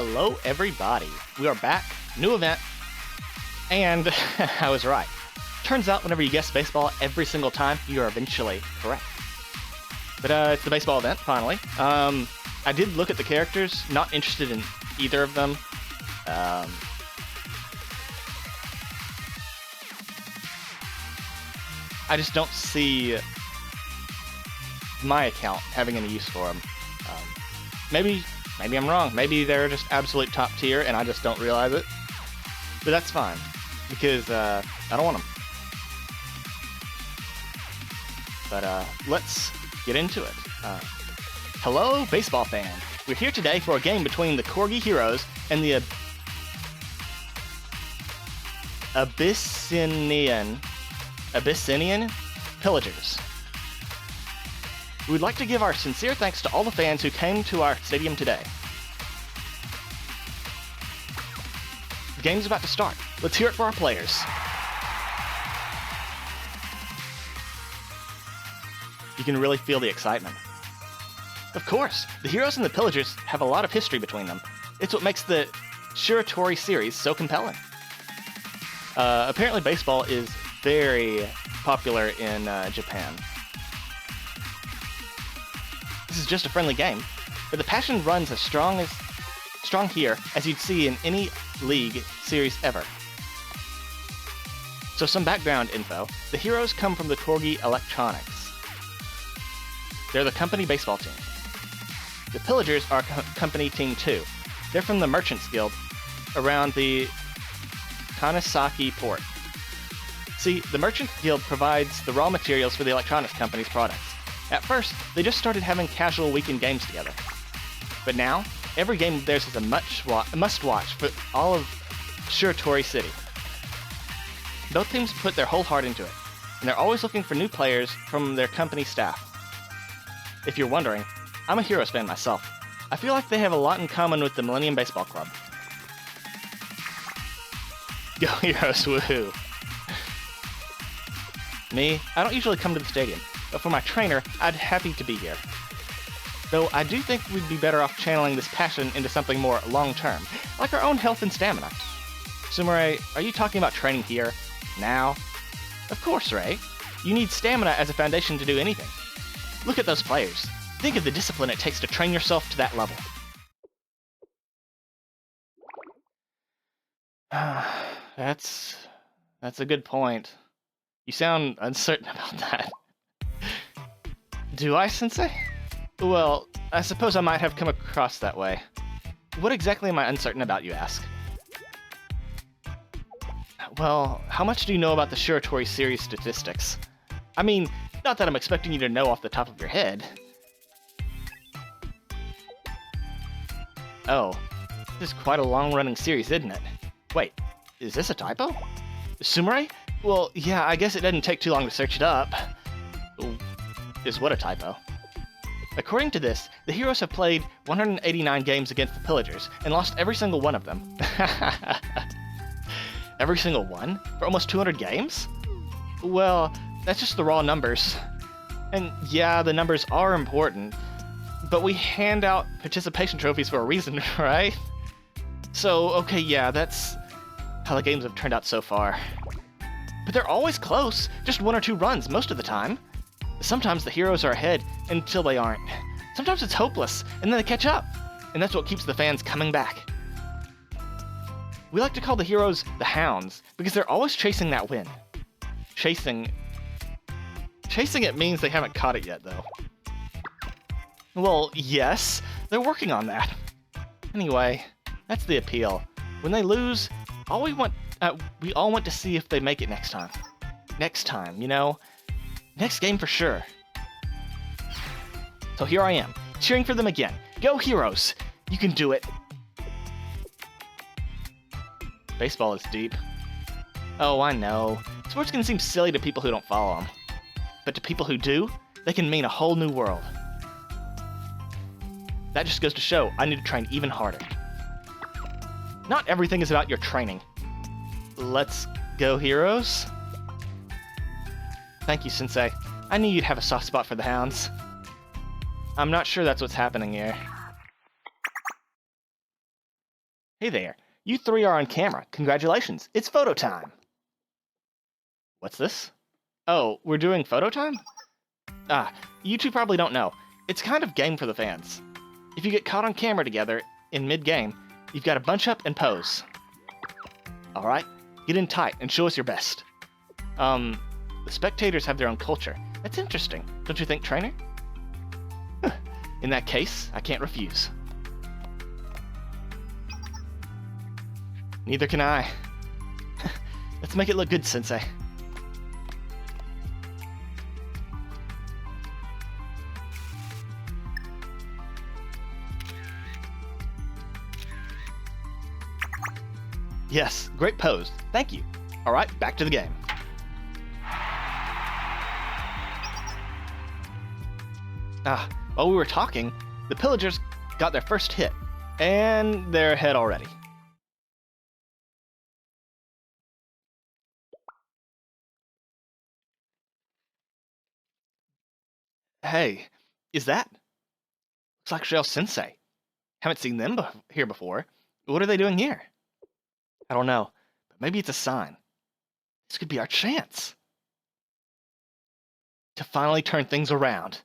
Hello everybody, we are back, new event, and I was right. Turns out whenever you guess baseball every single time, you are eventually correct. But it's the baseball event, finally. I did look at the characters, not interested in either of them. I just don't see my account having any use for them. Maybe I'm wrong. Maybe they're just absolute top tier and I just don't realize it. But that's fine, because I don't want them. But let's get into it. Hello, baseball fan. We're here today for a game between the Corgi Heroes and the Abyssinian Pillagers. We'd like to give our sincere thanks to all the fans who came to our stadium today. The game's about to start. Let's hear it for our players. You can really feel the excitement. Of course, the Heroes and the Pillagers have a lot of history between them. It's what makes the Shiratori series so compelling. Apparently baseball is very popular in Japan. This is just a friendly game, but the passion runs as strong here as you'd see in any league series ever. So some background info. The Heroes come from the Corgi Electronics. They're the company baseball team. The Pillagers are company team 2. They're from the Merchants Guild around the Kanesaki port. See, the Merchants Guild provides the raw materials for the electronics company's products. At first, they just started having casual weekend games together. But now, every game of theirs is a must-watch for all of Shiratori City. Both teams put their whole heart into it, and they're always looking for new players from their company staff. If you're wondering, I'm a Heroes fan myself. I feel like they have a lot in common with the Millennium Baseball Club. Go Heroes, woohoo! Me, I don't usually come to the stadium, but for my trainer, I'd happy to be here. Though I do think we'd be better off channeling this passion into something more long-term, like our own health and stamina. Sumire, are you talking about training here? Now? Of course, Ray. You need stamina as a foundation to do anything. Look at those players. Think of the discipline it takes to train yourself to that level. That's a good point. You sound uncertain about that. Do I, Sensei? Well, I suppose I might have come across that way. What exactly am I uncertain about, you ask? Well, how much do you know about the Shiratori series statistics? I mean, not that I'm expecting you to know off the top of your head. Oh, this is quite a long-running series, isn't it? Wait, is this a typo? Sumire? Well, yeah, I guess it didn't take too long to search it up. Is what a typo? According to this, the Heroes have played 189 games against the Pillagers and lost every single one of them. Every single one? For almost 200 games? Well, that's just the raw numbers. And yeah, the numbers are important, but we hand out participation trophies for a reason, right? So, okay, yeah, that's how the games have turned out so far. But they're always close, just 1 or 2 runs most of the time. Sometimes the Heroes are ahead until they aren't. Sometimes it's hopeless, and then they catch up. And that's what keeps the fans coming back. We like to call the Heroes the Hounds, because they're always chasing that win. Chasing it means they haven't caught it yet, though. Well, yes, they're working on that. Anyway, that's the appeal. When they lose, we all want to see if they make it next time. Next time, you know? Next game for sure. So here I am, cheering for them again. Go Heroes! You can do it! Baseball is deep. Oh, I know. Sports can seem silly to people who don't follow them. But to people who do, they can mean a whole new world. That just goes to show I need to train even harder. Not everything is about your training. Let's go Heroes? Thank you, Sensei. I knew you'd have a soft spot for the Hounds. I'm not sure that's what's happening here. Hey there, you three are on camera. Congratulations, it's photo time. What's this? Oh, we're doing photo time? Ah, you two probably don't know. It's kind of game for the fans. If you get caught on camera together in mid-game, you've got to bunch up and pose. Alright, get in tight and show us your best. The spectators have their own culture. That's interesting, don't you think, trainer? In that case, I can't refuse. Neither can I. Let's make it look good, Sensei. Yes, great pose. Thank you. All right, back to the game. While we were talking, the pillagers got their first hit, and they're ahead already. Hey, is that? Looks like Shell Sensei. Haven't seen them here before. What are they doing here? I don't know, but maybe it's a sign. This could be our chance to finally turn things around.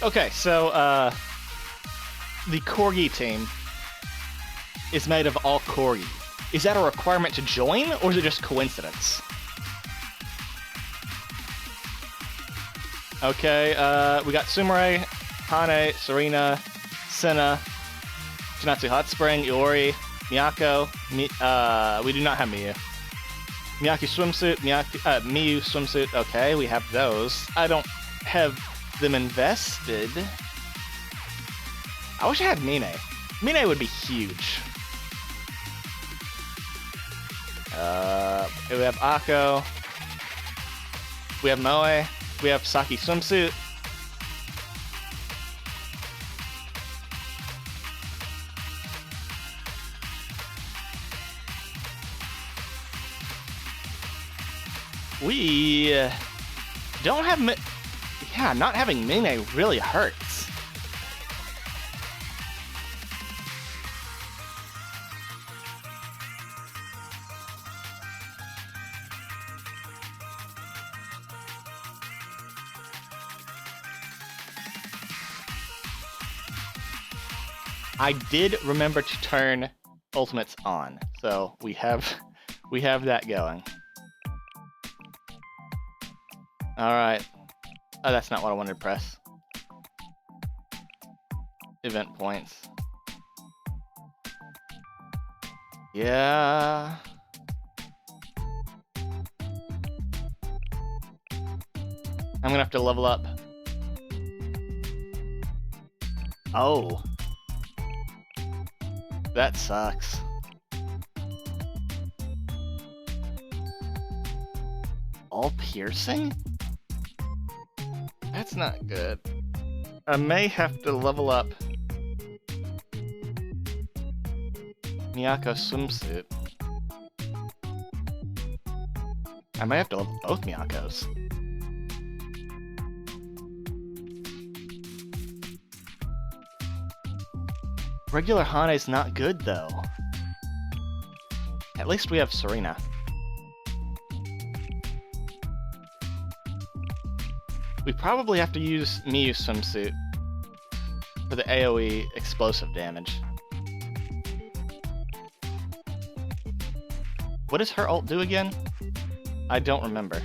Okay, so, the Corgi team is made of all Corgi. Is that a requirement to join, or is it just coincidence? Okay, we got Sumire, Hane, Serena, Senna, Shinatsu Hot Spring, Iori, Miyako, we do not have Miyu. Miyaki Swimsuit, Miyu Swimsuit, okay, we have those. I don't have them invested. I wish I had Mine. Mine would be huge. We have Akko. We have Moe. We have Saki Swimsuit. We don't have... Yeah, not having Mine really hurts. I did remember to turn ultimates on, so we have that going. Alright. Oh, that's not what I wanted to press. Event points. Yeah. I'm gonna have to level up. Oh. That sucks. All piercing? That's not good. I may have to level up Miyako Swimsuit. I may have to level both Miyakos. Regular Hane's not good, though. At least we have Serena. We probably have to use Miyu Swimsuit for the AoE explosive damage. What does her ult do again? I don't remember.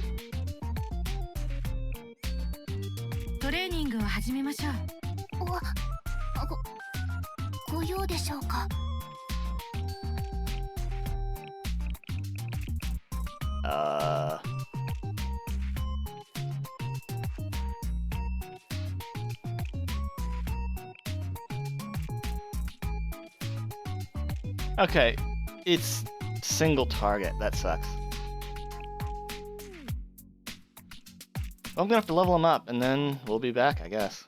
Okay, it's single target. That sucks. Well, I'm gonna have to level him up, and then we'll be back, I guess.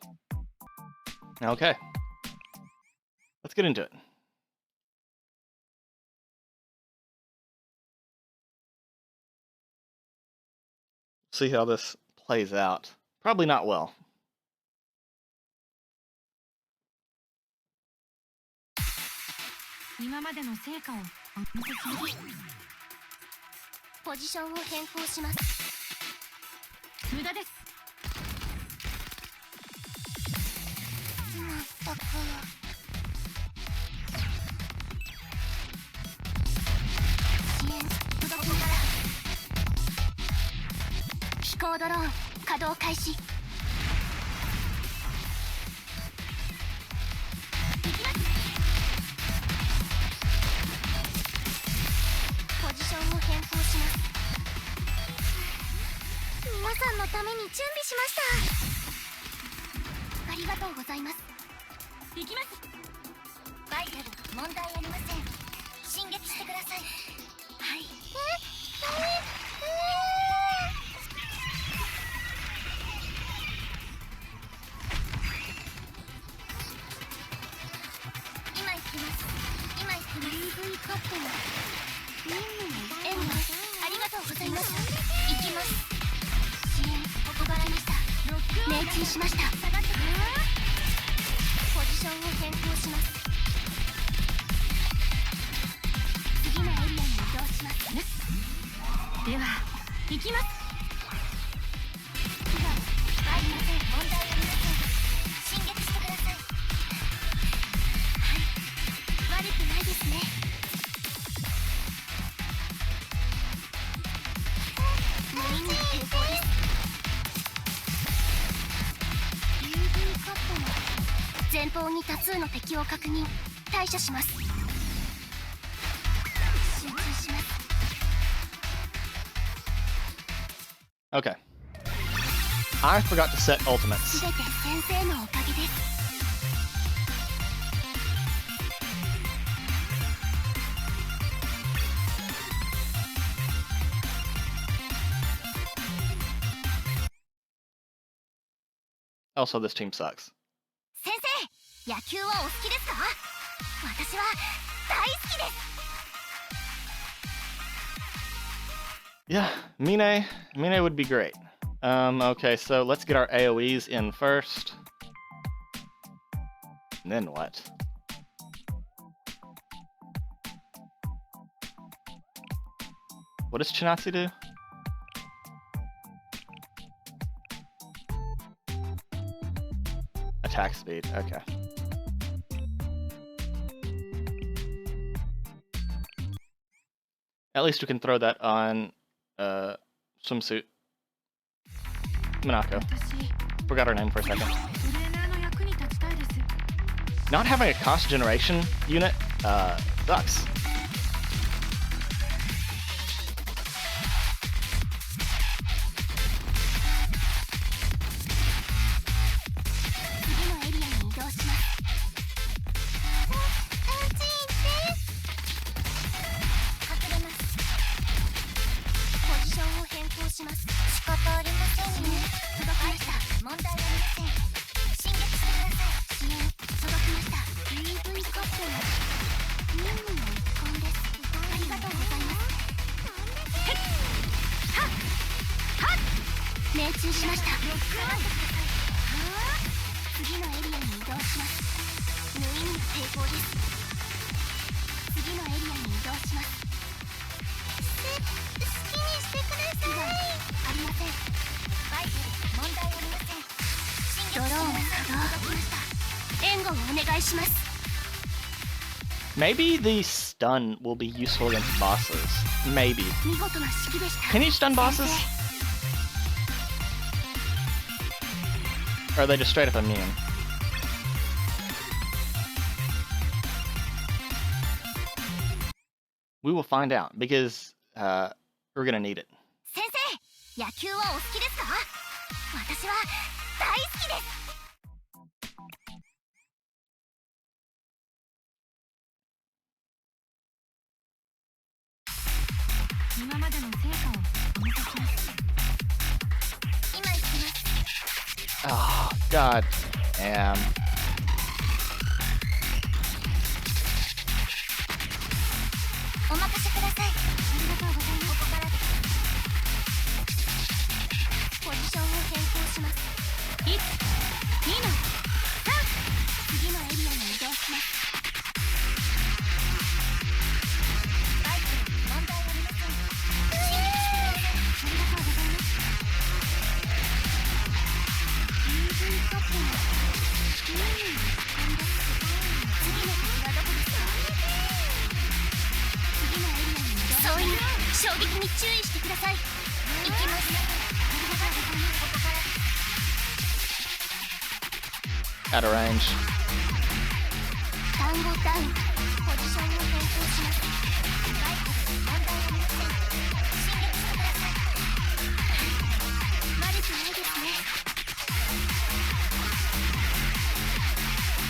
Okay. Let's get into it. See how this plays out. Probably not well. Okay. I forgot to set ultimates. Also, this team sucks. Yeah, Mine would be great. Okay, so let's get our AoEs in first. And then what? What does Chinatsu do? Attack speed, okay. At least we can throw that on swimsuit. Minako. Forgot her name for a second. Not having a cost generation unit sucks. Maybe the stun will be useful against bosses. Maybe. Can you stun bosses? Or are they just straight up immune? We will find out, because we're gonna need it. Oh, god damn. お任せください。ありがとうございます。ここからです。ポジションを変更します。1、2の3、次のエリアに移動します。バイク問題ありません。進撃してください。ありがとうございます。UV カップの次の敵はどこですか？次のエリアに移動。そういう衝撃に注意してください。行きます。ありがとうございます。ここから。Out of range. 単語ダウン。ポジションを変更します。バイク問題ありません。進撃してください。悪くないですね。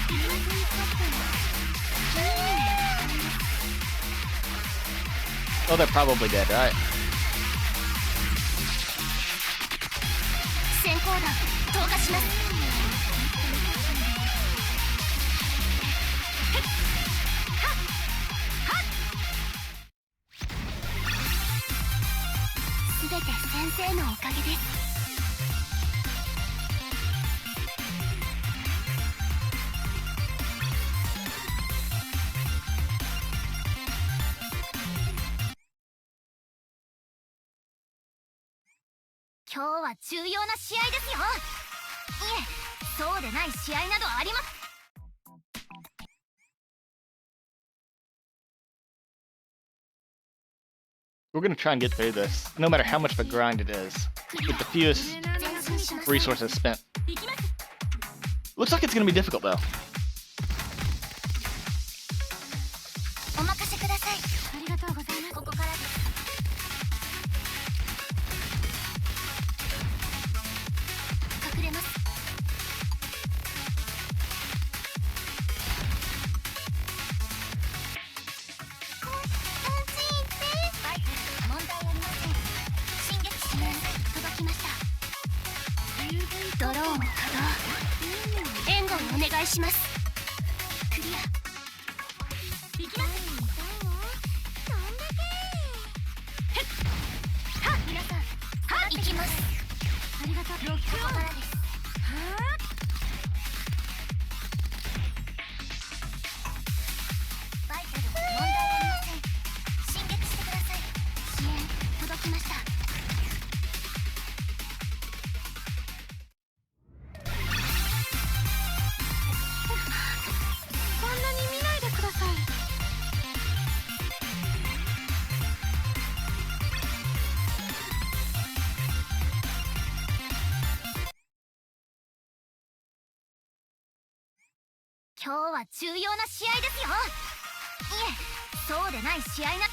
UV カップのOh, they're probably dead, right? 閃光弾投下します。すべて先生のおかげです。今日は重要な試合ですよ。いえ、そうでない試合などあります。We're gonna try and get through this, no matter how much of a grind it is, with the fewest resources spent. Looks like it's gonna be difficult though. お任せください。ありがとうございます。ここからです。隠れます。バイク問題ありません。進撃します。届きました。ドローン稼働。援護をお願いします。クリア。行きます。はっ、皆さん、はっ、行きます。ありがとう。ここからです。バイタル問題ありません。進撃してください。支援届きました。こんなに見ないでください。今日は重要な試合ですよ。いえ、そうでない試合な。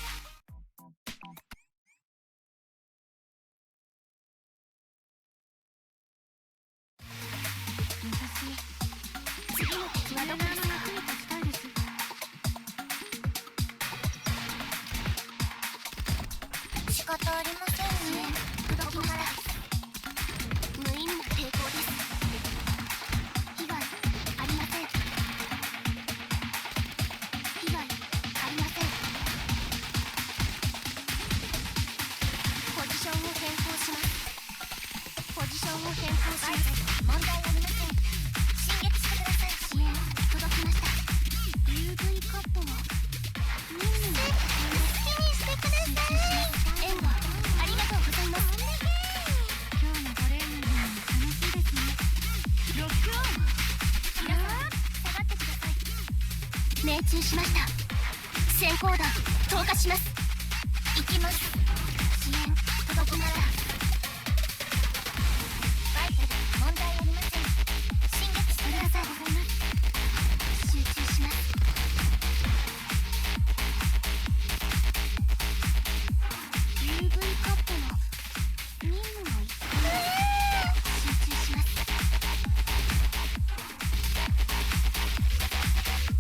次の敵はどこですか？仕方ありませんね。届きました。無意味な抵抗です。被害ありません。被害ありません。ポジションを変更します。ポジションを変更します。問題ありません。進撃してください。支援届きました。UV カットも好きにしてください。援護ありがとうございます。今日のトレーニングも楽しいですね。ロックオン。皆さん下がってください。命中しました。閃光弾投下します。行きます。支援届きました。バイタル問題ありません。進撃してください。集中します。UV カットの任務の一環です。集中します。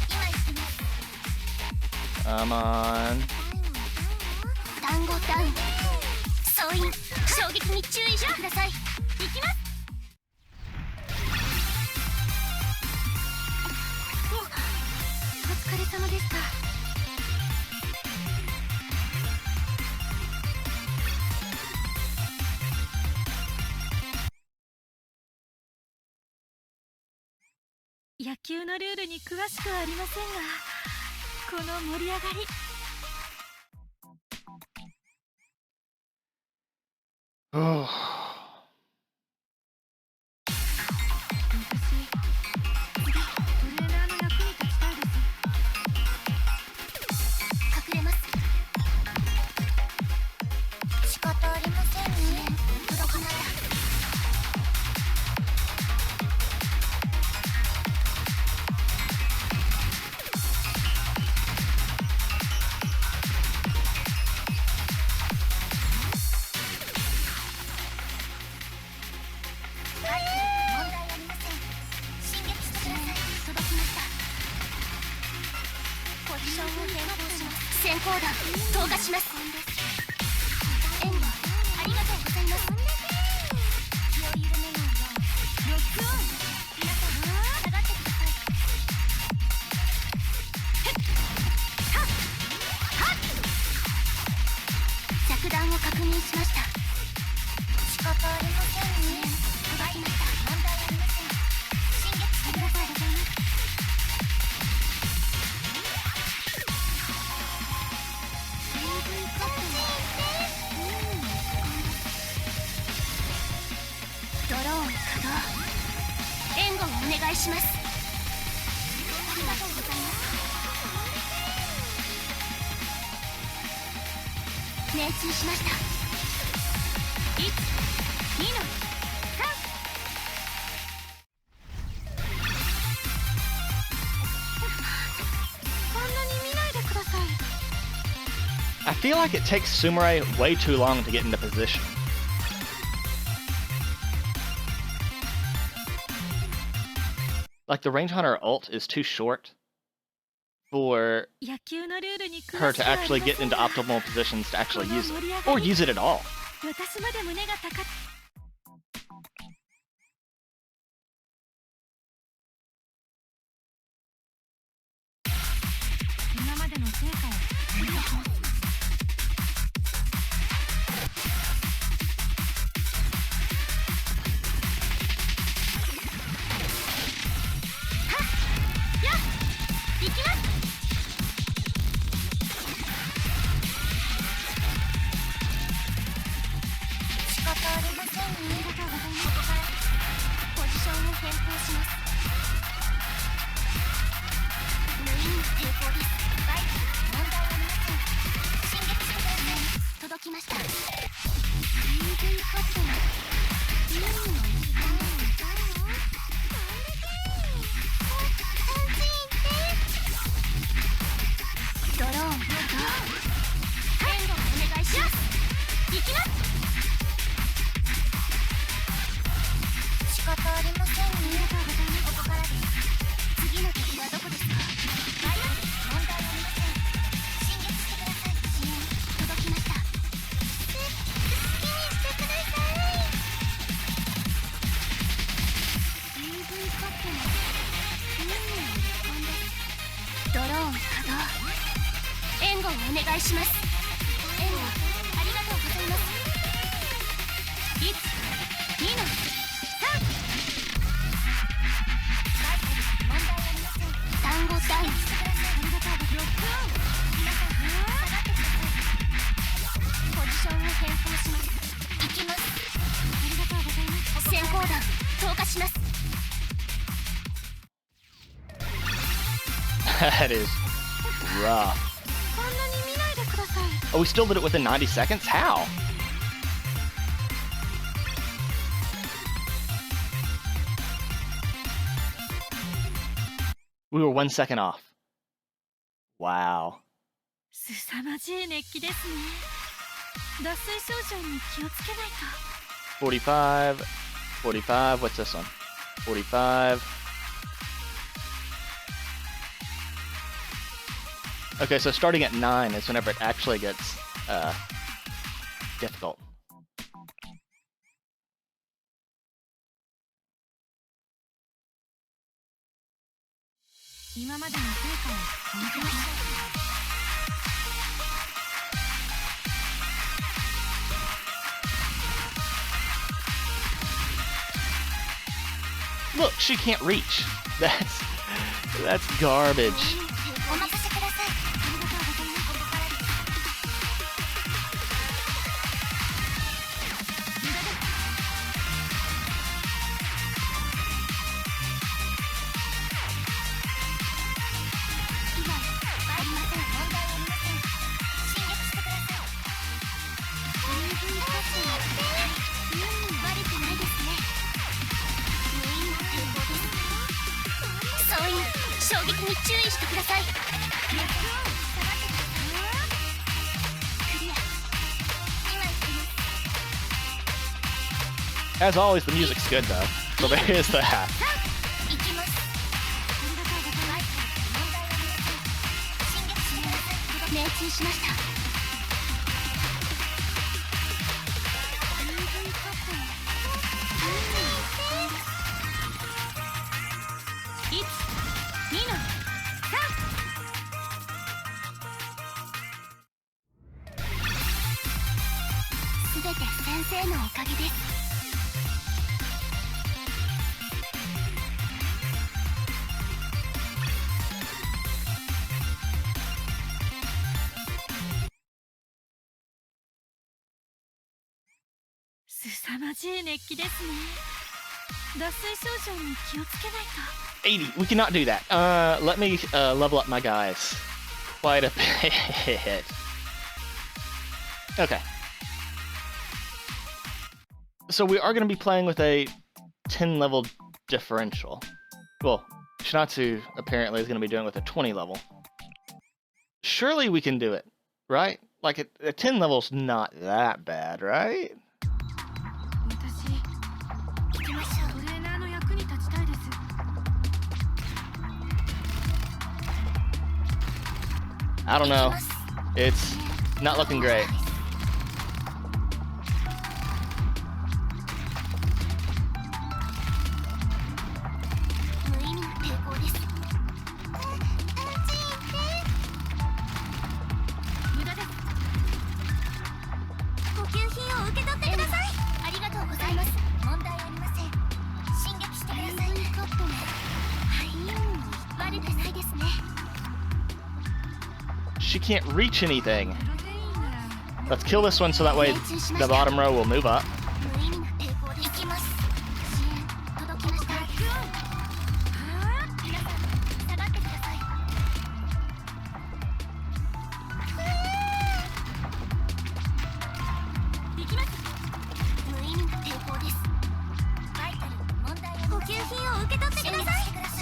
今行きます。Come on. 単語ダウン。総員衝撃に注意してください。行きます。お疲れ様でした。野球のルールに詳しくはありませんが、この盛り上がり。先行弾投下します。援護ありがとうございます。気を緩めないようロックオン。皆さん下がってください。はっはっ着弾を確認しました。仕方ありませんね。届きました。問題ありません。進撃してください。ドローン稼働。援護をお願いします。ありがとうございます。命中しました。1、2の3。こんなに見ないでください。I feel like it takes Sumire way too long to get into position. Like the range hunter ult is too short for her to actually get into optimal positions to actually use it, or use it at all. That is rough. Oh, we still did it within 90 seconds? How? We were 1 second off. Wow. 45, 45, what's this one? 45. Okay, so starting at 9 is whenever it actually gets difficult. Look, she can't reach. That's That's garbage. お任せください。被害ありません。問題ありません。進撃してください。悪くないですね。無意味な抵抗です。そういう衝撃に注意してください。クリア。今行きます。 As always, the music's good though. So there is that. 行きます。ありがとうございます。問題ありません。進撃してください。命中しました。すべて先生のおかげです。凄まじい熱気ですね。脱水症状に気をつけないと。 80. We cannot do that. Let me level up my guys quite a bit. Okay. So we are going to be playing with a 10 level differential. Well, Shinatsu apparently is going to be doing it with a 20 level. Surely we can do it, right? Like a 10 level's not that bad, right? 私、トレーナーの役に立ちたいです。 I don't know. It's not looking great. 無意味な抵抗です。無駄です。呼吸品を受け取ってください。ありがとうございます。問題ありません。進撃してください。はい、悪くないですね。 She can't reach anything. Let's kill this one so that way the bottom row will move up. 無意味な抵抗です。行きます。支援届きました。皆さん下がってください。行きます。無意味な抵抗です。バイタル問題ありません。呼吸品を受け取ってください。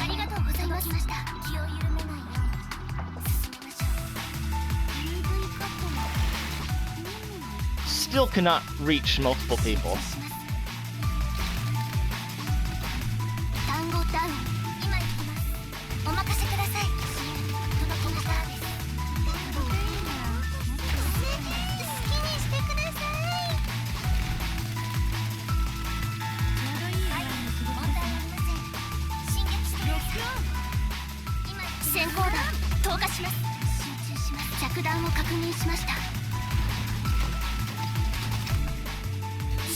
ありがとうございます。気を緩めないように進みましょう。UV カットも Still cannot reach multiple people. 単語ダウン。今行きます。お任せください。届きましたです。好きにしてください。はい、問題ありません。進撃してください。今行きます。先行弾投下します。集中します。着弾を確認しました。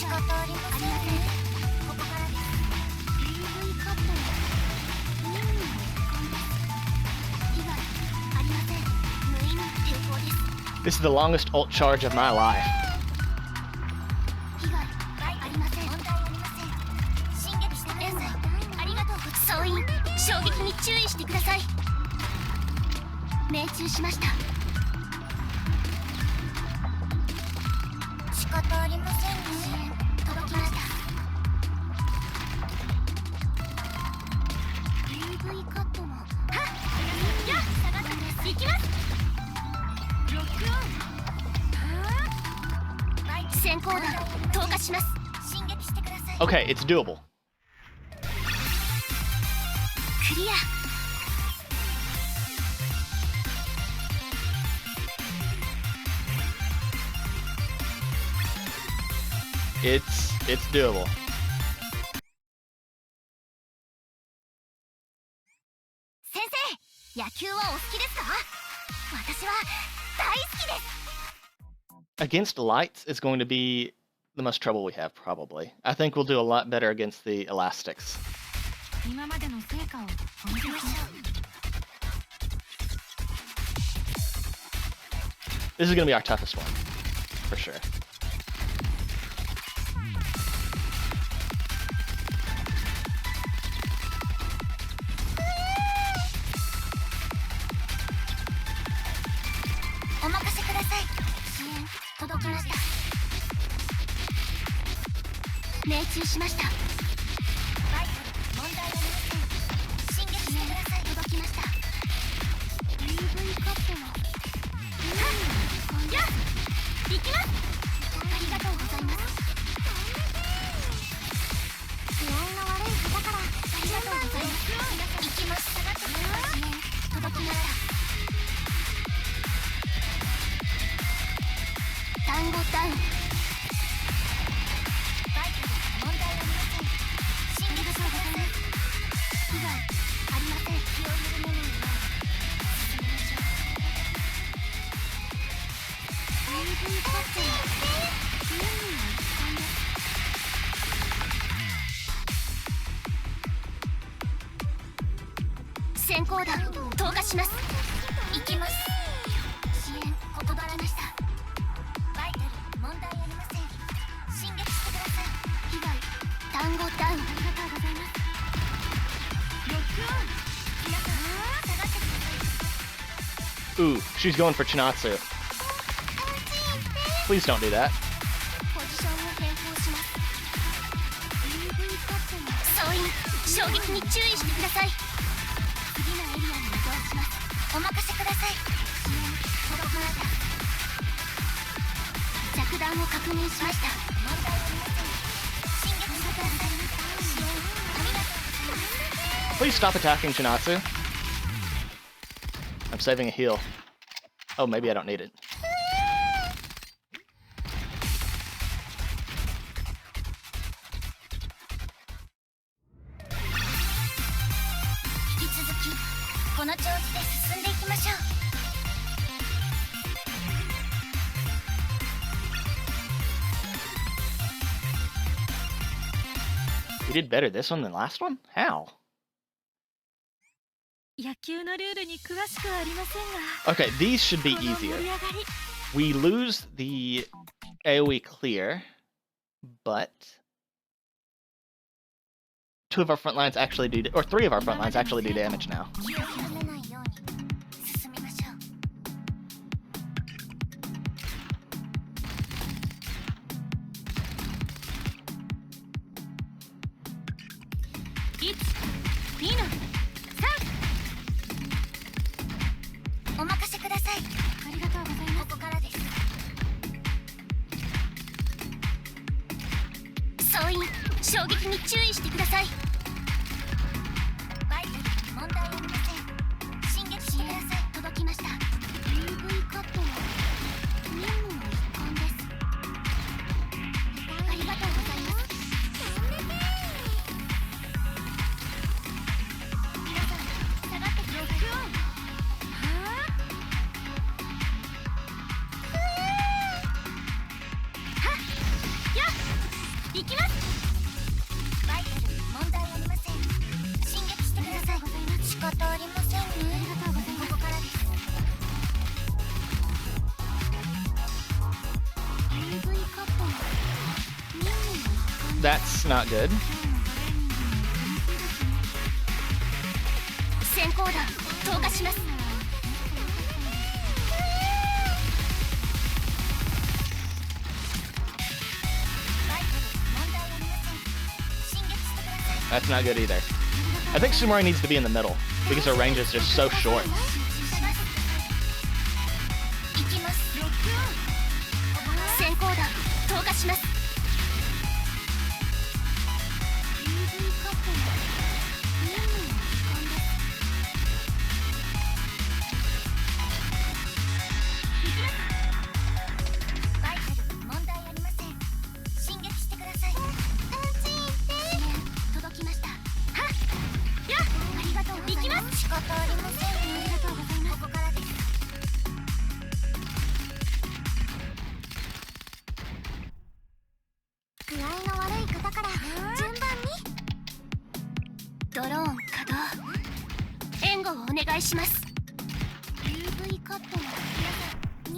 仕方ありません。ここからです。UV カットの任務の時間です。被害ありません。無意味な抵抗です。 This is the longest ult charge of my life. 被害ありません。問題ありません。進撃してください。ありがとうございます。総員衝撃に注意してください。命中しました。仕方ありませんね。届きました。UV カットも。はっ。やっ。下がってください。行きます。ロックオン。先行弾投下します。進撃してください。 Okay, it's doable. クリア。It's doable. 先生、野球はお好きですか？私は大好きです。 Against lights is going to be the most trouble we have, probably. I think we'll do a lot better against the elastics. 今までの成果をお見せしましょう。This is gonna be our toughest one, for sure. Ooh, she's going for Chinatsu. Please don't do that. Please stop attacking Chinatsu. I'm saving a heal. Oh, maybe I don't need it. We did better this one than last one? How? Okay, these should be easier. We lose the AoE clear, but two of our front lines actually do, or three of our front lines actually do damage now. That's not good. That's not good either. I think Sumori needs to be in the middle because her range is just so short.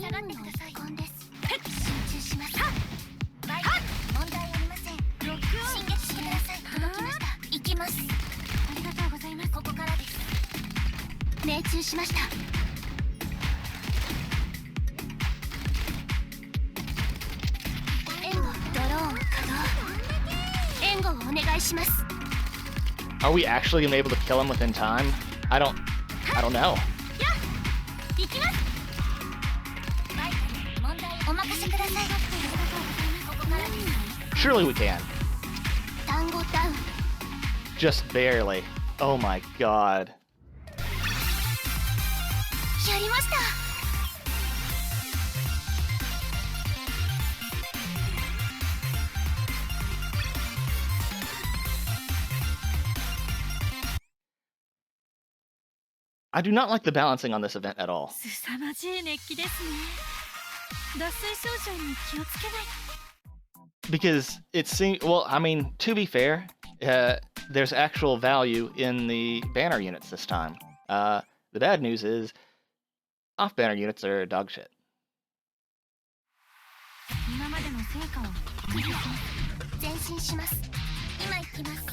下がってください。集中します。バイク問題ありません。ロックオン。進撃してください。届きました。行きます。ありがとうございます。ここからです。命中しました。援護ドローン稼働。援護をお願いします。 Are we actually gonna be able to kill him within time? I don't know. 行きます。バイク問題お任せください。ここからです。 Surely we can. 単語ダウン。 Just barely. Oh my god. やりました。 I do not like the balancing on this event at all. 凄まじい熱気ですね。脱水症状に気をつけないと。 Because it seems, well, I mean, to be fair, there's actual value in the banner units this time. The bad news is, off banner units are dog shit. 今までの成果をクリア。前進します。今行きます。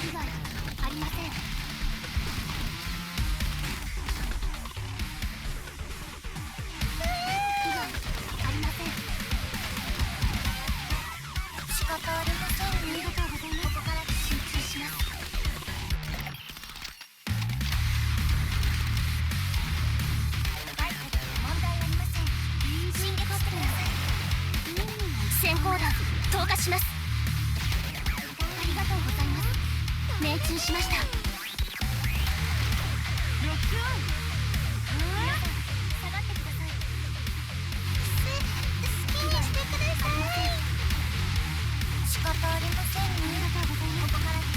被害ありません。被害ありません。仕方ありません。ありがとうございます。ここから集中します。バイク問題ありません。進撃してください。先行弾投下します。ありがとうございます。命中しました。ロックオン。皆さん下がってください。好きにしてください。仕方ありません。ありがとうございます。ここからです。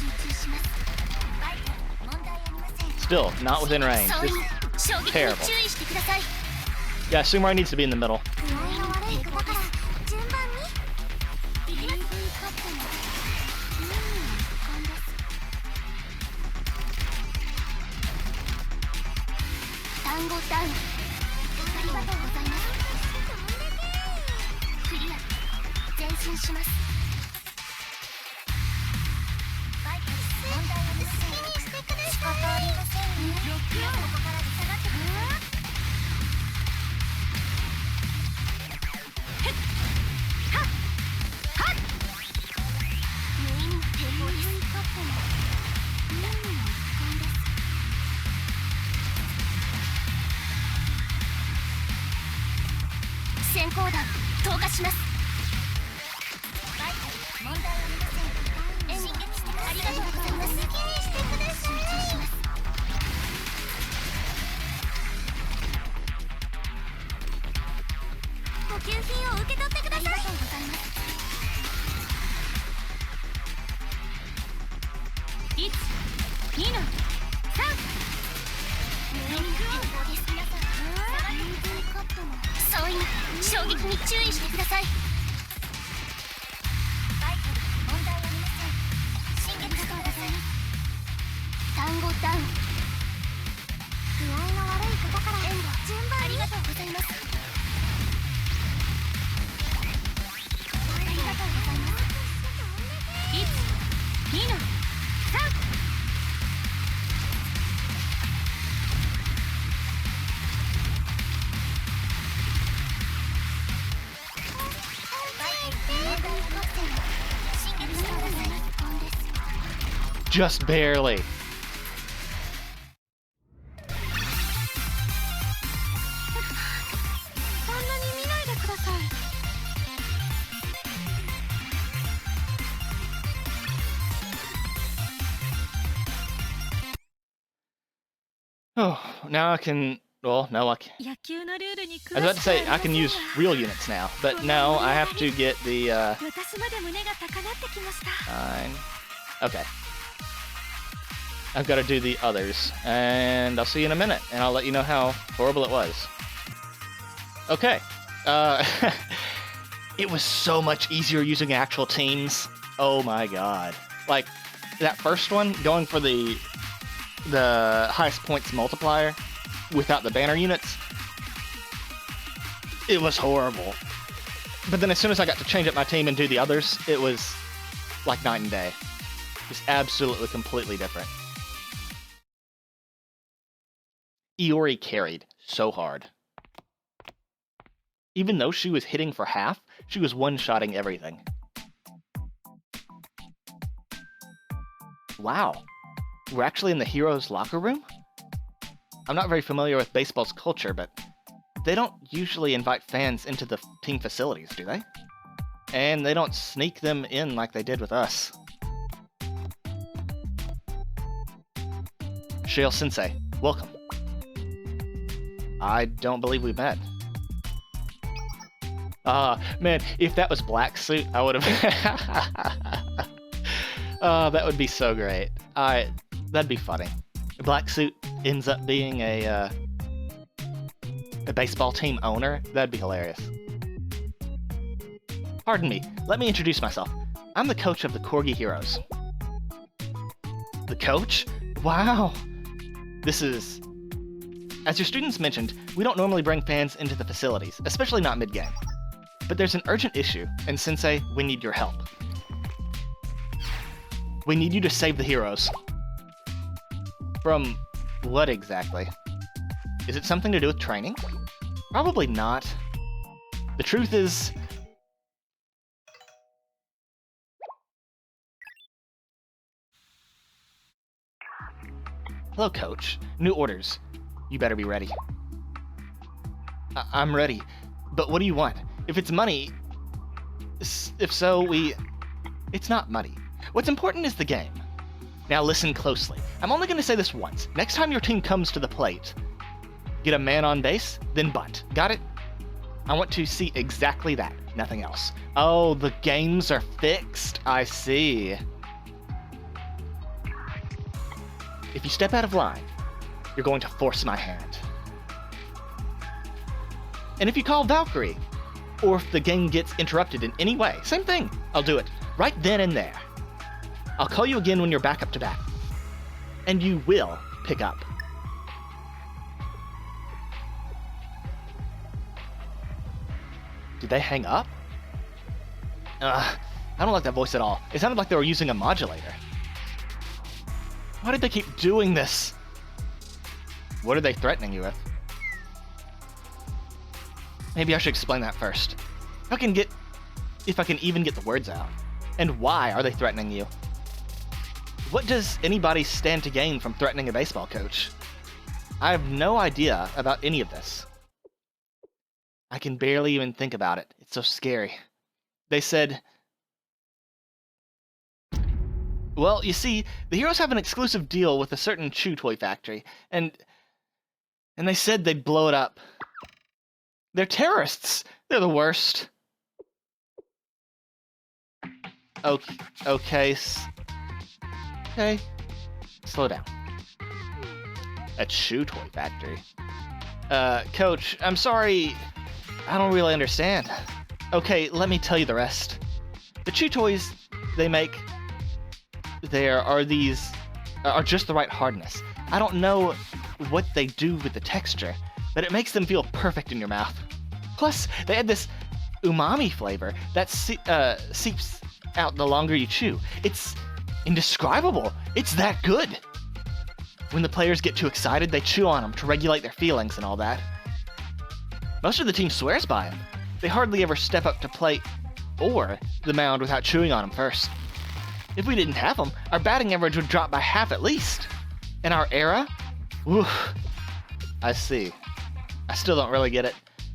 集中します。バイク問題ありません。 Still, not within range. 総 This, 員衝撃に terrible. 注意してください。 yeah, Sumar needs to be in the middle. 具合の悪い方から順番に。PV カットの勘です。単語ダウン。ありがとうございます。クリア。前進します。バイク問題ありません。好きにしてください。仕方ありません。ロックオン。ここから下がってください。メイン抵抗です。カットの勘です。先行弾投下します。バイク問題ありません。進撃してください。ありがとうございます。好きにしてください。集中します。補給品を受け取ってください。ありがとうございます。1、2の3。メイン抵抗です。皆さんPVカットの総員衝撃に注意してください。バイク問題ありません。進撃してください。単語ダウン。具合の悪い方から援護順番に。ありがとうございます。ありがとうございます。1、2の3。Just barely. そんなに見ないでください。Oh, now I can. Well, no, I can. 野球のルールに詳しく I was about to say あ I り can ま use せんが real units now, but no, I have to get the. 私まで胸が高鳴ってきました。 Fine. Okay. I've got to do the others, and I'll see you in a minute, and I'll let you know how horrible it was. Okay. It was so much easier using actual teams. Oh my god. Like, that first one, going for the highest points multiplier without the banner units, it was horrible. But then as soon as I got to change up my team and do the others, it was like night and day. Just absolutely, completely different. Iori carried so hard. Even though she was hitting for half, she was one-shotting everything. Wow. We're actually in the heroes' locker room? I'm not very familiar with baseball's culture, but they don't usually invite fans into the team facilities, do they? And they don't sneak them in like they did with us. Shale Sensei, welcome. I don't believe we met. Man, if that was Black Suit, I would have... that would be so great. That'd be funny. Black Suit ends up being a baseball team owner. That'd be hilarious. Pardon me, let me introduce myself. I'm the coach of the Corgi Heroes. The coach? Wow! This is... As your students mentioned, we don't normally bring fans into the facilities, especially not mid-game. But there's an urgent issue, and Sensei, we need your help. We need you to save the heroes. From what exactly? Is it something to do with training? Probably not. The truth is... Hello, Coach. New orders. You better be ready. I'm ready. But what do you want? If it's money... If so, It's not money. What's important is the game. Now listen closely. I'm only going to say this once. Next time your team comes to the plate, get a man on base, then bunt. Got it? I want to see exactly that. Nothing else. Oh, the games are fixed. I see. If you step out of line, you're going to force my hand. And if you call Valkyrie, or if the game gets interrupted in any way, same thing. I'll do it right then and there. I'll call you again when you're back up to bat. And you will pick up. Did they hang up? I don't like that voice at all. It sounded like they were using a modulator. Why did they keep doing this? What are they threatening you with? Maybe I should explain that first. If I can even get the words out. And why are they threatening you? What does anybody stand to gain from threatening a baseball coach? I have no idea about any of this. I can barely even think about it. It's so scary. They said... Well, you see, the heroes have an exclusive deal with a certain chew toy factory, and they said they'd blow it up. They're terrorists. They're the worst. Okay. Okay. Slow down. A chew toy factory. Coach, I'm sorry. I don't really understand. Okay, let me tell you the rest. The chew toys they make are just the right hardness. I don't know what they do with the texture, but it makes them feel perfect in your mouth. Plus, they add this umami flavor that seeps out the longer you chew. It's indescribable. It's that good. When the players get too excited, they chew on them to regulate their feelings and all that. Most of the team swears by them. They hardly ever step up to plate or the mound without chewing on them first. If we didn't have them, our batting average would drop by half at least. In our era? Oof. I see. I still don't really get it,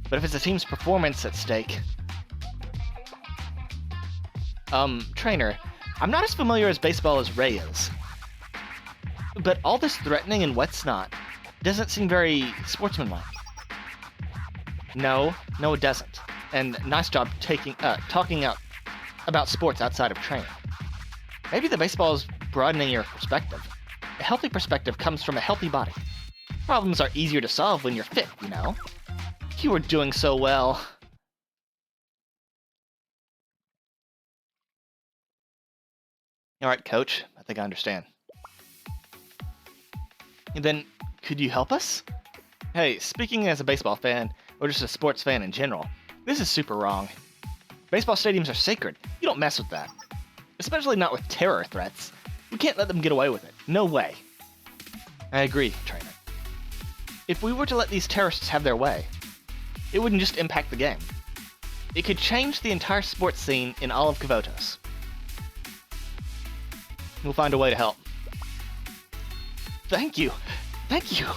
but if it's a team's performance at stake... Trainer, I'm not as familiar as baseball as Ray is. But all this threatening and wet snot doesn't seem very sportsmanlike. No, it doesn't. And nice job talking out about sports outside of training. Maybe the baseball is broadening your perspective. A healthy perspective comes from a healthy body. Problems are easier to solve when you're fit, you know? You were doing so well. Alright, coach, I think I understand. And then, could you help us? Hey, speaking as a baseball fan, or just a sports fan in general, this is super wrong. Baseball stadiums are sacred. You don't mess with that. Especially not with terror threats. We can't let them get away with it. No way. I agree, trainer. If we were to let these terrorists have their way, it wouldn't just impact the game. It could change the entire sports scene in all of Kavotos. We'll find a way to help. Thank you. Thank you.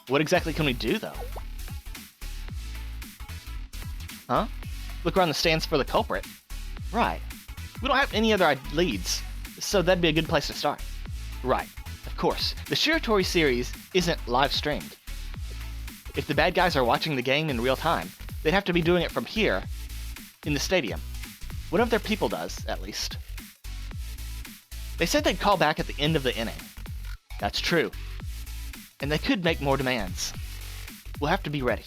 What exactly can we do, though? Huh? Look around the stands for the culprit. Right. We don't have any other leads, so that'd be a good place to start. Right. Of course, the Shiratori series isn't live streamed. If the bad guys are watching the game in real time, they'd have to be doing it from here, in the stadium. One of their people does, at least. They said they'd call back at the end of the inning. That's true. And they could make more demands. We'll have to be ready.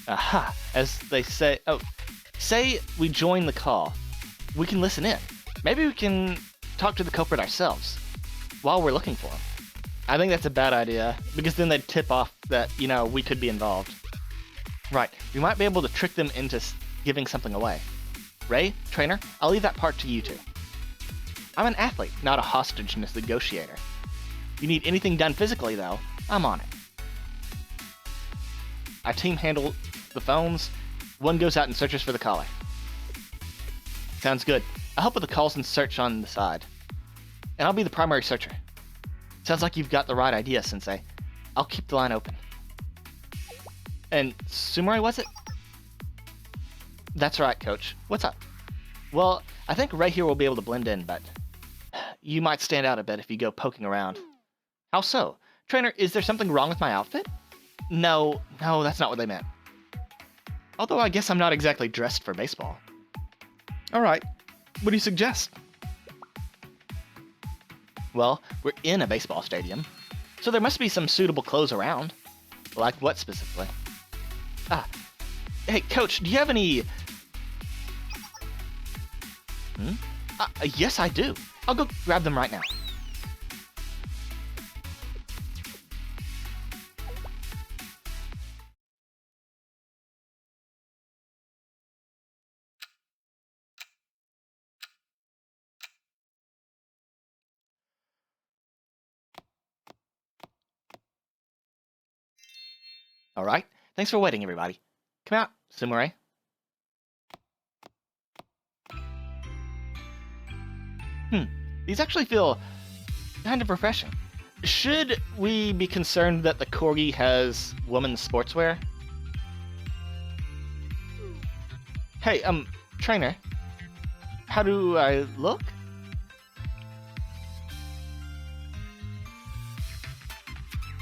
Aha, as they say, say we join the call. We can listen in. Maybe we can talk to the culprit ourselves while we're looking for him. I think that's a bad idea, because then they'd tip off that, we could be involved. Right, we might be able to trick them into giving something away. Ray, trainer, I'll leave that part to you two. I'm an athlete, not a hostage negotiator. If you need anything done physically, though, I'm on it. Our team handle the phones. One goes out and searches for the caller. Sounds good. I'll help with the calls and search on the side. And I'll be the primary searcher. Sounds like you've got the right idea, Sensei. I'll keep the line open. And Sumire, was it? That's right, Coach. What's up? Well, I think Ray here will be able to blend in, but you might stand out a bit if you go poking around. How so? Trainer, is there something wrong with my outfit? No, that's not what they meant. Although I guess I'm not exactly dressed for baseball. Alright, what do you suggest? Well, we're in a baseball stadium, so there must be some suitable clothes around. Like what specifically? Hey, Coach, do you have any... Yes, I do. I'll go grab them right now. Alright, thanks for waiting, everybody. Come out, Sumire. These actually feel kind of refreshing. Should we be concerned that the corgi has women's sportswear? Hey, trainer. How do I look?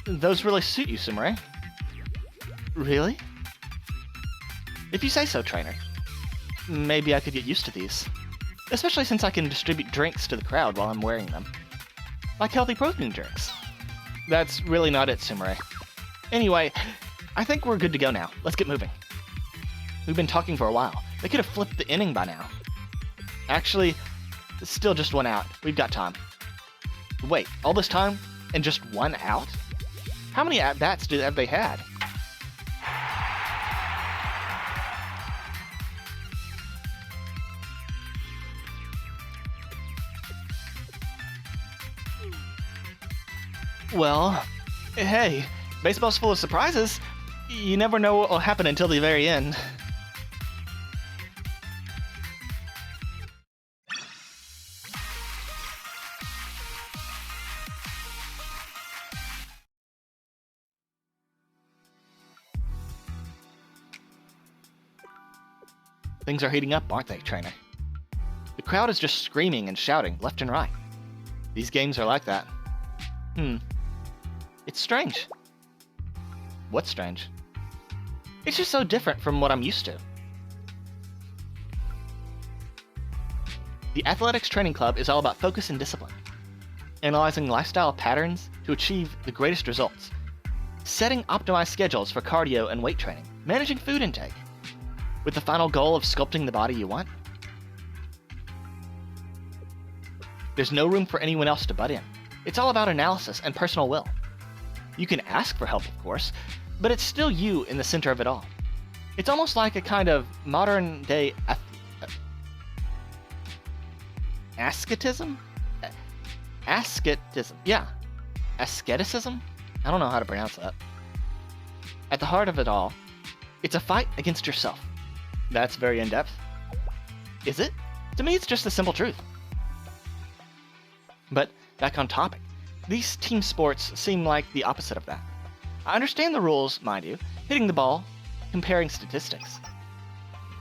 Those really suit you, Sumire. Really? If you say so, trainer. Maybe I could get used to these. Especially since I can distribute drinks to the crowd while I'm wearing them. Like healthy protein drinks. That's really not it, Sumire. Anyway, I think we're good to go now. Let's get moving. We've been talking for a while. They could have flipped the inning by now. Actually, it's still just one out. We've got time. Wait, all this time and just one out? How many at-bats have they had? Well, hey, baseball's full of surprises. You never know what will happen until the very end. Things are heating up, aren't they, trainer? The crowd is just screaming and shouting left and right. These games are like that. It's strange. What's strange? It's just so different from what I'm used to. The Athletics Training Club is all about focus and discipline, analyzing lifestyle patterns to achieve the greatest results, setting optimized schedules for cardio and weight training, managing food intake, with the final goal of sculpting the body you want. There's no room for anyone else to butt in. It's all about analysis and personal will. You can ask for help, of course, but it's still you in the center of it all. It's almost like a kind of modern-day asceticism? Asceticism. Yeah. Asceticism? I don't know how to pronounce that. At the heart of it all, it's a fight against yourself. That's very in-depth. Is it? To me, it's just the simple truth. But back on topic, these team sports seem like the opposite of that. I understand the rules, mind you, hitting the ball, comparing statistics.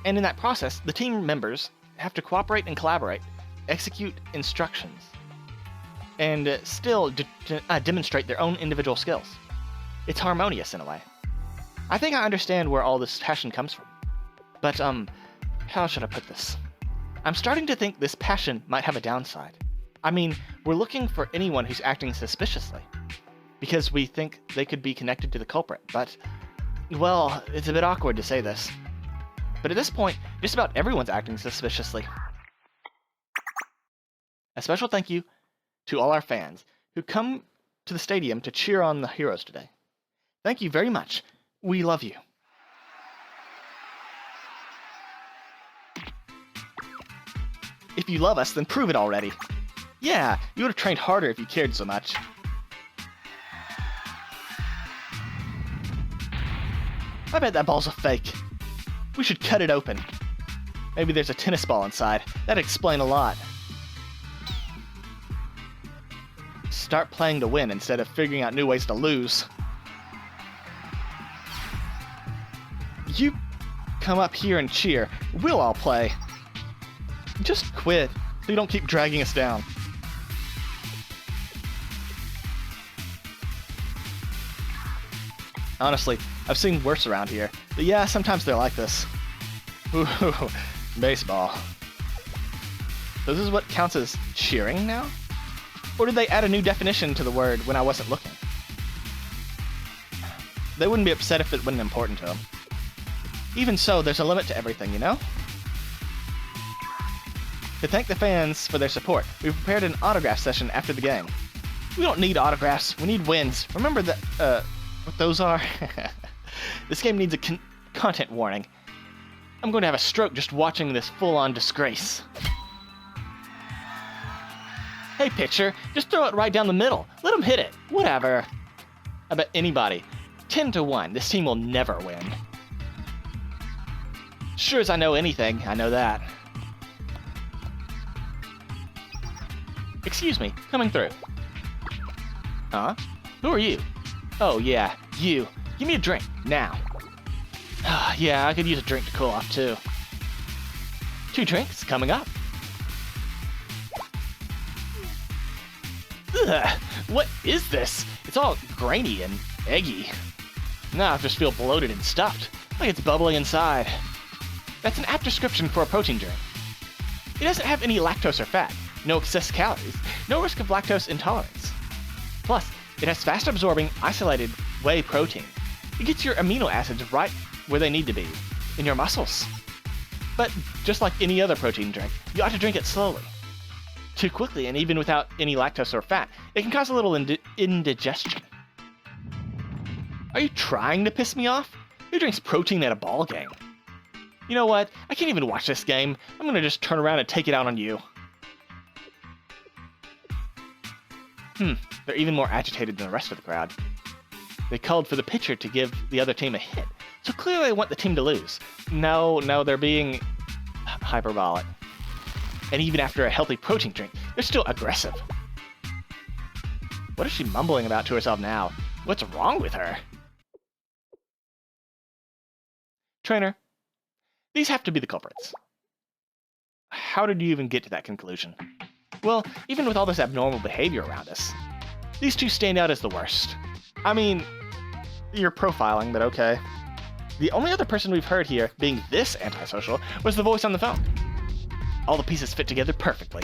And in that process, the team members have to cooperate and collaborate, execute instructions, and still demonstrate their own individual skills. It's harmonious in a way. I think I understand where all this passion comes from. But, how should I put this? I'm starting to think this passion might have a downside. I mean, we're looking for anyone who's acting suspiciously, because we think they could be connected to the culprit, but, well, it's a bit awkward to say this. But at this point, just about everyone's acting suspiciously. A special thank you to all our fans who come to the stadium to cheer on the heroes today. Thank you very much. We love you. If you love us, then prove it already. Yeah, you would have trained harder if you cared so much. I bet that ball's a fake. We should cut it open. Maybe there's a tennis ball inside. That'd explain a lot. Start playing to win instead of figuring out new ways to lose. You come up here and cheer. We'll all play. Just quit, so you don't keep dragging us down. Honestly, I've seen worse around here. But yeah, sometimes they're like this. Ooh, baseball. So this is what counts as cheering now? Or did they add a new definition to the word when I wasn't looking? They wouldn't be upset if it wasn't important to them. Even so, there's a limit to everything, you know? To thank the fans for their support, we prepared an autograph session after the game. We don't need autographs, we need wins. Remember that, what those are? This game needs a content warning. I'm going to have a stroke just watching this full-on disgrace. Hey, pitcher, just throw it right down the middle. Let them hit it. Whatever. I bet anybody, 10-1, this team will never win. Sure as I know anything, I know that. Excuse me, coming through. Huh? Who are you? Oh yeah, you. Give me a drink, now. Yeah, I could use a drink to cool off too. 2 drinks coming up. Ugh, what is this? It's all grainy and eggy. Now I just feel bloated and stuffed, like it's bubbling inside. That's an apt description for a protein drink. It doesn't have any lactose or fat, no excess calories, no risk of lactose intolerance. Plus, it has fast-absorbing, isolated whey protein. It gets your amino acids right where they need to be, in your muscles. But just like any other protein drink, you ought to drink it slowly. Too quickly, and even without any lactose or fat, it can cause a little indigestion. Are you trying to piss me off? Who drinks protein at a ball game? You know what? I can't even watch this game. I'm gonna just turn around and take it out on you. They're even more agitated than the rest of the crowd. They called for the pitcher to give the other team a hit, so clearly they want the team to lose. No, they're being hyperbolic. And even after a healthy protein drink, they're still aggressive. What is she mumbling about to herself now? What's wrong with her? Trainer, these have to be the culprits. How did you even get to that conclusion? Well, even with all this abnormal behavior around us, these two stand out as the worst. I mean, you're profiling, but okay. The only other person we've heard here being this antisocial was the voice on the phone. All the pieces fit together perfectly.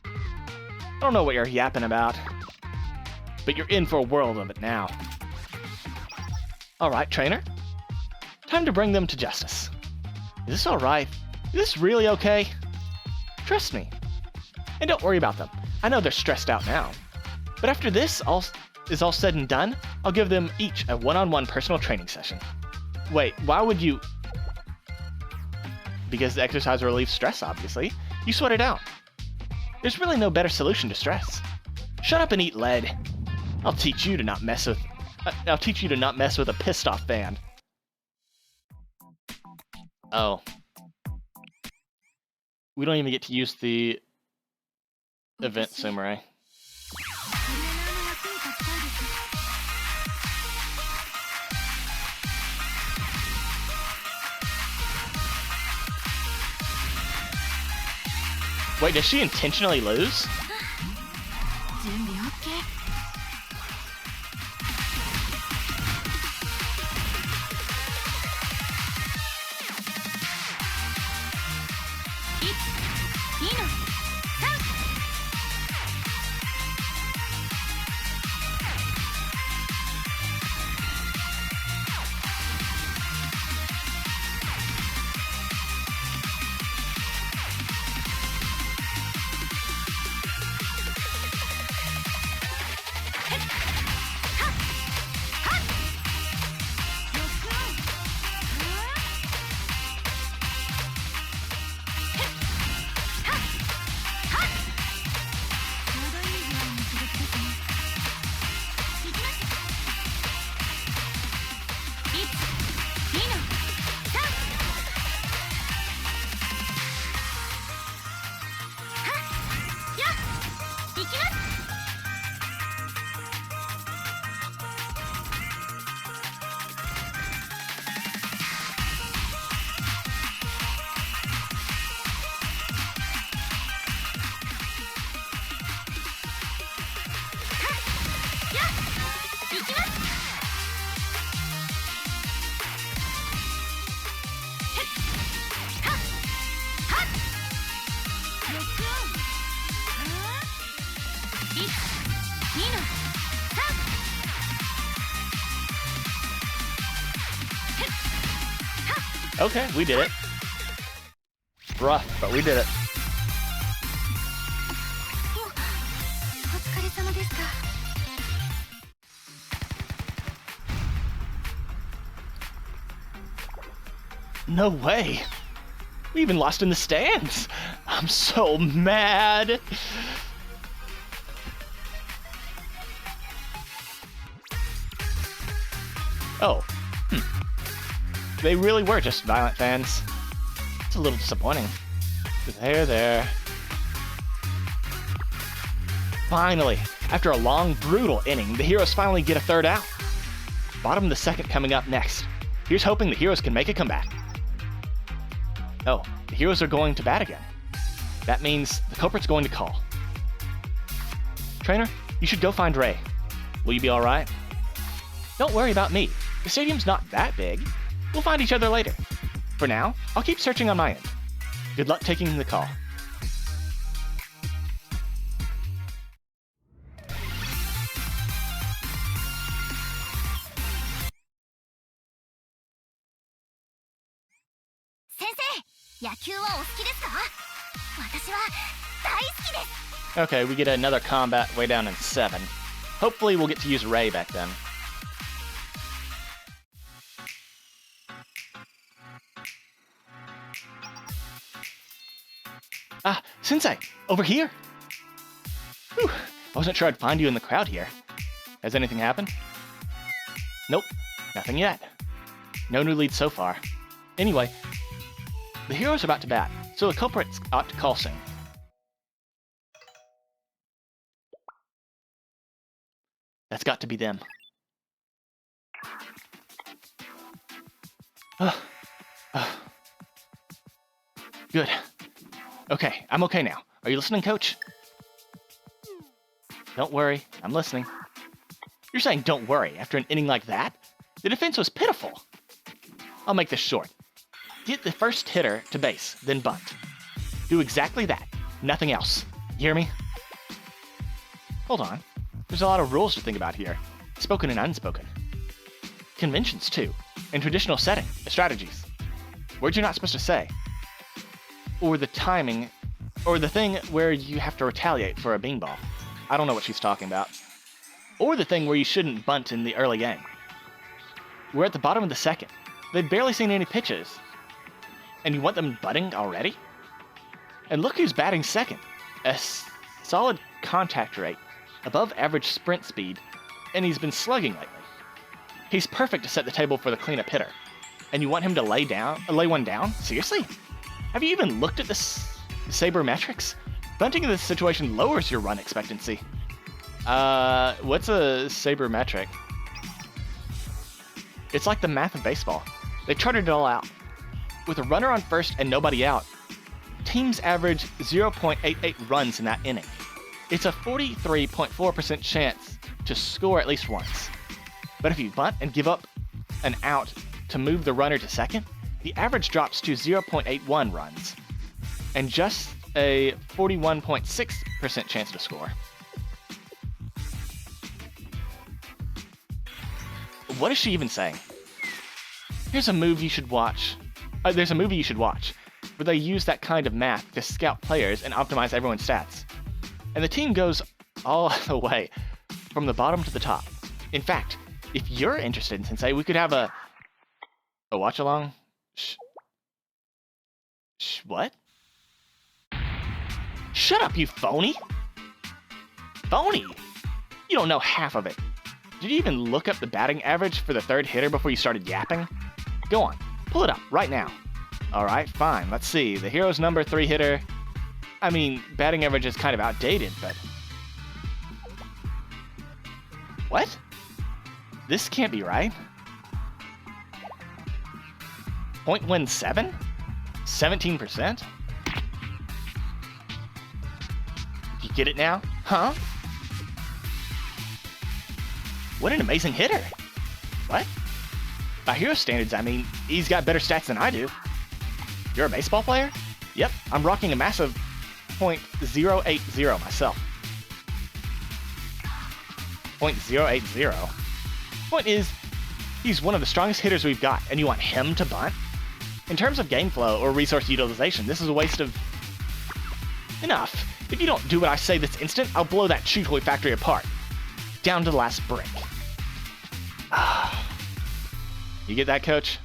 I don't know what you're yapping about, but you're in for a world of it now. Alright, trainer. Time to bring them to justice. Is this alright? Is this really okay? Trust me. And don't worry about them. I know they're stressed out now. But after this is all said and done, I'll give them each a one-on-one personal training session. Wait, why would you... Because the exercise relieves stress, obviously. You sweat it out. There's really no better solution to stress. Shut up and eat lead. I'll teach you to not mess with a pissed-off fan. Oh. We don't even get to use the event samurai. Wait, does she intentionally lose? Okay, we did it. Rough, but we did it. No way! We even lost in the stands! I'm so mad! Oh. They really were just violent fans. It's a little disappointing. There. Finally, after a long, brutal inning, the Heroes finally get a third out. Bottom of the second coming up next. Here's hoping the Heroes can make a comeback. Oh, the Heroes are going to bat again. That means the culprit's going to call. Trainer, you should go find Ray. Will you be alright? Don't worry about me. The stadium's not that big. We'll find each other later. For now, I'll keep searching on my end. Good luck taking the call. Okay, we get another combat way down in 7. Hopefully we'll get to use Ray back then. Ah, Sensei! Over here! Whew, I wasn't sure I'd find you in the crowd here. Has anything happened? Nope, nothing yet. No new leads so far. Anyway, the Heroes are about to bat, so the culprits ought to call soon. That's got to be them. Good. Okay, I'm okay now. Are you listening, Coach? Don't worry, I'm listening. You're saying don't worry after an inning like that? The defense was pitiful. I'll make this short. Get the first hitter to base, then bunt. Do exactly that. Nothing else. You hear me? Hold on. There's a lot of rules to think about here. Spoken and unspoken. Conventions, too. And traditional strategies. Words you're not supposed to say. Or the timing Or the thing where you have to retaliate for a beanball. I don't know what she's talking about. Or the thing where you shouldn't bunt in the early game. We're at the bottom of the second. They've barely seen any pitches. And you want them butting already? And look who's batting second. A solid contact rate, above average sprint speed, and he's been slugging lately. He's perfect to set the table for the cleanup hitter. And you want him to lay one down? Seriously? Have you even looked at the sabermetrics? Bunting in this situation lowers your run expectancy. What's a sabermetric? It's like the math of baseball. They charted it all out. With a runner on first and nobody out, teams average 0.88 runs in that inning. It's a 43.4% chance to score at least once. But if you bunt and give up an out to move the runner to second, the average drops to 0.81 runs, and just a 41.6% chance to score. What is she even saying? Here's a move you should watch. There's a movie you should watch where they use that kind of math to scout players and optimize everyone's stats. And the team goes all the way from the bottom to the top. In fact, if you're interested in Sensei, we could have a watch along. What? Shut up, you phony! Phony! You don't know half of it. Did you even look up the batting average for the third hitter before you started yapping? Go on, pull it up right now. Alright, fine, let's see. The Heroes number 3 hitter. I mean, batting average is kind of outdated, but... What? This can't be right. 0.17? 17%? You get it now? Huh? What an amazing hitter. What? By hero standards, I mean, he's got better stats than I do. You're a baseball player? Yep, I'm rocking a massive .080 myself. .080? Point is, he's one of the strongest hitters we've got, and you want him to bunt? In terms of game flow or resource utilization, this is a waste of... Enough. If you don't do what I say this instant, I'll blow that chew toy factory apart. Down to the last brick. You get that, coach?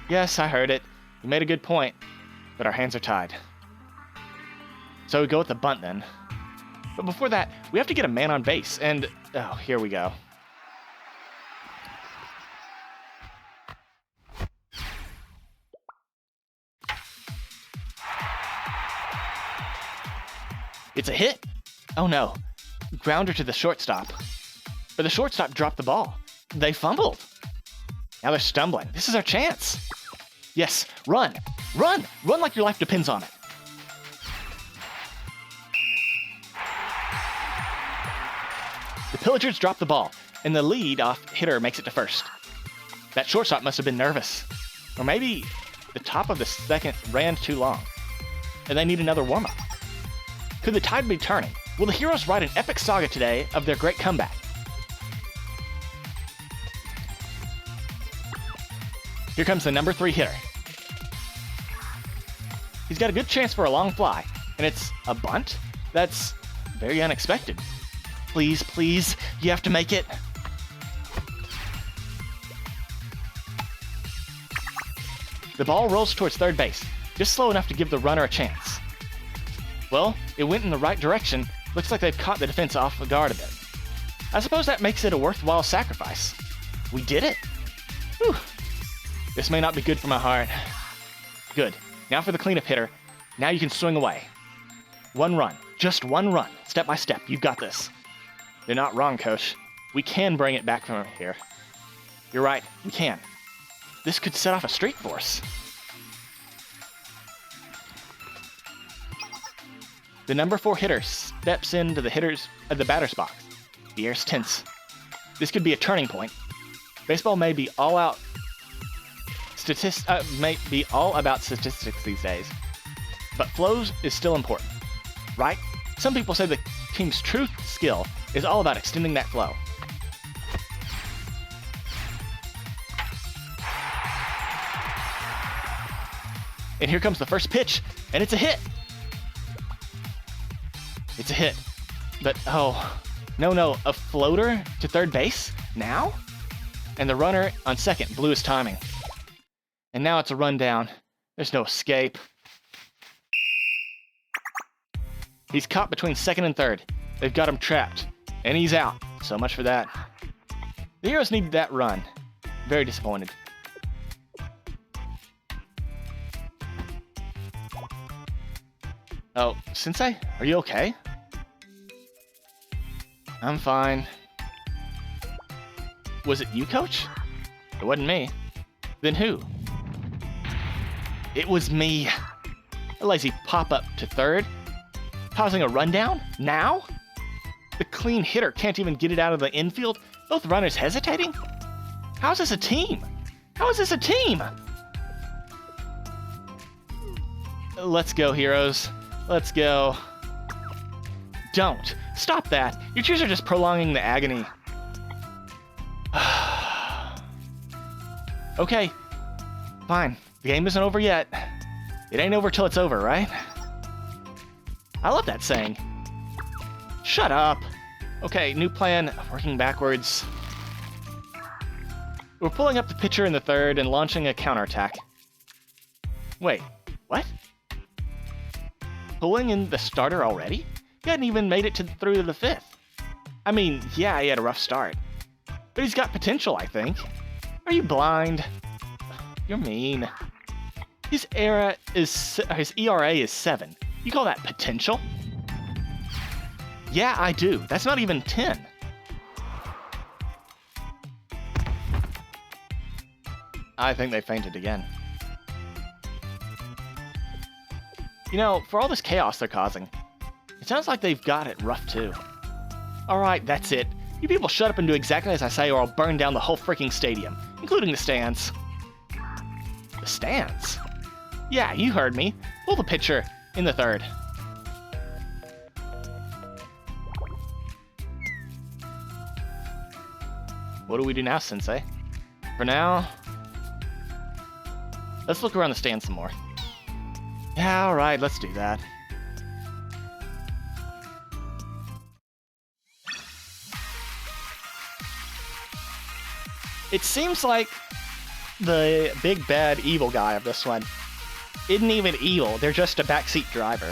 Yes, I heard it. You made a good point, but our hands are tied. So we go with the bunt then. But before that, we have to get a man on base, and... Oh, here we go. It's a hit! Oh no. Grounder to the shortstop. But the shortstop dropped the ball. They fumbled. Now they're stumbling. This is our chance. Yes, run! Run! Run like your life depends on it. The Pillagers drop the ball, and the lead-off hitter makes it to first. That shortstop must have been nervous. Or maybe the top of the second ran too long, and they need another warm-up. Could the tide be turning? Will the Heroes write an epic saga today of their great comeback? Here comes the number 3 hitter. He's got a good chance for a long fly, and it's a bunt? That's very unexpected. Please, please, you have to make it. The ball rolls towards third base, just slow enough to give the runner a chance. Well, it went in the right direction. Looks like they've caught the defense off guard a bit. I suppose that makes it a worthwhile sacrifice. We did it! Whew. This may not be good for my heart. Good. Now for the cleanup hitter. Now you can swing away. One run. Just one run. Step by step. You've got this. You're not wrong, Coach. We can bring it back from here. You're right. We can. This could set off a streak for us. The number 4 hitter steps into the batter's box. The air's tense. This could be a turning point. Baseball may be all about statistics these days, but flows is still important, right? Some people say the team's true skill is all about extending that flow. And here comes the first pitch, and it's a hit. It's a hit. But, oh, no, a floater to third base? Now? And the runner on second blew his timing. And now it's a rundown. There's no escape. He's caught between second and third. They've got him trapped. And he's out. So much for that. The Heroes needed that run. Very disappointed. Oh, Sensei? Are you okay? I'm fine. Was it you, Coach? It wasn't me. Then who? It was me. A lazy pop-up to third. Causing a rundown? Now? The clean hitter can't even get it out of the infield? Both runners hesitating? How is this a team? How is this a team? Let's go, Heroes. Let's go. Don't. Stop that. Your cheers are just prolonging the agony. Okay. Fine. The game isn't over yet. It ain't over till it's over, right? I love that saying. Shut up. Okay, new plan. Working backwards. We're pulling up the pitcher in the third and launching a counterattack. Wait, what? Pulling in the starter already? He hadn't even made it through to the fifth. I mean, yeah, he had a rough start. But he's got potential, I think. Are you blind? You're mean. His ERA is 7. You call that potential? Yeah, I do. That's not even 10. I think they fainted again. You know, for all this chaos they're causing, it sounds like they've got it rough too. Alright, that's it. You people shut up and do exactly as I say or I'll burn down the whole freaking stadium, including the stands. The stands? Yeah, you heard me. Pull the pitcher in the third. What do we do now, Sensei? For now, let's look around the stands some more. Yeah, alright, let's do that. It seems like the big bad evil guy of this one isn't even evil, they're just a backseat driver.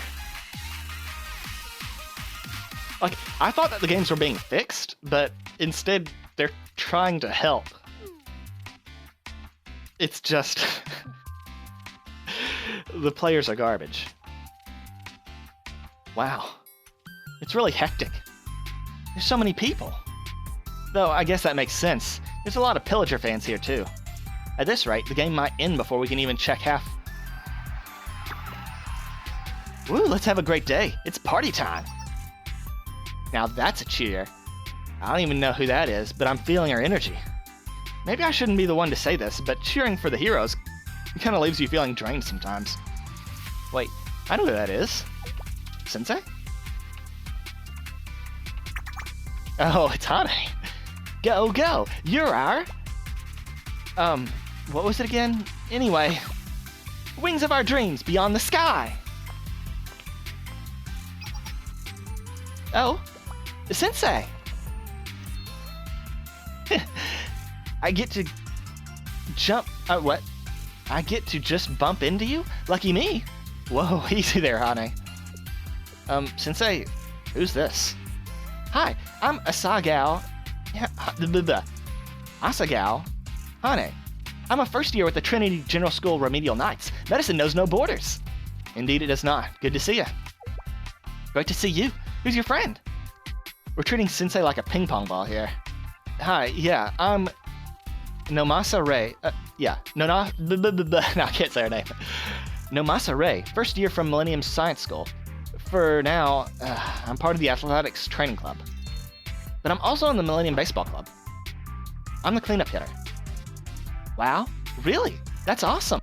Like, I thought that the games were being fixed, but instead they're trying to help. It's just... the players are garbage. Wow. It's really hectic. There's so many people. Though, I guess that makes sense. There's a lot of Pillager fans here, too. At this rate, the game might end before we can even check half. Woo, let's have a great day. It's party time. Now that's a cheer. I don't even know who that is, but I'm feeling her energy. Maybe I shouldn't be the one to say this, but cheering for the Heroes kind of leaves you feeling drained sometimes. Wait, I know who that is. Sensei? Oh, it's Hane. Go, go! You're our... what was it again? Anyway, wings of our dreams beyond the sky! Oh, Sensei! I get to jump... what? I get to just bump into you? Lucky me! Whoa, easy there, Hane. Sensei, who's this? Hi, I'm Asagao... Asagao Hane. I'm a first year with the Trinity General School Remedial Knights. Medicine knows no borders. Indeed it does not. Good to see you. Great to see you. Who's your friend? We're treating Sensei like a ping pong ball here. Hi, yeah, I'm Nomasa Ray. No, I can't say her name. Nomasa Ray, first year from Millennium Science School. For now, I'm part of the Athletics Training Club. But I'm also in the Millennium Baseball Club. I'm the cleanup hitter. Wow, really? That's awesome.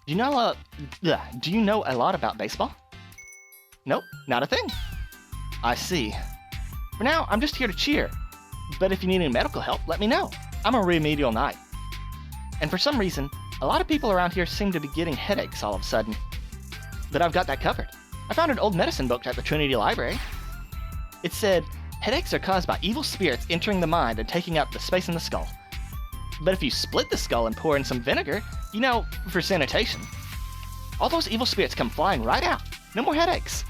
Do you know a lot about baseball? Nope, not a thing. I see. For now, I'm just here to cheer. But if you need any medical help, let me know. I'm a remedial knight. And for some reason, a lot of people around here seem to be getting headaches all of a sudden. but I've got that covered. I found an old medicine book at the Trinity Library. It said, headaches are caused by evil spirits entering the mind and taking up the space in the skull. But if you split the skull and pour in some vinegar, you know, for sanitation, all those evil spirits come flying right out. No more headaches.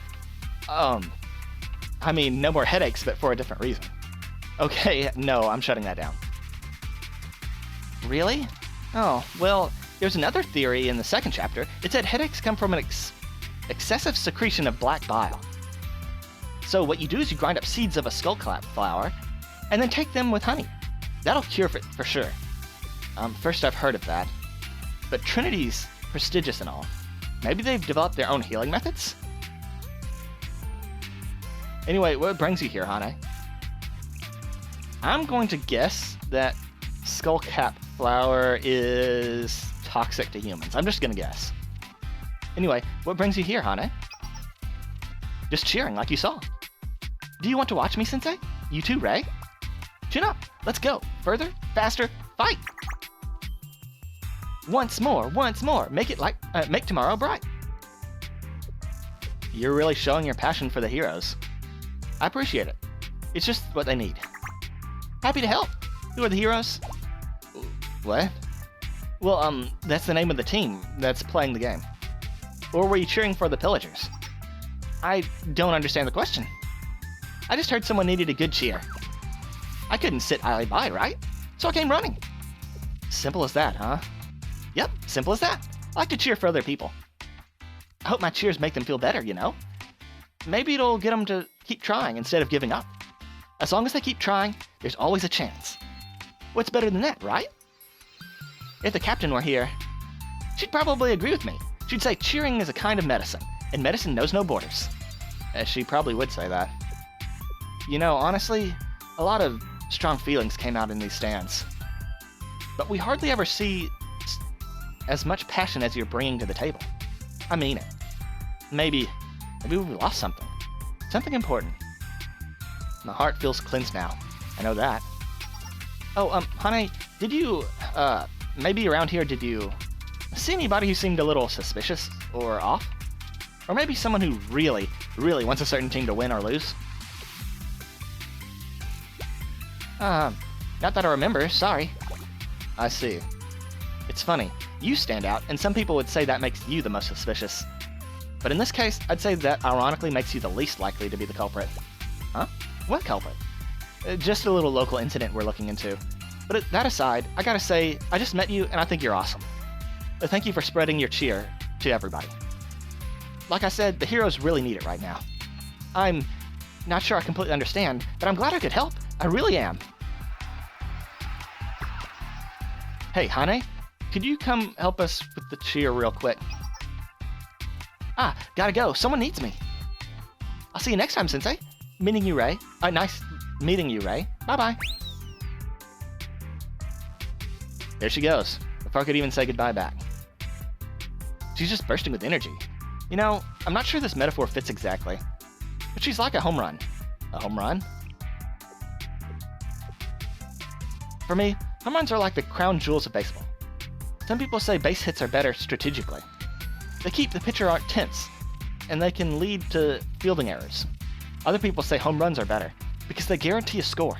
I mean, no more headaches, but for a different reason. Okay, no, I'm shutting that down. Really? Oh, well, there's another theory in the second chapter. It said headaches come from an excessive secretion of black bile. So what you do is you grind up seeds of a skullclap flower, and then take them with honey. That'll cure it for sure. First I've heard of that. But Trinity's prestigious and all. Maybe they've developed their own healing methods? Anyway, what brings you here, Hane? I'm going to guess that skullcap flower is toxic to humans. I'm just gonna guess. Anyway, what brings you here, Hane? Just cheering like you saw. Do you want to watch me, Sensei? You too, Ray? Chin up. Let's go. Further, faster, fight! Once more, make it like, make tomorrow bright. You're really showing your passion for the heroes. I appreciate it. It's just what they need. Happy to help. Who are the heroes? What? Well, that's the name of the team that's playing the game. Or were you cheering for the pillagers? I don't understand the question. I just heard someone needed a good cheer. I couldn't sit idly by, right? So I came running. Simple as that, huh? Yep, simple as that. I like to cheer for other people. I hope my cheers make them feel better, you know? Maybe it'll get them to keep trying instead of giving up. As long as they keep trying, there's always a chance. What's better than that, right? If the captain were here, she'd probably agree with me. She'd say cheering is a kind of medicine, and medicine knows no borders. She probably would say that. You know, honestly, a lot of strong feelings came out in these stands. But we hardly ever see as much passion as you're bringing to the table. I mean it. Maybe we've lost something. Something important. My heart feels cleansed now. I know that. Oh, Hane, did you, maybe around here did you see anybody who seemed a little suspicious or off? Or maybe someone who really, really wants a certain team to win or lose? Not that I remember, sorry. I see. It's funny, you stand out, and some people would say that makes you the most suspicious. But in this case, I'd say that ironically makes you the least likely to be the culprit. Huh? What culprit? Just a little local incident we're looking into. But that aside, I gotta say, I just met you and I think you're awesome. Thank you for spreading your cheer to everybody. Like I said, the heroes really need it right now. I'm not sure I completely understand, but I'm glad I could help. I really am. Hey, Hane, could you come help us with the cheer real quick? Ah, gotta go. Someone needs me. I'll see you next time, Sensei. Meeting you, Ray. Nice meeting you, Ray. Bye-bye. There she goes, before I could even say goodbye back. She's just bursting with energy. You know, I'm not sure this metaphor fits exactly, but she's like a home run. A home run? For me, home runs are like the crown jewels of baseball. Some people say base hits are better strategically. They keep the pitcher arc tense, and they can lead to fielding errors. Other people say home runs are better, because they guarantee a score,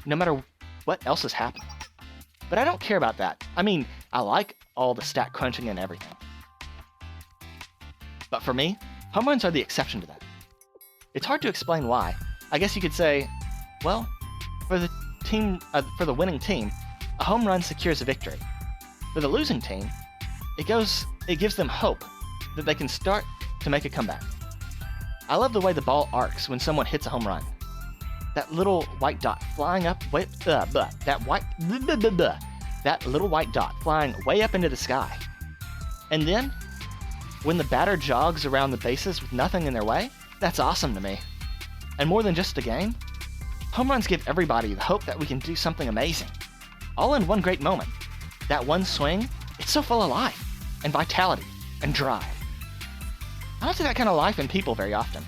no matter what else is happening. But I don't care about that. I mean, I like all the stat crunching and everything. But for me, home runs are the exception to that. It's hard to explain why. I guess you could say, well, for the winning team, a home run secures a victory. For the losing team, it gives them hope that they can start to make a comeback. I love the way the ball arcs when someone hits a home run. That little white dot flying up that little white dot flying way up into the sky. And then, when the batter jogs around the bases with nothing in their way, that's awesome to me. And more than just a game, home runs give everybody the hope that we can do something amazing. All in one great moment. That one swing, it's so full of life, and vitality, and drive. I don't see that kind of life in people very often.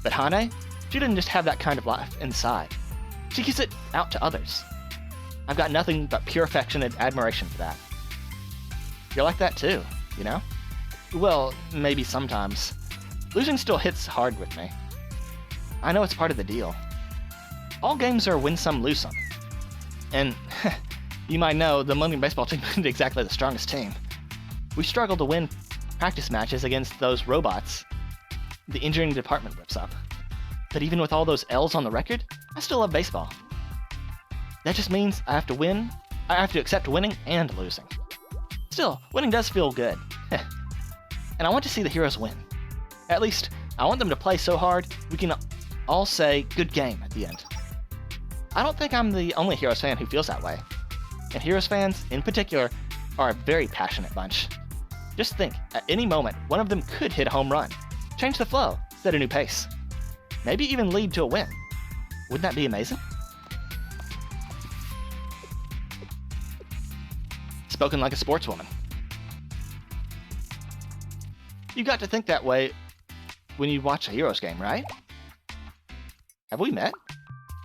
But Hane, she didn't just have that kind of life inside. She gives it out to others. I've got nothing but pure affection and admiration for that. You're like that too, you know? Well, maybe sometimes. Losing still hits hard with me. I know it's part of the deal. All games are win some, lose some. And you might know the Monday baseball team isn't exactly the strongest team. We struggle to win practice matches against those robots the engineering department whips up. But even with all those L's on the record, I still love baseball. That just means I have to win. I have to accept winning and losing. Still, winning does feel good. And I want to see the heroes win. At least, I want them to play so hard we can all say good game at the end. I don't think I'm the only Heroes fan who feels that way. And Heroes fans, in particular, are a very passionate bunch. Just think, at any moment, one of them could hit a home run, change the flow, set a new pace. Maybe even lead to a win. Wouldn't that be amazing? Spoken like a sportswoman. You got to think that way when you watch a Heroes game, right? Have we met?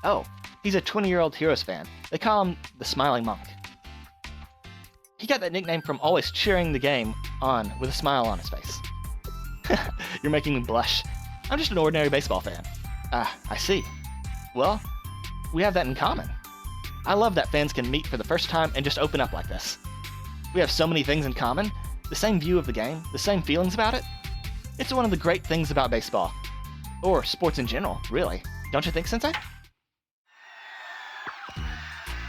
Oh, he's a 20-year-old Heroes fan. They call him the Smiling Monk. He got that nickname from always cheering the game on with a smile on his face. You're making me blush. I'm just an ordinary baseball fan. I see. Well, we have that in common. I love that fans can meet for the first time and just open up like this. We have so many things in common, the same view of the game, the same feelings about it. It's one of the great things about baseball. Or sports in general, really. Don't you think, Sensei?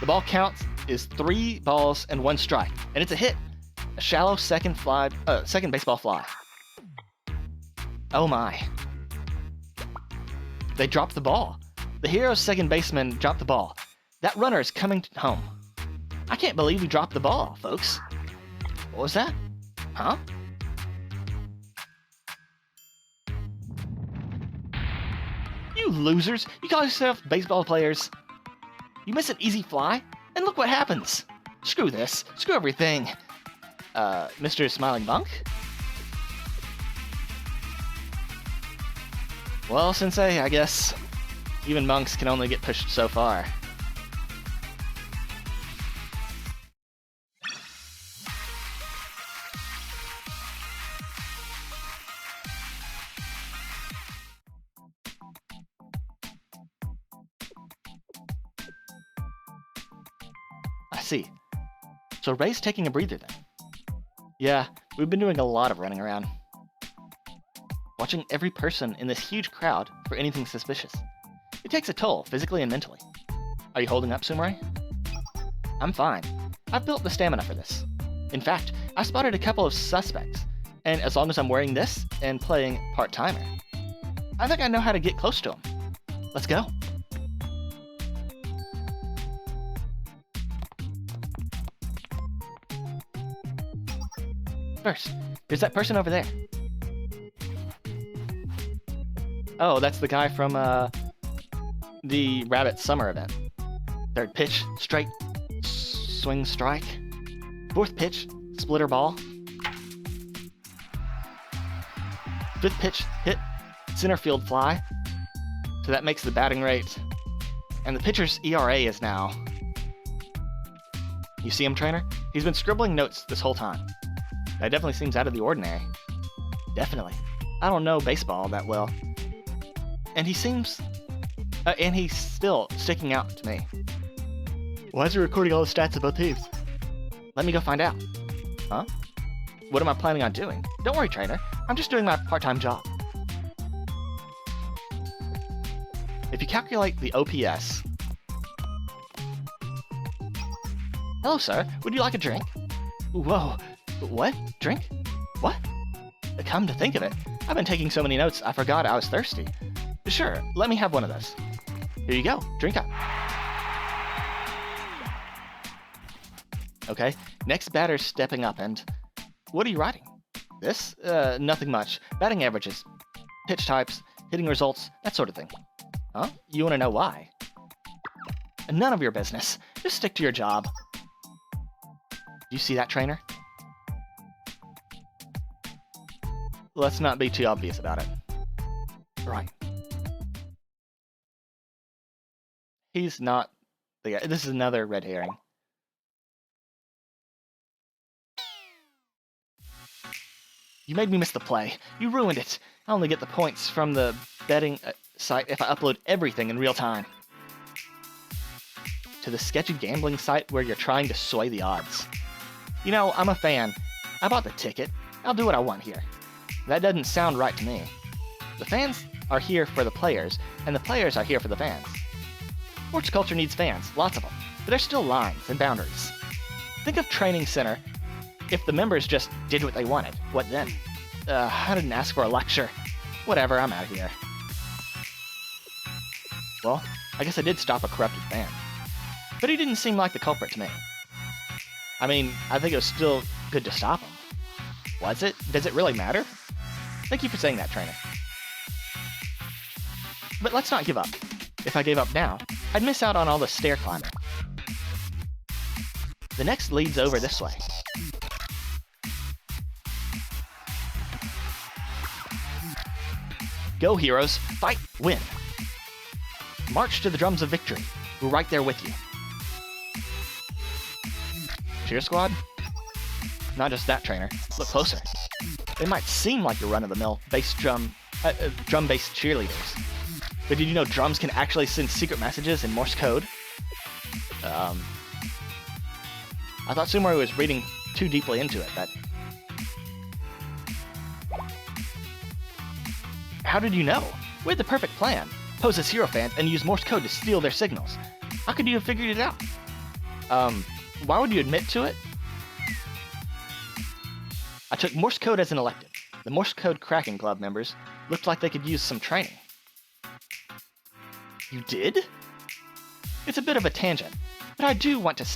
The ball count is 3 balls and 1 strike, and it's a hit. A shallow second baseball fly. Oh my. They dropped the ball. The Heroes' second baseman dropped the ball. That runner is coming home. I can't believe we dropped the ball, folks. What was that? Huh? You losers! You call yourself baseball players? You miss an easy fly, and look what happens. Screw this. Screw everything. Mr. Smiling Monk? Well, Sensei, I guess even monks can only get pushed so far. I see. So Ray's taking a breather then. Yeah, we've been doing a lot of running around. Watching every person in this huge crowd for anything suspicious. It takes a toll, physically and mentally. Are you holding up, Sumare? I'm fine. I've built the stamina for this. In fact, I spotted a couple of suspects, and as long as I'm wearing this and playing part-timer, I think I know how to get close to them. Let's go. First, there's that person over there. Oh, that's the guy from the Rabbit Summer event. Third pitch, straight, swing strike. Fourth pitch, splitter ball. Fifth pitch, hit, center field fly. So that makes the batting rate. And the pitcher's ERA is now... You see him, trainer? He's been scribbling notes this whole time. That definitely seems out of the ordinary. Definitely. I don't know baseball that well. And he seems... and he's still sticking out to me. Why is he recording all the stats of both teams? Let me go find out. Huh? What am I planning on doing? Don't worry, trainer. I'm just doing my part-time job. If you calculate the OPS... Hello, sir. Would you like a drink? Whoa. What? Drink? What? Come to think of it, I've been taking so many notes I forgot I was thirsty. Sure, let me have one of those. Here you go. Drink up. Okay, next batter's stepping up and... What are you writing? This? Nothing much. Batting averages, pitch types, hitting results, that sort of thing. Huh? You want to know why? None of your business. Just stick to your job. You see that, trainer? Let's not be too obvious about it. Right. He's not the guy. This is another red herring. You made me miss the play. You ruined it. I only get the points from the betting site if I upload everything in real time. To the sketchy gambling site where you're trying to sway the odds. You know, I'm a fan. I bought the ticket. I'll do what I want here. That doesn't sound right to me. The fans are here for the players, and the players are here for the fans. Sports culture needs fans, lots of them, but there's still lines and boundaries. Think of training center. If the members just did what they wanted, what then? I didn't ask for a lecture. Whatever, I'm out of here. Well, I guess I did stop a corrupted fan. But he didn't seem like the culprit to me. I mean, I think it was still good to stop him. Was it? Does it really matter? Thank you for saying that, trainer. But let's not give up. If I gave up now, I'd miss out on all the stair climbing. The next leads over this way. Go, heroes! Fight! Win! March to the drums of victory. We're right there with you. Cheer squad? Not just that, trainer. Look closer. They might seem like your run-of-the-mill drum-based cheerleaders. But did you know drums can actually send secret messages in Morse code? I thought Sumaru was reading too deeply into it, but... How did you know? We had the perfect plan. Pose as hero fans and use Morse code to steal their signals. How could you have figured it out? Why would you admit to it? I took Morse code as an elective. The Morse code cracking club members looked like they could use some training. You did? It's a bit of a tangent, but I do want to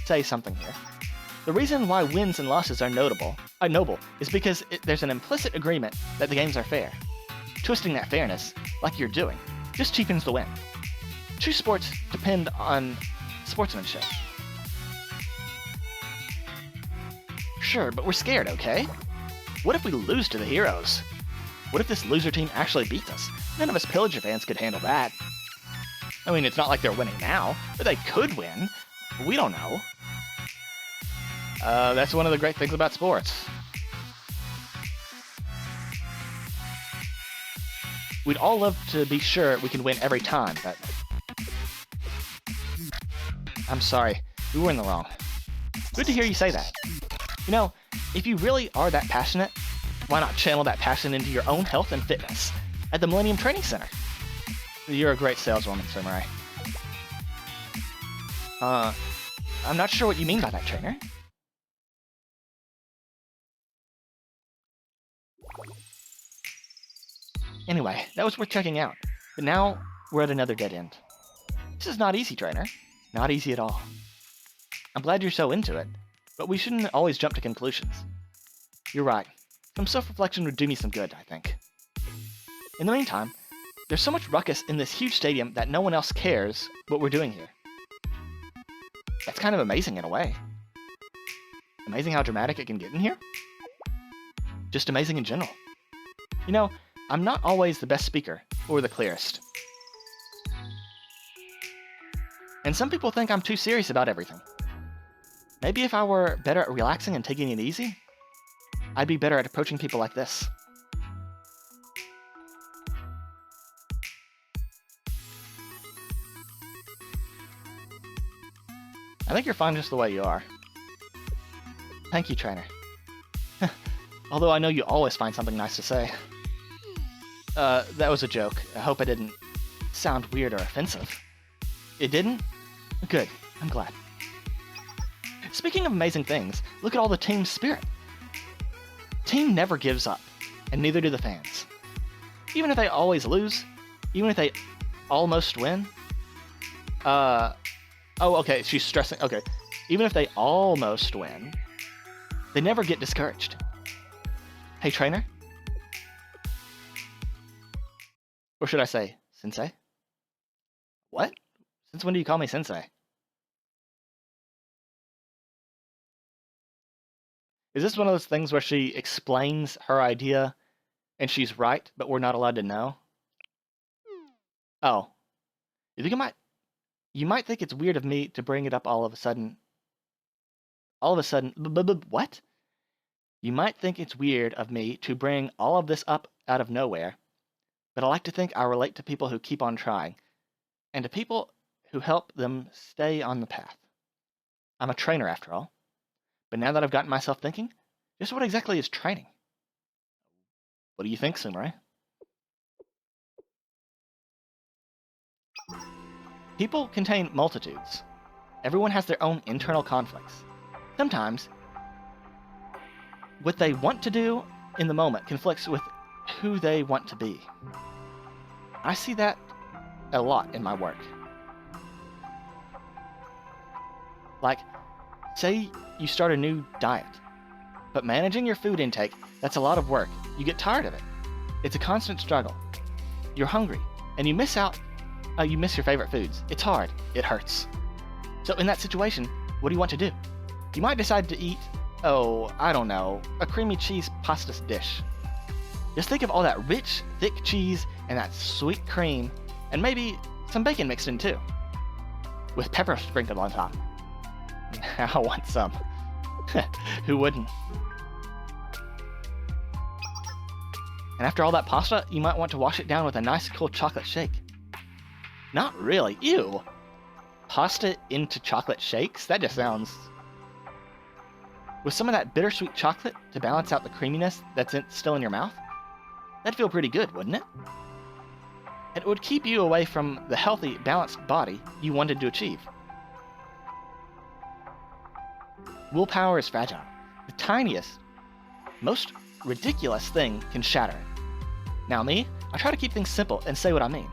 say something here. The reason why wins and losses are noble is because there's an implicit agreement that the games are fair. Twisting that fairness, like you're doing, just cheapens the win. True sports depend on sportsmanship. Sure, but we're scared, okay? What if we lose to the heroes? What if this loser team actually beats us? None of us Pillager fans could handle that. I mean, it's not like they're winning now, but they could win. We don't know. That's one of the great things about sports. We'd all love to be sure we can win every time, but... I'm sorry, we were in the wrong. Good to hear you say that. You know, if you really are that passionate, why not channel that passion into your own health and fitness at the Millennium Training Center? You're a great saleswoman, Samurai. I'm not sure what you mean by that, trainer. Anyway, that was worth checking out. But now, we're at another dead end. This is not easy, trainer. Not easy at all. I'm glad you're so into it, but we shouldn't always jump to conclusions. You're right. Some self-reflection would do me some good, I think. In the meantime, there's so much ruckus in this huge stadium that no one else cares what we're doing here. That's kind of amazing in a way. Amazing how dramatic it can get in here. Just amazing in general. You know, I'm not always the best speaker or the clearest. And some people think I'm too serious about everything. Maybe if I were better at relaxing and taking it easy, I'd be better at approaching people like this. I think you're fine just the way you are. Thank you, trainer. Although I know you always find something nice to say. That was a joke. I hope I didn't sound weird or offensive. It didn't? Good. I'm glad. Speaking of amazing things, look at all the team spirit. Team never gives up, and neither do the fans. Even if they always lose, even if they almost win. Oh, okay, she's stressing. Okay. Even if they almost win, they never get discouraged. Hey, trainer? Or should I say, sensei? What? Since when do you call me sensei? Is this one of those things where she explains her idea and she's right, but we're not allowed to know? Oh. You think you might think it's weird of me to bring it up all of a sudden. What? You might think it's weird of me to bring all of this up out of nowhere, but I like to think I relate to people who keep on trying, and to people who help them stay on the path. I'm a trainer after all, but now that I've gotten myself thinking, just what exactly is training? What do you think, Sumare? People contain multitudes. Everyone has their own internal conflicts. Sometimes, what they want to do in the moment conflicts with who they want to be. I see that a lot in my work. Like, say you start a new diet, but managing your food intake, that's a lot of work. You get tired of it. It's a constant struggle. You're hungry, and you miss your favorite foods. It's hard. It hurts. So in that situation, what do you want to do? You might decide to eat, I don't know, a creamy cheese pasta dish. Just think of all that rich, thick cheese and that sweet cream, and maybe some bacon mixed in too, with pepper sprinkled on top. I want some. Who wouldn't? And after all that pasta, you might want to wash it down with a nice cold chocolate shake. Not really. Ew. Pasta into chocolate shakes? That just sounds... With some of that bittersweet chocolate to balance out the creaminess that's still in your mouth? That'd feel pretty good, wouldn't it? And it would keep you away from the healthy, balanced body you wanted to achieve. Willpower is fragile. The tiniest, most ridiculous thing can shatter it. Now me, I try to keep things simple and say what I mean.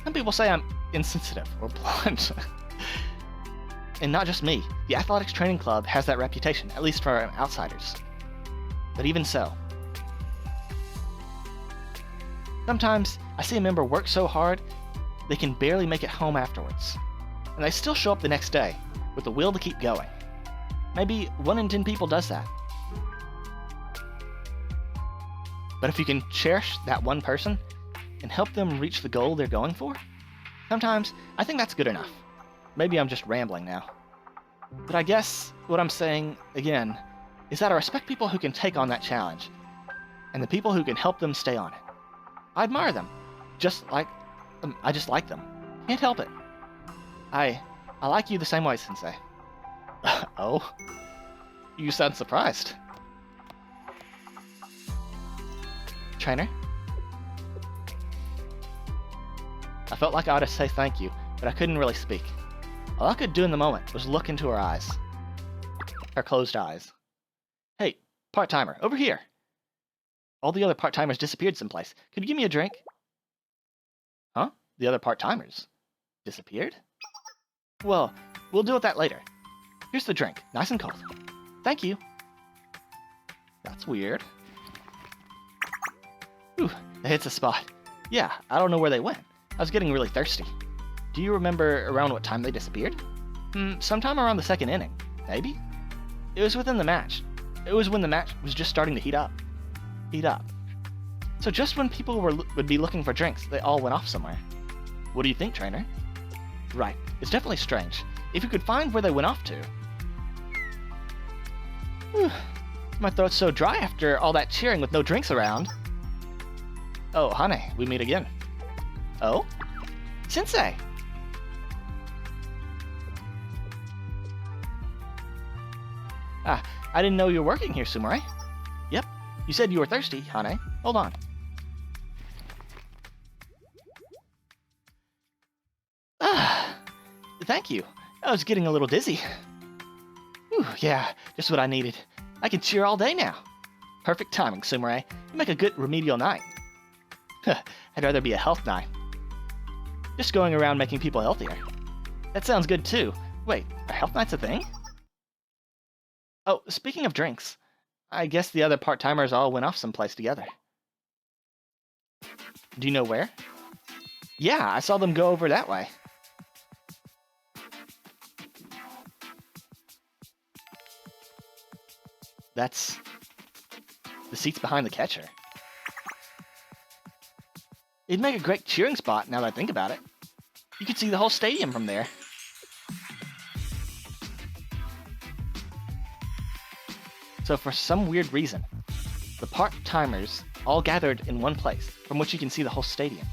Some people say I'm insensitive or blunt. And not just me. The athletics training club has that reputation, at least for outsiders. But even so, sometimes I see a member work so hard they can barely make it home afterwards. And they still show up the next day with the will to keep going. Maybe 1 in 10 people does that. But if you can cherish that one person and help them reach the goal they're going for, sometimes I think that's good enough. Maybe I'm just rambling now. But I guess what I'm saying, again, is that I respect people who can take on that challenge, and the people who can help them stay on it. I admire them. I just like them. Can't help it. I like you the same way, Sensei. Oh? You sound surprised. Trainer? I felt like I ought to say thank you, but I couldn't really speak. All I could do in the moment was look into her eyes. Her closed eyes. Hey, part-timer, over here. All the other part-timers disappeared someplace. Could you give me a drink? Huh? The other part-timers? Disappeared? Well, we'll deal with that later. Here's the drink, nice and cold. Thank you. That's weird. Ooh, that hits a spot. Yeah, I don't know where they went. I was getting really thirsty. Do you remember around what time they disappeared? Sometime around the second inning, maybe? It was within the match. It was when the match was just starting to heat up. So just when people would be looking for drinks, they all went off somewhere. What do you think, trainer? Right, it's definitely strange. If you could find where they went off to... Whew. My throat's so dry after all that cheering with no drinks around. Oh, Hane, we meet again. Oh? Sensei! Ah, I didn't know you were working here, Sumare. Yep, you said you were thirsty, Hane. Hold on. Ah, thank you. I was getting a little dizzy. Whew, yeah, just what I needed. I can cheer all day now. Perfect timing, Sumare. You make a good remedial night. I'd rather be a health night. Just going around making people healthier. That sounds good too. Wait, are health nights a thing? Oh, speaking of drinks, I guess the other part-timers all went off someplace together. Do you know where? Yeah, I saw them go over that way. That's the seats behind the catcher. It'd make a great cheering spot now that I think about it. You could see the whole stadium from there. So for some weird reason, the part-timers all gathered in one place, from which you can see the whole stadium.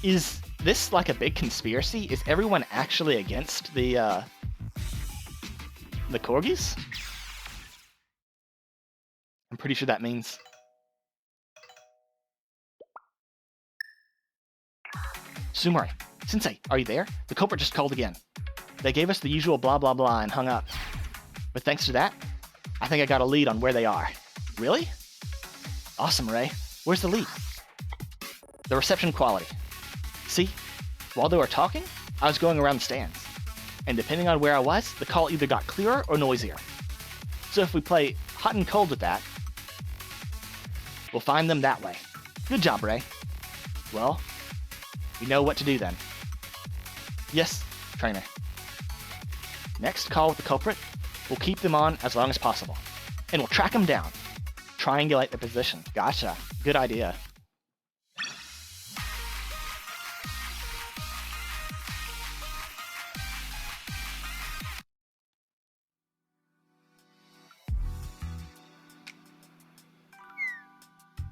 Is this like a big conspiracy? Is everyone actually against the corgis? I'm pretty sure that means... Sumare, Sensei, are you there? The culprit just called again. They gave us the usual blah blah blah and hung up. But thanks to that, I think I got a lead on where they are. Really? Awesome, Ray. Where's the lead? The reception quality. See, while they were talking, I was going around the stands. And depending on where I was, the call either got clearer or noisier. So if we play hot and cold with that, we'll find them that way. Good job, Ray. Well, we know what to do then. Yes, trainer. Next call with the culprit, we'll keep them on as long as possible. And we'll track them down. Triangulate their position. Gotcha. Good idea.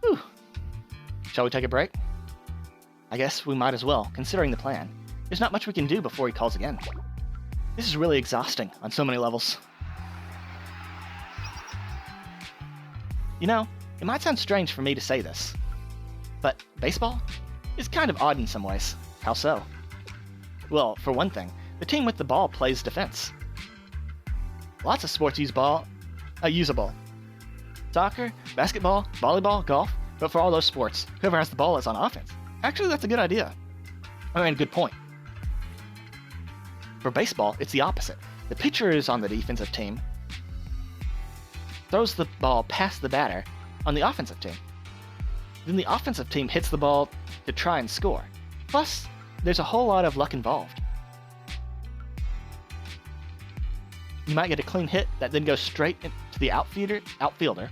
Whew. Shall we take a break? I guess we might as well, considering the plan. There's not much we can do before he calls again. This is really exhausting on so many levels. You know, it might sound strange for me to say this, but baseball is kind of odd in some ways. How so? Well, for one thing, the team with the ball plays defense. Lots of sports use a ball. Soccer, basketball, volleyball, golf, but for all those sports, whoever has the ball is on offense. Actually, that's a good idea. I mean, good point. For baseball, it's the opposite. The pitcher is on the defensive team, throws the ball past the batter on the offensive team. Then the offensive team hits the ball to try and score. Plus, there's a whole lot of luck involved. You might get a clean hit that then goes straight to the outfielder,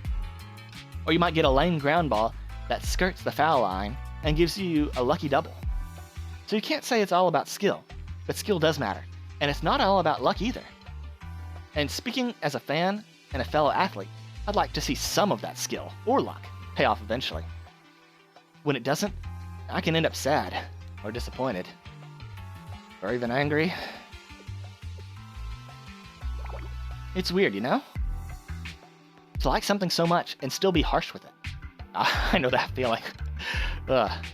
or you might get a lane ground ball that skirts the foul line and gives you a lucky double. So you can't say it's all about skill, but skill does matter, and it's not all about luck either. And speaking as a fan and a fellow athlete, I'd like to see some of that skill, or luck, pay off eventually. When it doesn't, I can end up sad, or disappointed, or even angry. It's weird, you know? To like something so much and still be harsh with it. I know that feeling. Ugh.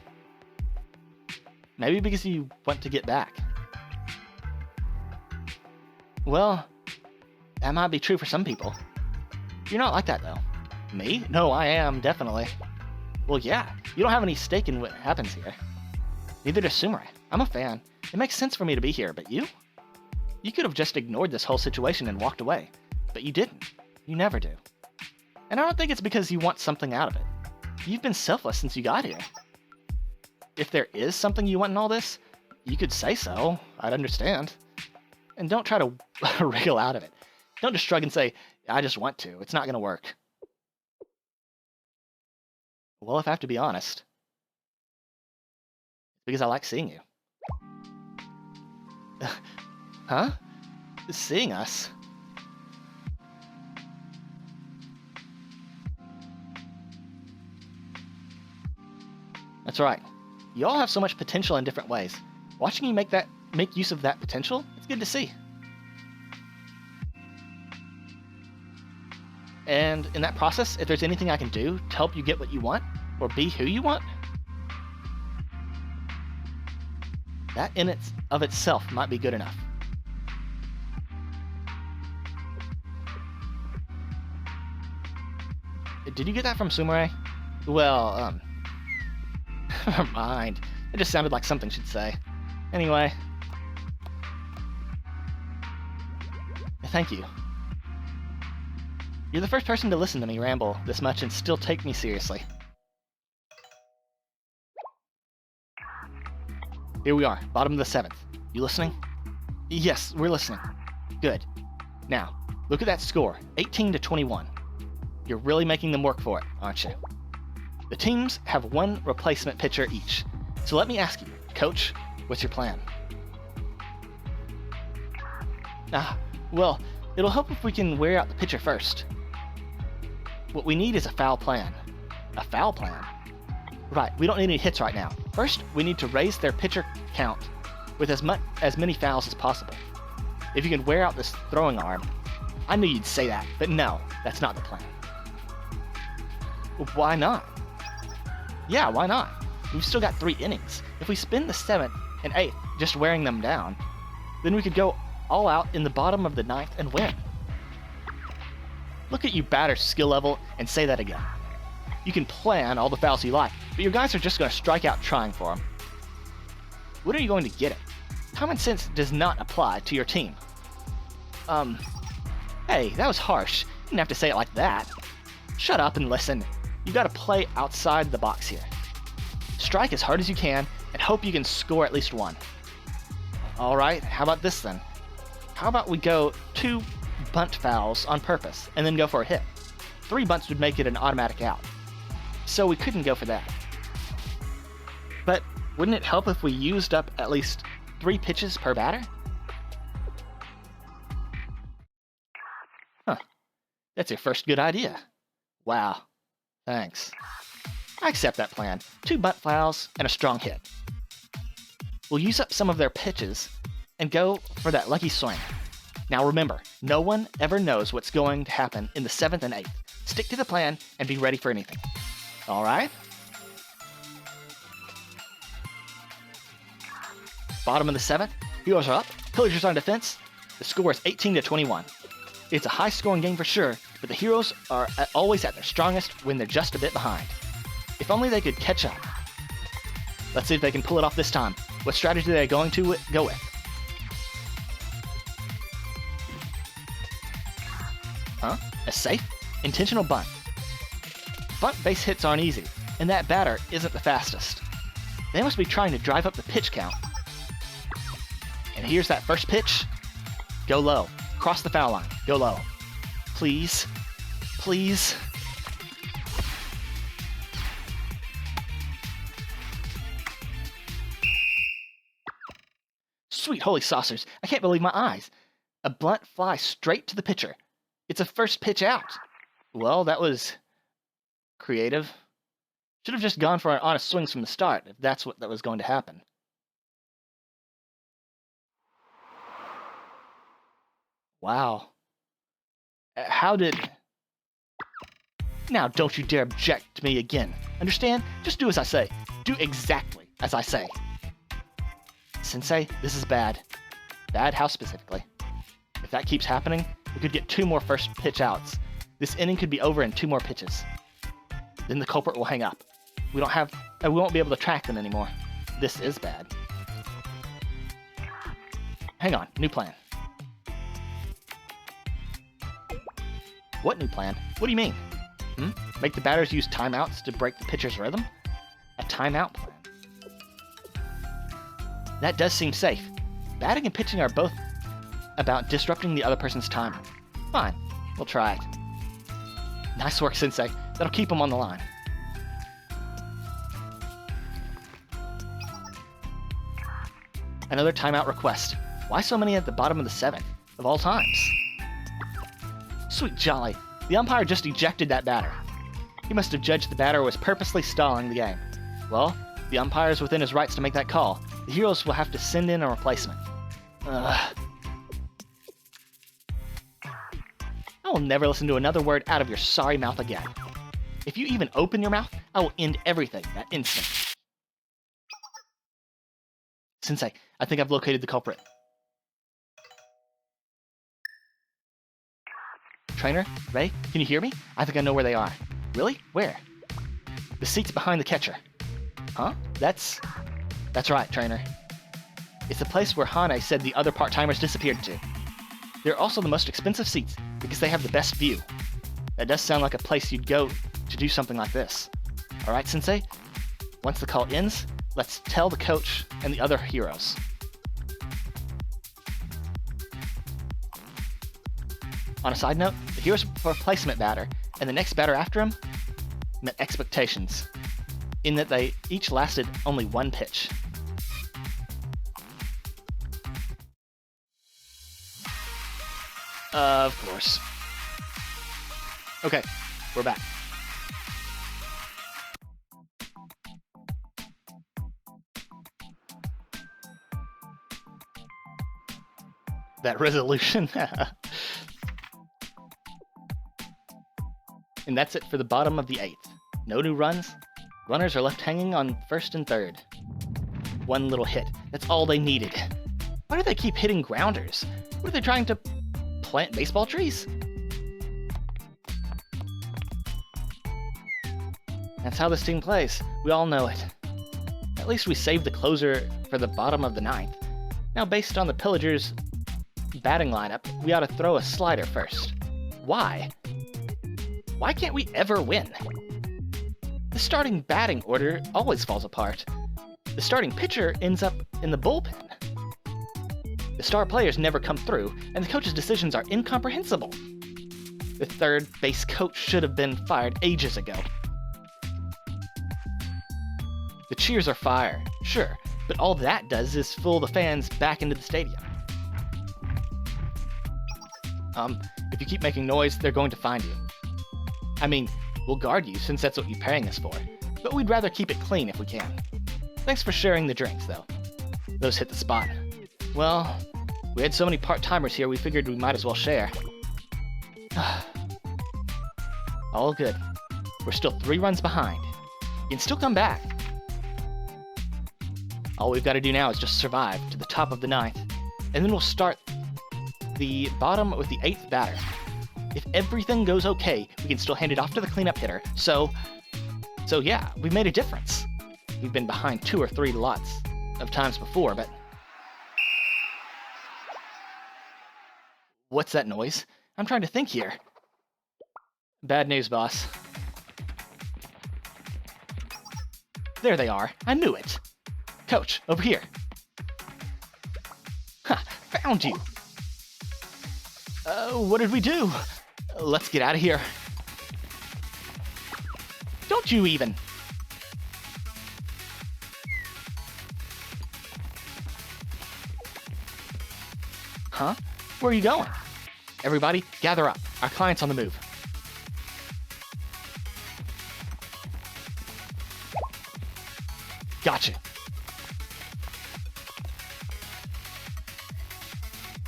Maybe because you want to get back. Well, that might be true for some people. You're not like that, though. Me? No, I am, definitely. Well, yeah, you don't have any stake in what happens here. Neither does Sumare. I'm a fan. It makes sense for me to be here, but you? You could have just ignored this whole situation and walked away. But you didn't. You never do. And I don't think it's because you want something out of it. You've been selfless since you got here. If there is something you want in all this, you could say so. I'd understand. And don't try to wriggle out of it. Don't just shrug and say, I just want to. It's not going to work. Well, if I have to be honest, it's because I like seeing you. Huh? Seeing us? That's right. You all have so much potential in different ways. Watching you make use of that potential, it's good to see. And in that process, if there's anything I can do to help you get what you want, or be who you want, that in of itself might be good enough. Did you get that from Sumare? Well, never mind. It just sounded like something she'd say. Anyway. Thank you. You're the first person to listen to me ramble this much and still take me seriously. Here we are, bottom of the 7th. You listening? Yes, we're listening. Good. Now, look at that score, 18-21. You're really making them work for it, aren't you? The teams have one replacement pitcher each. So let me ask you, Coach, what's your plan? Well, it'll help if we can wear out the pitcher first. What we need is a foul plan. A foul plan? Right, we don't need any hits right now. First, we need to raise their pitcher count with as many fouls as possible. If you can wear out this throwing arm, I knew you'd say that, but no, that's not the plan. Why not? Yeah, why not? We've still got 3 innings. If we spend the 7th and 8th just wearing them down, then we could go all out in the bottom of the 9th and win. Look at you batter's skill level and say that again. You can plan all the fouls you like, but your guys are just going to strike out trying for them. When are you going to get it? Common sense does not apply to your team. Hey, that was harsh. You didn't have to say it like that. Shut up and listen. You gotta play outside the box here. Strike as hard as you can and hope you can score at least 1. Alright, how about this then? How about we go 2 bunt fouls on purpose and then go for a hit? 3 bunts would make it an automatic out. So we couldn't go for that. But wouldn't it help if we used up at least 3 pitches per batter? Huh. That's your first good idea. Wow. Thanks. I accept that plan. 2 bunt fouls and a strong hit. We'll use up some of their pitches and go for that lucky swing. Now remember, no one ever knows what's going to happen in the 7th and 8th. Stick to the plan and be ready for anything. Alright? Bottom of the 7th, Heroes are up, Pillagers on defense. The score is 18-21. It's a high-scoring game for sure, but the Heroes are always at their strongest when they're just a bit behind. If only they could catch up. Let's see if they can pull it off this time. What strategy are they going to go with? Huh? A safe? Intentional bunt. Bunt base hits aren't easy, and that batter isn't the fastest. They must be trying to drive up the pitch count. And here's that first pitch. Go low. Cross the foul line. Go low. Please. Please. Sweet holy saucers. I can't believe my eyes. A blunt fly straight to the pitcher. It's a first pitch out. Well, that was creative. Should have just gone for honest swings from the start if that's what that was going to happen. Wow. How did... Now don't you dare object to me again. Understand? Just do as I say. Do exactly as I say. Sensei, this is bad. Bad how specifically? If that keeps happening, we could get 2 more first pitch outs. This inning could be over in 2 more pitches. Then the culprit will hang up. We won't be able to track them anymore. This is bad. Hang on, new plan. What new plan? What do you mean? Make the batters use timeouts to break the pitcher's rhythm? A timeout plan. That does seem safe. Batting and pitching are both about disrupting the other person's timer. Fine, we'll try it. Nice work, Sensei. That'll keep them on the line. Another timeout request. Why so many at the bottom of the 7th, of all times? Sweet jolly. The umpire just ejected that batter. He must have judged the batter was purposely stalling the game. Well, the umpire is within his rights to make that call. The Heroes will have to send in a replacement. Ugh. I will never listen to another word out of your sorry mouth again. If you even open your mouth, I will end everything that instant. Sensei, I think I've located the culprit. Trainer, Ray, can you hear me? I think I know where they are. Really? Where? The seats behind the catcher. Huh? That's right, Trainer. It's the place where Hane said the other part-timers disappeared to. They're also the most expensive seats because they have the best view. That does sound like a place you'd go to do something like this. Alright, Sensei? Once the call ends, let's tell the coach and the other Heroes. On a side note, the Heroes' replacement batter and the next batter after him met expectations, in that they each lasted only 1 pitch. Of course. Okay, we're back. That resolution. And that's it for the bottom of the 8th. No new runs. Runners are left hanging on 1st and 3rd. One little hit. That's all they needed. Why do they keep hitting grounders? What are they trying to plant baseball trees? That's how this team plays. We all know it. At least we saved the closer for the bottom of the 9th. Now, based on the Pillagers' batting lineup, we ought to throw a slider first. Why? Why can't we ever win? The starting batting order always falls apart. The starting pitcher ends up in the bullpen. The star players never come through, and the coach's decisions are incomprehensible. The third base coach should have been fired ages ago. The cheers are fire, sure, but all that does is fool the fans back into the stadium. If you keep making noise, they're going to find you. I mean, we'll guard you since that's what you're paying us for, but we'd rather keep it clean if we can. Thanks for sharing the drinks, though. Those hit the spot. Well, we had so many part-timers here, we figured we might as well share. All good. We're still 3 runs behind. You can still come back. All we've got to do now is just survive to the top of the 9th, and then we'll start the bottom with the 8th batter. If everything goes okay, we can still hand it off to the cleanup hitter, so yeah, we've made a difference. We've been behind 2 or 3 lots of times before, but... What's that noise? I'm trying to think here. Bad news, boss. There they are. I knew it. Coach, over here. Ha! Found you! What did we do? Let's get out of here. Don't you even! Huh? Where are you going? Everybody, gather up. Our client's on the move. Gotcha.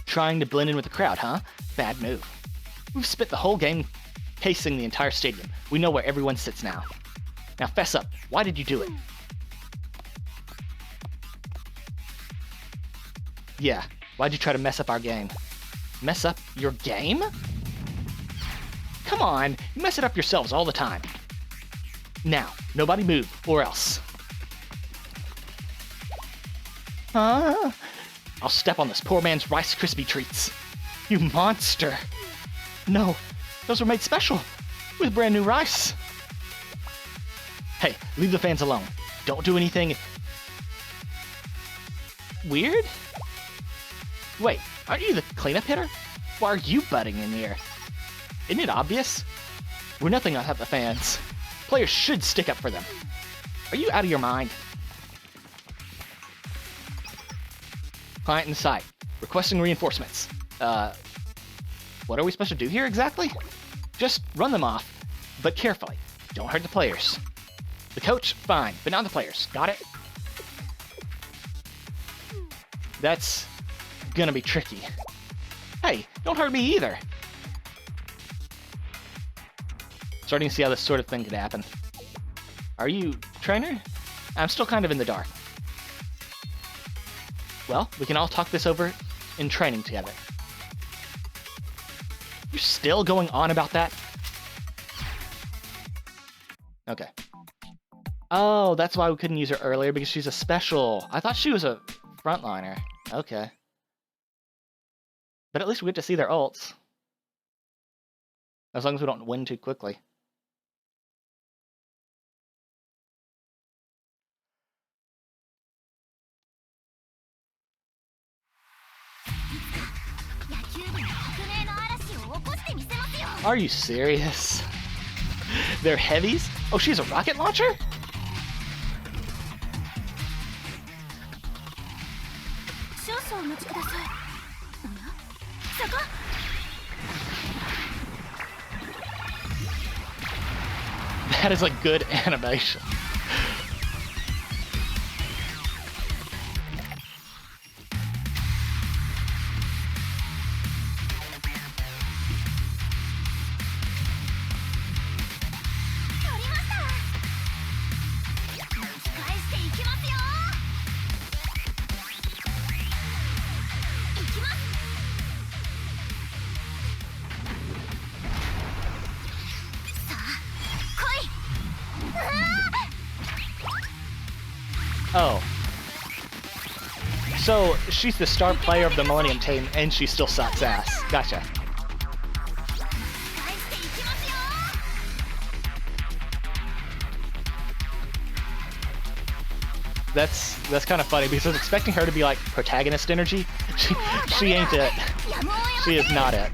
Trying to blend in with the crowd, huh? Bad move. We've spent the whole game pacing the entire stadium. We know where everyone sits now. Now fess up. Why did you do it? Yeah, why'd you try to mess up our game? Mess up your game? Come on, you mess it up yourselves all the time. Now, nobody move, or else. Huh? I'll step on this poor man's Rice Krispie treats. You monster. No, those were made special, with brand new rice. Hey, leave the fans alone. Don't do anything... weird? Wait, aren't you the cleanup hitter? Why are you butting in here? Isn't it obvious? We're nothing without the fans. Players should stick up for them. Are you out of your mind? Client in sight. Requesting reinforcements. What are we supposed to do here exactly? Just run them off, but carefully. Don't hurt the players. The coach, fine, but not the players. Got it? That's gonna be tricky. Hey, don't hurt me either. Starting to see how this sort of thing could happen. Are you trainer? I'm still kind of in the dark. Well, we can all talk this over in training together. You're still going on about that? Okay. Oh, that's why we couldn't use her earlier, because she's a special. I thought she was a frontliner. Okay. But at least we get to see their ults. As long as we don't win too quickly. Are you serious? They're heavies? Oh, she's a rocket launcher? That is a good animation. Oh. So, she's the star player of the Millennium team, and she still sucks ass. Gotcha. That's kind of funny, because I was expecting her to be like protagonist energy. She ain't it. She is not it.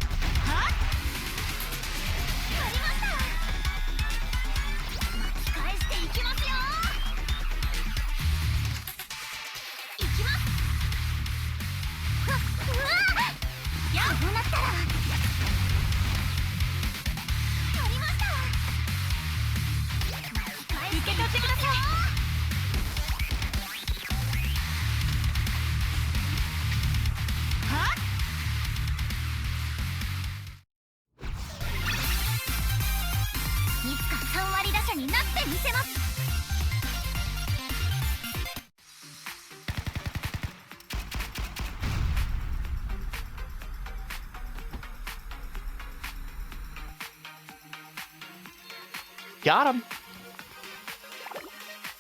Got him.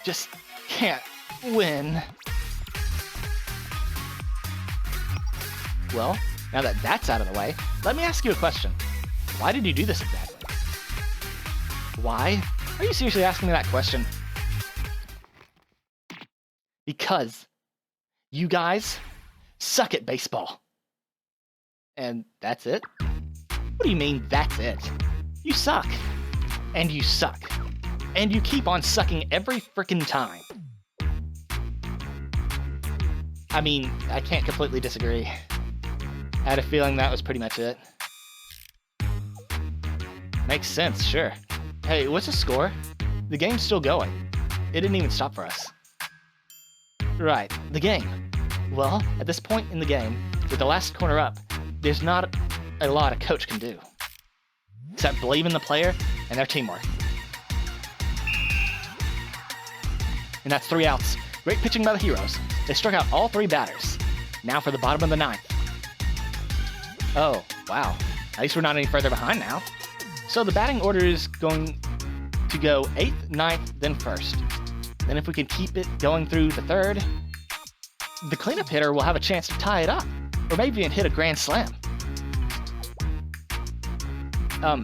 Just can't win. Well, now that that's out of the way, let me ask you a question. Why did you do this exactly? Why? Are you seriously asking me that question? Because you guys suck at baseball. And that's it? What do you mean, that's it? You suck. And you suck. And you keep on sucking every frickin' time. I mean, I can't completely disagree. I had a feeling that was pretty much it. Makes sense, sure. Hey, what's the score? The game's still going. It didn't even stop for us. Right, the game. Well, at this point in the game, with the last corner up, there's not a lot a coach can do. Except believe in the player and their teamwork. And that's 3 outs. Great pitching by the Heroes. They struck out all 3 batters. Now for the bottom of the 9th. Oh, wow. At least we're not any further behind now. So the batting order is going to go 8th, 9th, then 1st. Then if we can keep it going through the 3rd, the cleanup hitter will have a chance to tie it up. Or maybe even hit a grand slam.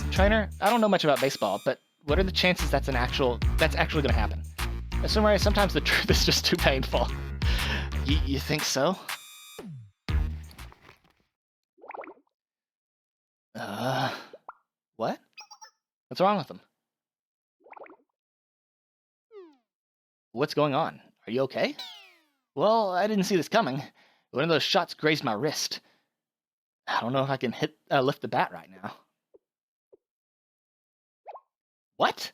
Trainer, I don't know much about baseball, but what are the chances that's actually going to happen? Samurai, sometimes the truth is just too painful. You think so? What? What's wrong with him? What's going on? Are you okay? Well, I didn't see this coming. One of those shots grazed my wrist. I don't know if I can lift the bat right now. What?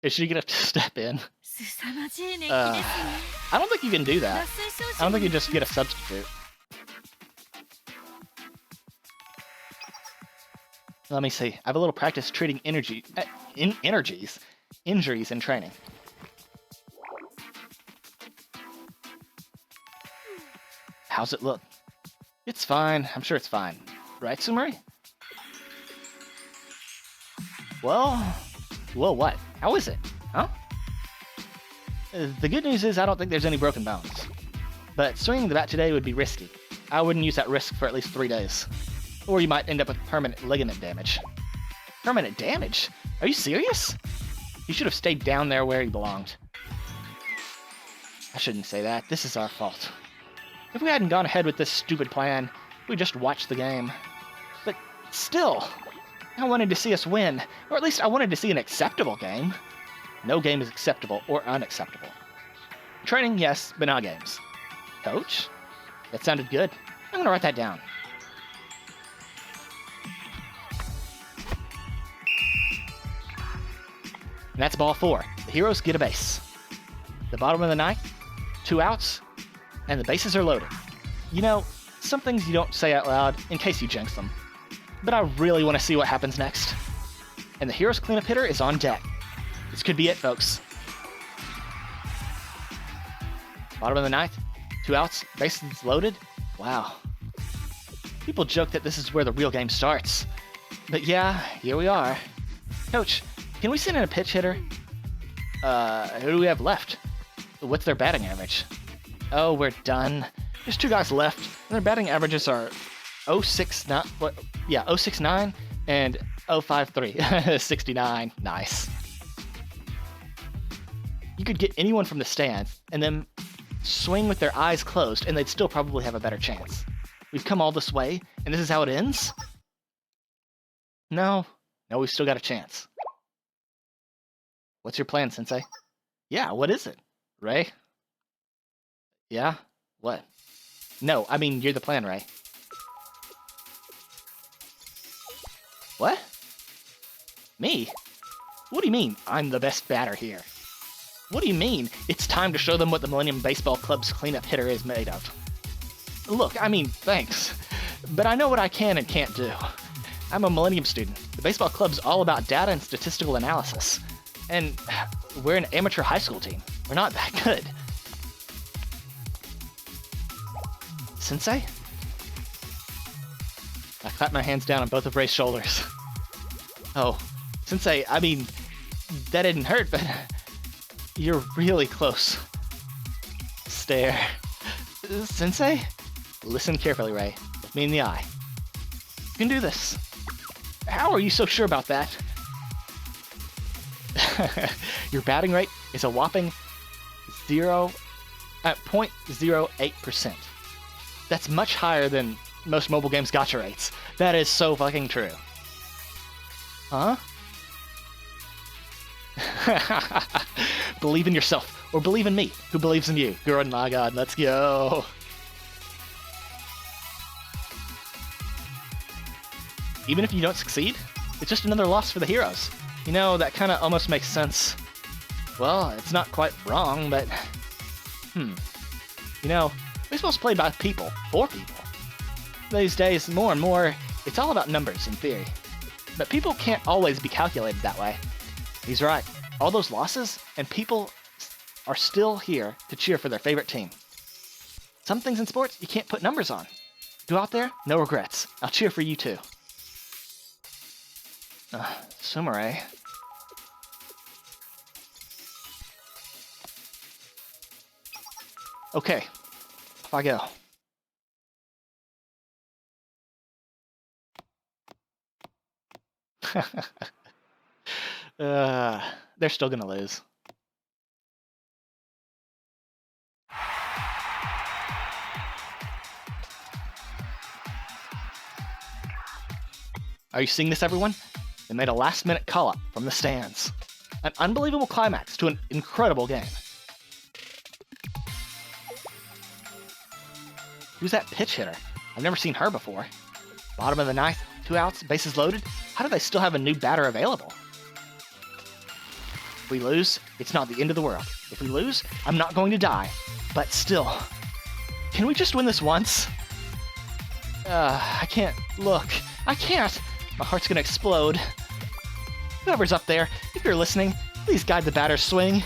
Is she gonna have to step in? I don't think you can do that. I don't think you just get a substitute. Let me see. I have a little practice treating injuries in training. How's it look? It's fine. I'm sure it's fine. Right, Sumari? Well, what? How is it? Huh? The good news is I don't think there's any broken bones. But swinging the bat today would be risky. I wouldn't use that risk for at least 3 days. Or you might end up with permanent ligament damage. Permanent damage? Are you serious? You should have stayed down there where he belonged. I shouldn't say that. This is our fault. If we hadn't gone ahead with this stupid plan, we'd just watch the game. But still, I wanted to see us win. Or at least I wanted to see an acceptable game. No game is acceptable or unacceptable. Training, yes, but not games. Coach? That sounded good. I'm gonna write that down. And that's ball 4. The heroes get a base. The bottom of the ninth, 2 outs, and the bases are loaded. You know, some things you don't say out loud in case you jinx them. But I really want to see what happens next. And the heroes cleanup hitter is on deck. This could be it, folks. Bottom of the ninth, 2 outs, bases loaded. Wow. People joke that this is where the real game starts. But yeah, here we are. Coach, can we send in a pitch hitter? Who do we have left? What's their batting average? Oh, we're done. There's 2 guys left, and their batting averages are 069, 069 and 053. 69. Nice. You could get anyone from the stands, and then swing with their eyes closed, and they'd still probably have a better chance. We've come all this way, and this is how it ends? No, we've still got a chance. What's your plan, Sensei? Yeah, what is it? Ray? Yeah? What? No, I mean, you're the plan, Ray. What? Me? What do you mean, I'm the best batter here? What do you mean, it's time to show them what the Millennium Baseball Club's cleanup hitter is made of? Look, I mean, thanks, but I know what I can and can't do. I'm a Millennium student. The baseball club's all about data and statistical analysis. And we're an amateur high school team. We're not that good. Sensei? I clap my hands down on both of Ray's shoulders. Oh, Sensei, I mean, that didn't hurt, but you're really close. Stare. Sensei? Listen carefully, Ray. Look me in the eye. You can do this. How are you so sure about that? Your batting rate is a whopping 0.08%. That's much higher than most mobile games gacha rates. That is so fucking true. Huh? Believe in yourself, or believe in me, who believes in you. Good, my god, let's go. Even if you don't succeed, it's just another loss for the heroes. You know, that kind of almost makes sense. Well, it's not quite wrong, but... You know, baseball's played by people, for people. These days, more and more, it's all about numbers in theory. But people can't always be calculated that way. He's right. All those losses, and people are still here to cheer for their favorite team. Some things in sports you can't put numbers on. Go out there, no regrets. I'll cheer for you too. Sumire. Okay, off I go. They're still gonna lose. Are you seeing this, everyone? They made a last-minute call-up from the stands. An unbelievable climax to an incredible game. Who's that pitch hitter? I've never seen her before. Bottom of the ninth, 2 outs, bases loaded. How do they still have a new batter available? If we lose, it's not the end of the world. If we lose, I'm not going to die. But still, can we just win this once? I can't look. I can't. My heart's gonna explode. Whoever's up there, if you're listening, please guide the batter's swing.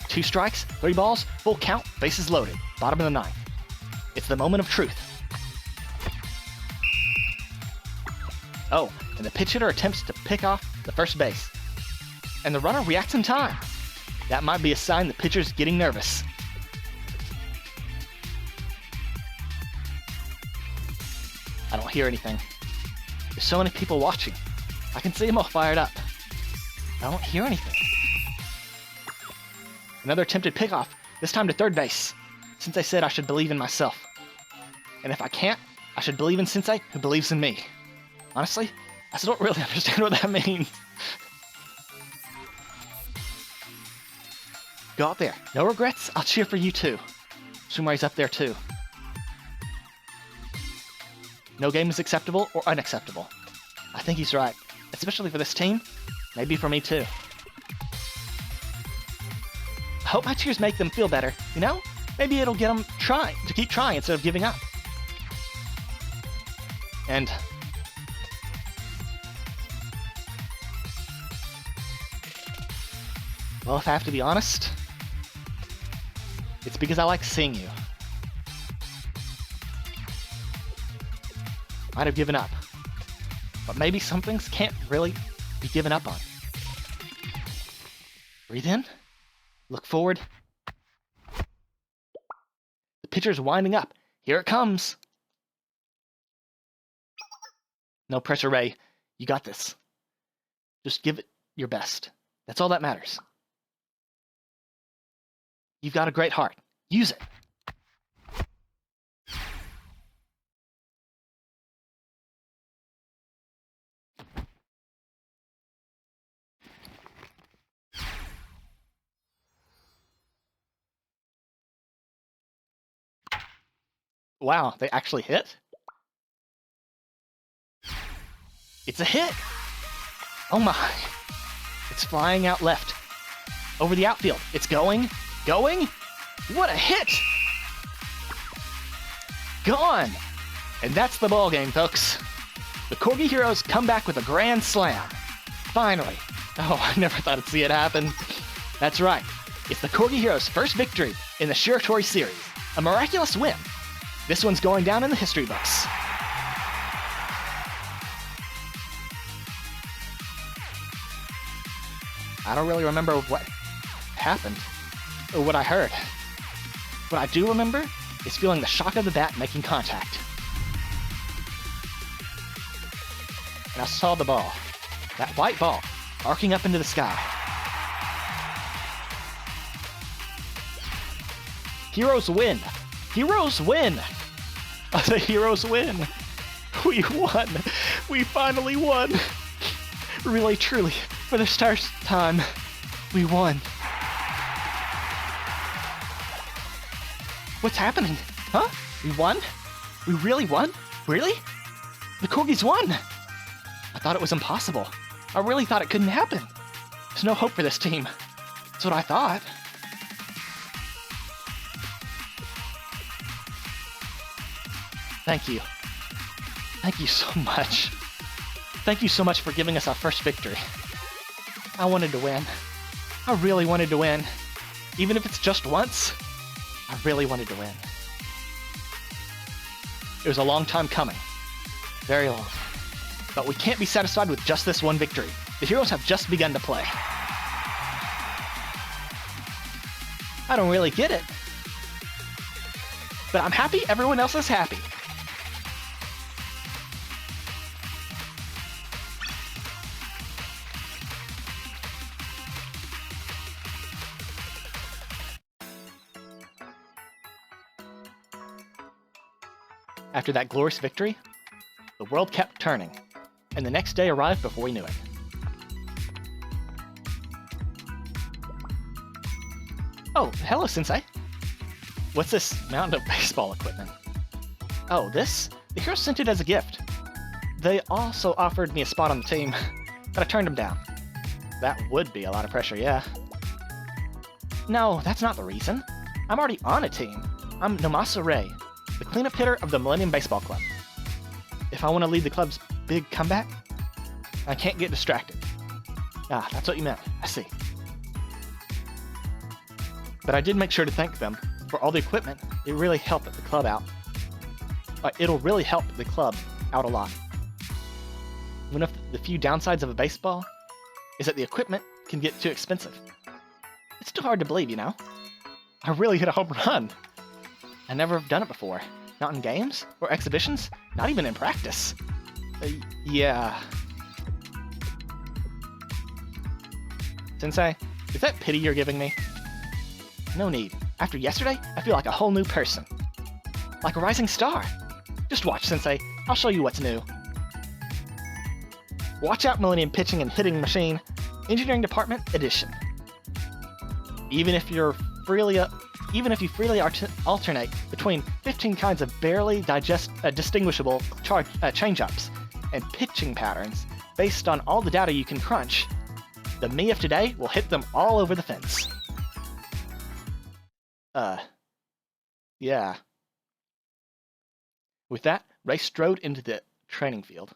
2 strikes, 3 balls, full count, bases loaded. Bottom of the ninth. It's the moment of truth. Oh, and the pitch hitter attempts to pick off the first base. And the runner reacts in time. That might be a sign the pitcher's getting nervous. I don't hear anything. There's so many people watching. I can see them all fired up. I don't hear anything. Another attempted pickoff, this time to third base. Sensei said I should believe in myself. And if I can't, I should believe in Sensei, who believes in me. Honestly, I still don't really understand what that means. Go out there. No regrets. I'll cheer for you too. Shumari's up there too. No game is acceptable or unacceptable. I think he's right. Especially for this team. Maybe for me too. I hope my cheers make them feel better, you know? Maybe it'll get them to keep trying instead of giving up. And well, if I have to be honest, it's because I like seeing you. Might have given up, but maybe some things can't really be given up on. Breathe in, look forward. The pitcher's winding up. Here it comes. No pressure, Ray. You got this. Just give it your best. That's all that matters. You've got a great heart. Use it. Wow, they actually hit? It's a hit! Oh my! It's flying out left. Over the outfield. It's going. Going? What a hit! Gone! And that's the ball game, folks. The Corgi Heroes come back with a grand slam. Finally. Oh, I never thought I'd see it happen. That's right. It's the Corgi Heroes' first victory in the Shiratori series. A miraculous win. This one's going down in the history books. I don't really remember what happened, or what I heard. What I do remember is feeling the shock of the bat making contact. And I saw the ball, that white ball, arcing up into the sky. Heroes win! Heroes win! The Heroes win! We won! We finally won! Really, truly, for the first time, we won. What's happening? Huh? We won? We really won? Really? The Corgis won! I thought it was impossible. I really thought it couldn't happen. There's no hope for this team. That's what I thought. Thank you. Thank you so much. Thank you so much for giving us our first victory. I wanted to win. I really wanted to win. Even if it's just once, I really wanted to win. It was a long time coming. Very long. But we can't be satisfied with just this one victory. The Heroes have just begun to play. I don't really get it. But I'm happy everyone else is happy. After that glorious victory, the world kept turning, and the next day arrived before we knew it. Oh, hello, Sensei. What's this mountain of baseball equipment? Oh, this? The Heroes sent it as a gift. They also offered me a spot on the team, but I turned them down. That would be a lot of pressure, yeah. No, that's not the reason. I'm already on a team. I'm Nomasa Ray, the cleanup hitter of the Millennium Baseball Club. If I want to lead the club's big comeback, I can't get distracted. Ah, that's what you meant. I see. But I did make sure to thank them for all the equipment. It really helped the club out. It'll really help the club out a lot. One of the few downsides of a baseball is that the equipment can get too expensive. It's too hard to believe, you know? I really hit a home run. I never have done it before. Not in games or exhibitions, not even in practice. Yeah. Sensei, is that pity you're giving me? No need. After yesterday, I feel like a whole new person. Like a rising star. Just watch, Sensei. I'll show you what's new. Watch out, Millennium Pitching and Hitting Machine. Engineering Department Edition. Even if you freely alternate between 15 kinds of barely distinguishable change-ups and pitching patterns based on all the data you can crunch, the me of today will hit them all over the fence. Yeah. With that, Ray strode into the training field.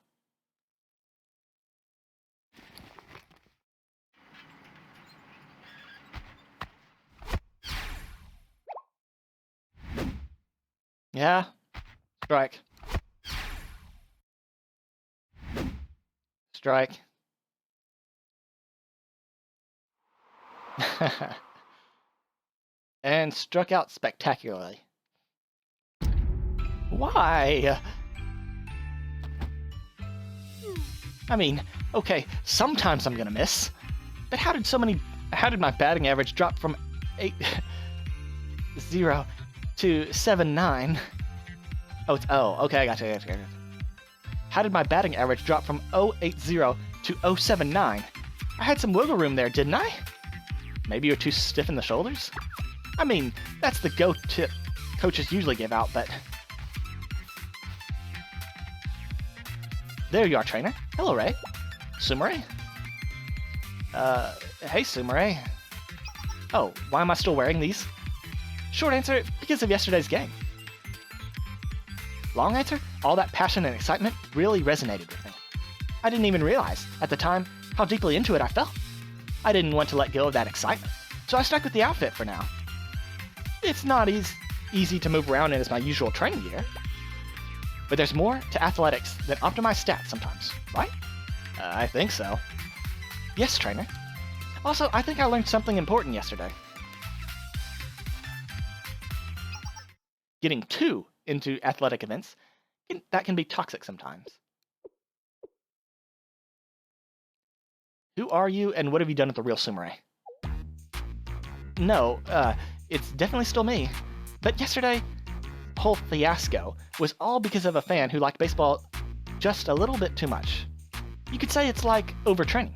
Yeah. Strike. Strike. And struck out spectacularly. Why? I mean, okay, sometimes I'm gonna miss, but how did my batting average drop from 8-0 to 7-9? Okay, I gotcha. How did my batting average drop from 0-80 to 0-79? I had some wiggle room there, didn't I? Maybe you're too stiff in the shoulders? I mean, that's the go tip coaches usually give out, but... There you are, trainer. Hello, Ray. Sumire? Hey, Sumire. Oh, why am I still wearing these? Short answer, because of yesterday's game. Long answer, all that passion and excitement really resonated with me. I didn't even realize, at the time, how deeply into it I felt. I didn't want to let go of that excitement, so I stuck with the outfit for now. It's not easy to move around in as my usual training gear. But there's more to athletics than optimized stats sometimes, right? I think so. Yes, trainer. Also, I think I learned something important yesterday. Getting too into athletic events, that can be toxic sometimes. Who are you, and what have you done with the real Sumire? No, it's definitely still me. But yesterday, the whole fiasco was all because of a fan who liked baseball just a little bit too much. You could say it's like overtraining.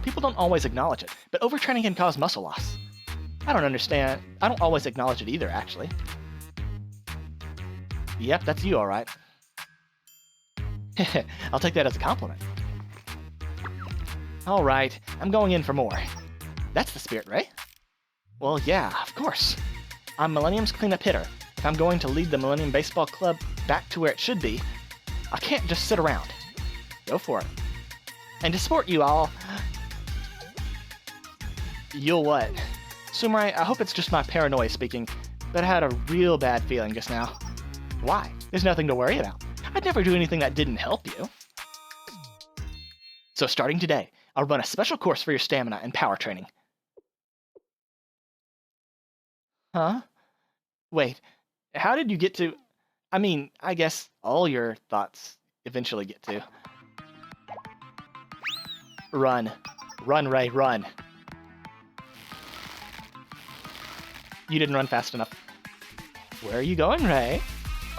People don't always acknowledge it, but overtraining can cause muscle loss. I don't always acknowledge it either, actually. Yep, that's you, alright. I'll take that as a compliment. Alright, I'm going in for more. That's the spirit, Ray? Well, yeah, of course. I'm Millennium's cleanup hitter. If I'm going to lead the Millennium Baseball Club back to where it should be, I can't just sit around. Go for it. And to support you all... You'll what? Sumire, I hope it's just my paranoia speaking, but I had a real bad feeling just now. Why? There's nothing to worry about. I'd never do anything that didn't help you. So starting today, I'll run a special course for your stamina and power training. Huh? Wait, how did you get to... I mean, I guess all your thoughts eventually get to. Run. Run, Ray, run. You didn't run fast enough. Where are you going, Ray?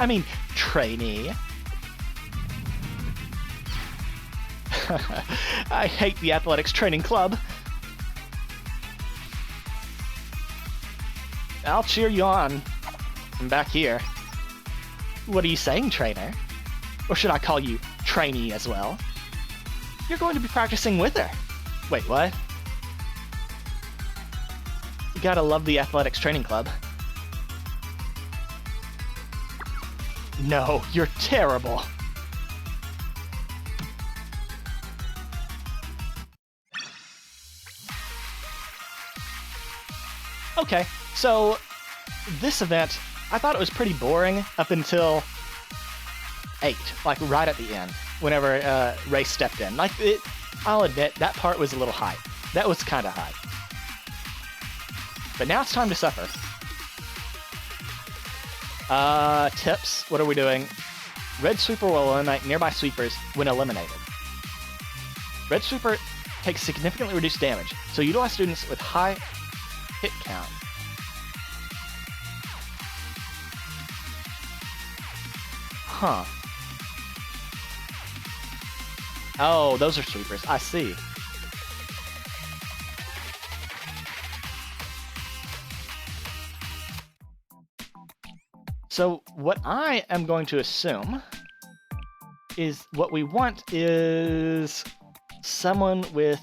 I mean, trainee. I hate the athletics training club. I'll cheer you on. I'm back here. What are you saying, trainer? Or should I call you trainee as well? You're going to be practicing with her. Wait, what? You gotta love the athletics training club. No, you're terrible. Okay, so this event, I thought it was pretty boring up until 8, like right at the end, whenever Ray stepped in. I'll admit, that part was a little high. That was kind of high. But now it's time to suffer. Tips, what are we doing? Red Sweeper will eliminate nearby sweepers when eliminated. Red Sweeper takes significantly reduced damage, so utilize students with high hit count. Huh. Oh, those are sweepers. I see. So what I am going to assume is what we want is someone with...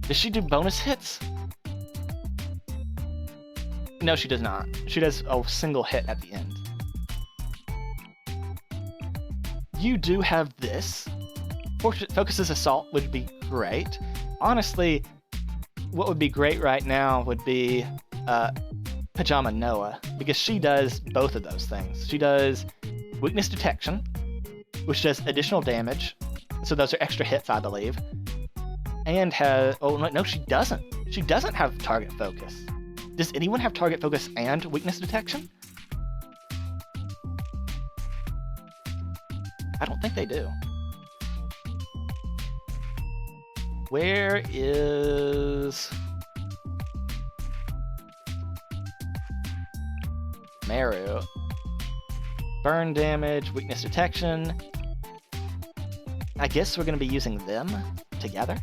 Does she do bonus hits? No, she does not. She does a single hit at the end. You do have this. Focuses Assault would be great. Honestly, what would be great right now would be Pajama Noah, because she does both of those things. She does Weakness Detection, which does additional damage, so those are extra hits, I believe. And has... Oh, no, she doesn't. She doesn't have Target Focus. Does anyone have Target Focus and Weakness Detection? I don't think they do. Where is... Maru? Burn damage, Weakness Detection. I guess we're going to be using them together.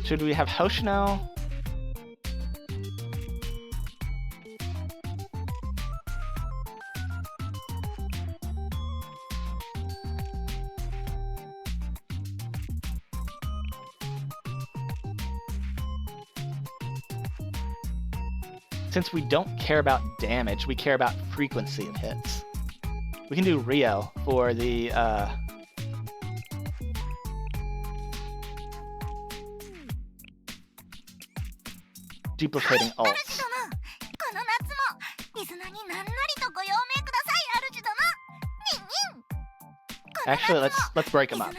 Should we have Hoshino? Since we don't care about damage, we care about frequency of hits. We can do Rio for the duplicating ults. Actually, let's break them up.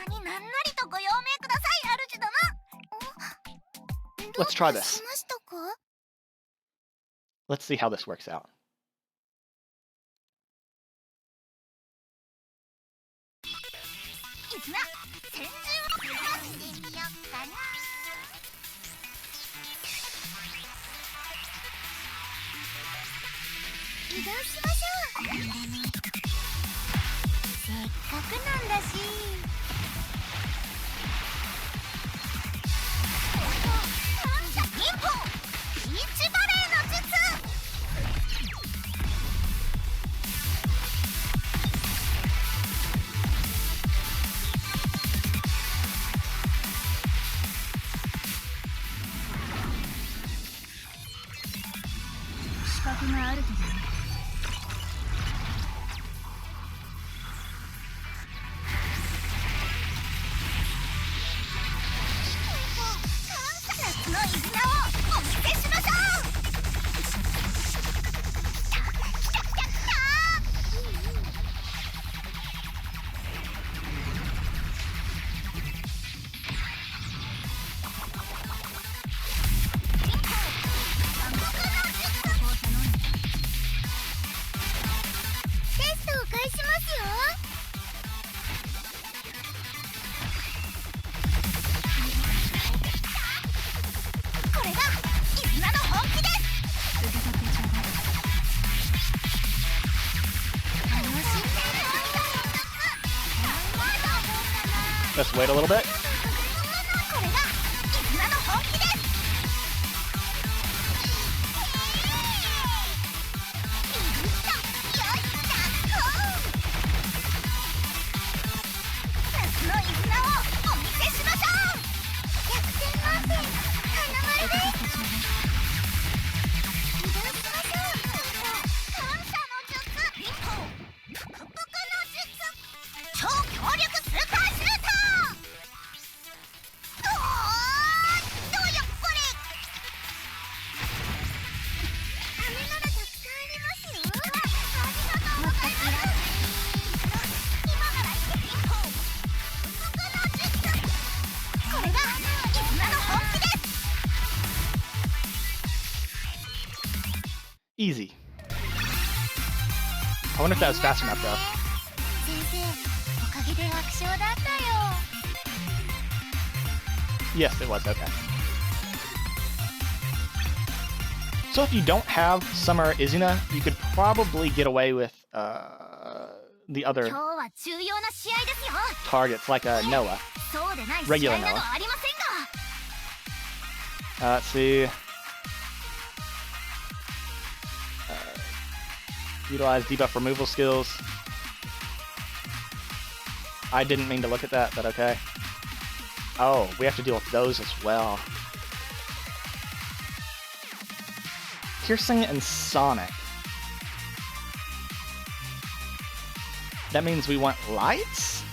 Let's try this. Let's see how this works out. Let's wait a little bit. Easy. I wonder if that was fast enough, though. Yes, it was. Okay. So if you don't have Summer Izuna, you could probably get away with the other は重要な試合ですよ。 targets like a Noah. そうでない試 Regular 合など Noah. ありませんが。 Let's see. Utilize debuff removal skills. I didn't mean to look at that, but okay. Oh, we have to deal with those as well. Piercing and Sonic. That means we want lights?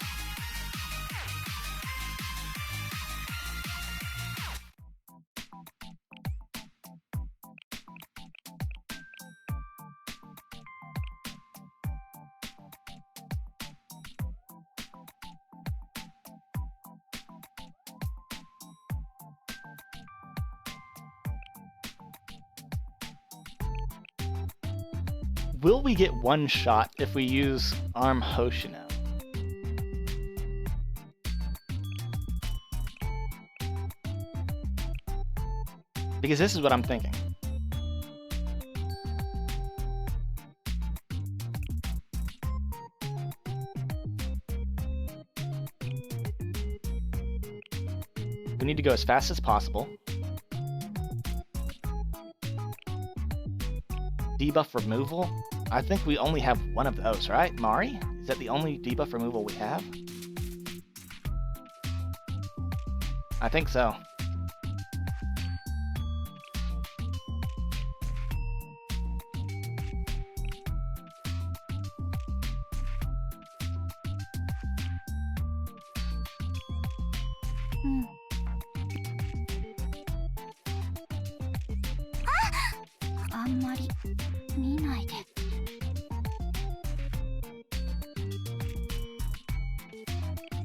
Will we get one shot if we use Arm Hoshino? Because this is what I'm thinking. We need to go as fast as possible. Debuff removal? I think we only have one of those, right? Mari? Is that the only debuff removal we have? I think so.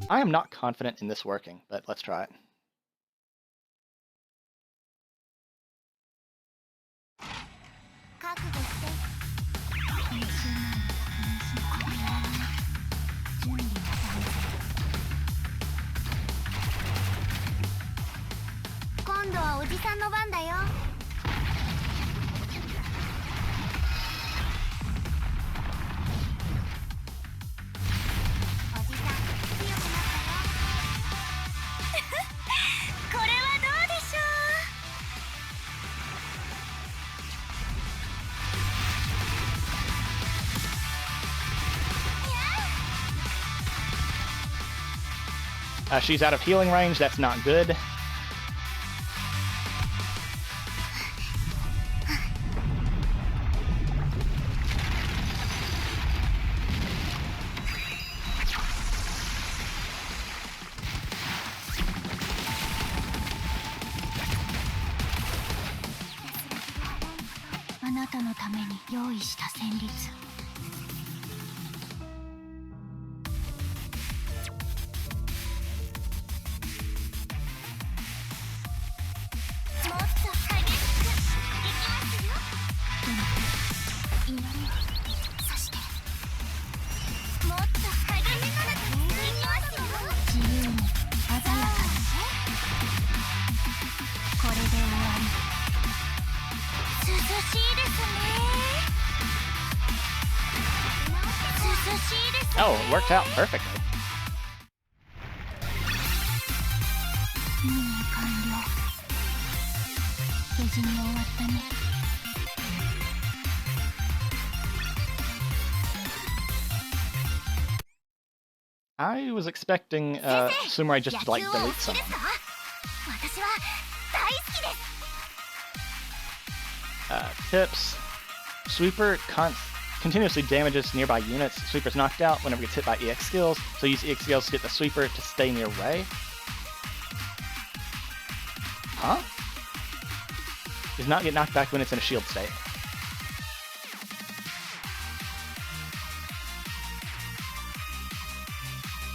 I am not confident in this working, but let's try it. She's out of healing range, that's not good. Oh, it worked out perfectly. I was expecting Sumarai just to like delete someone. Tips. Sweeper continuously damages nearby units. Sweeper's knocked out whenever it gets hit by EX skills, so use EX skills to get the Sweeper to stay near Ray. Huh? Does not get knocked back when it's in a shield state.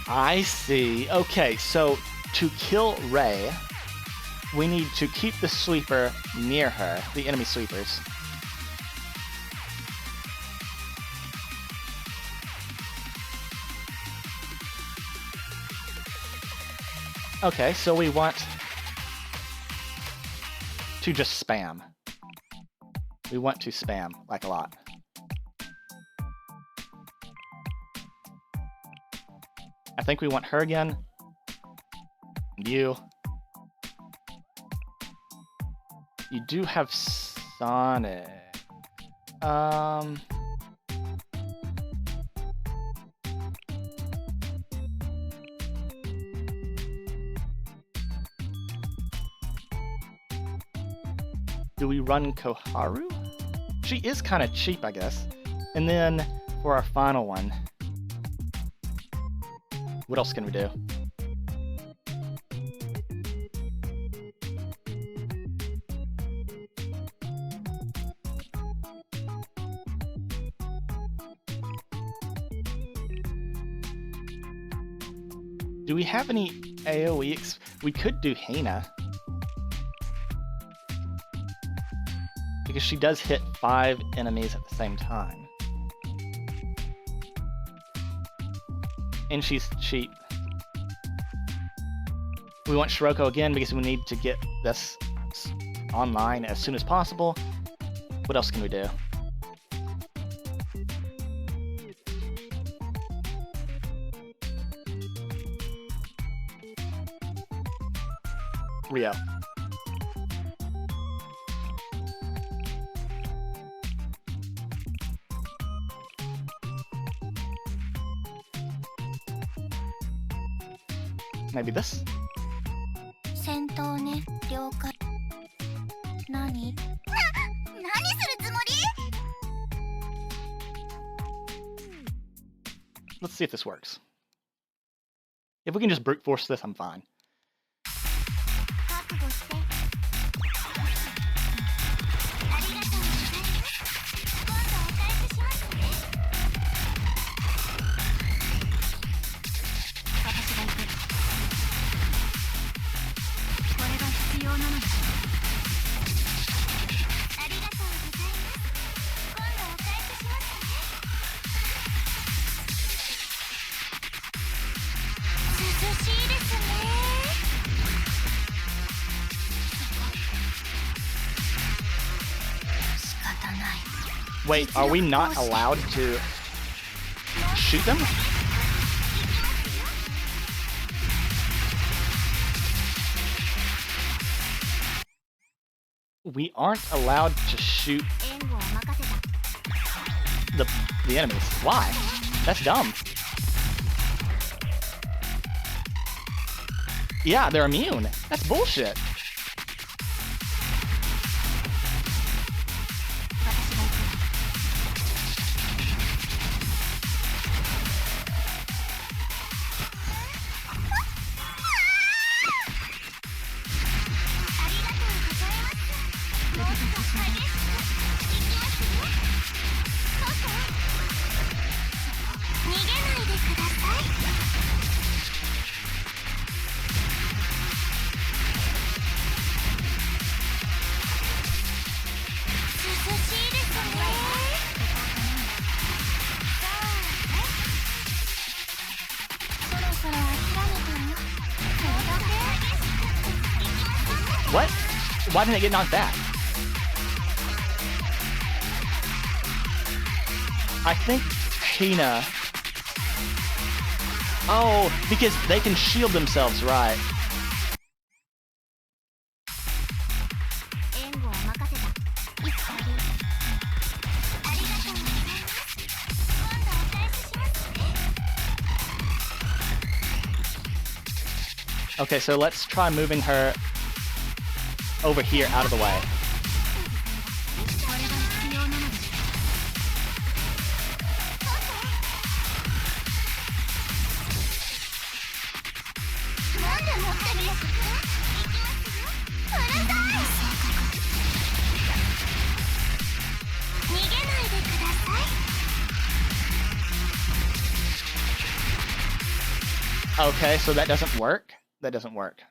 I see. Okay, so to kill Ray, we need to keep the Sweeper near her, the enemy Sweepers. Okay, so we want to just spam. We want to spam, like a lot. I think we want her again. You. You do have Sonic. Do we run Koharu? She is kind of cheap, I guess. And then for our final one, what else can we do? Do we have any AoE? We could do Hina. Because she does hit 5 enemies at the same time. And she's cheap. We want Shiroko again because we need to get this online as soon as possible. What else can we do? Rio. Maybe this? 戦闘ね、了解。何？何するつもり？ Let's see if this works. If we can just brute force this, I'm fine. 覚悟して。ありがとうございます。今度お返ししますね。私が行く。これが必要なのです。ありがとうございます。今度お返ししますね。涼しいですね。 Wait, are we not allowed to shoot them? We aren't allowed to shoot the enemies. Why? That's dumb. Yeah, they're immune. That's bullshit. What? Why didn't it get knocked back? I think Hina... Oh, because they can shield themselves, right. Okay, so let's try moving her over here, out of the way. Okay, so that doesn't work? That doesn't work.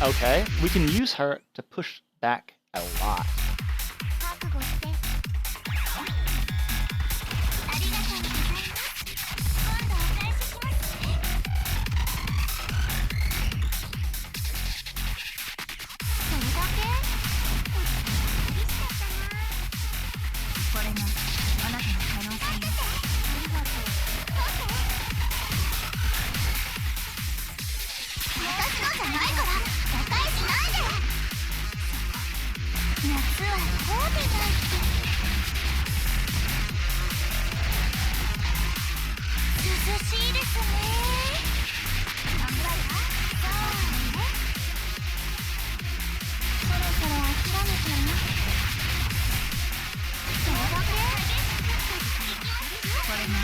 Okay, we can use her to push back a lot. 覚悟してありがとうございます今度お返ししますねそれだけ寂しかったなこれがあなたの可能性ですありがとう私のじゃないから誤解しないで夏はこうでないって涼しいですね頑張るわそうねそろそろ諦めてねそれだけこれが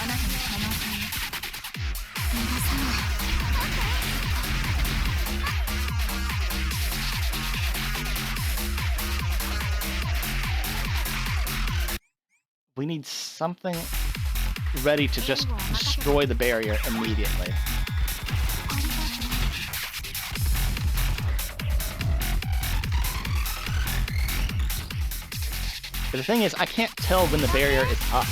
あなたの可能性逃がさないWe need something ready to just destroy the barrier immediately. But the thing is, I can't tell when the barrier is up.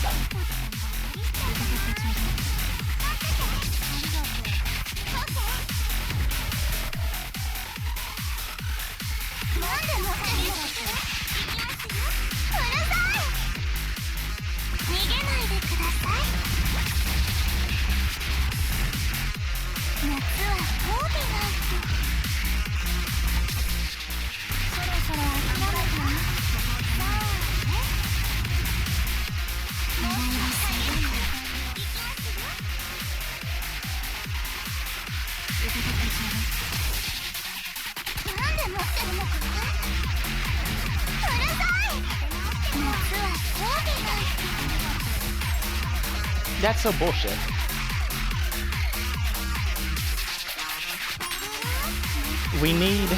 That's so bullshit. We need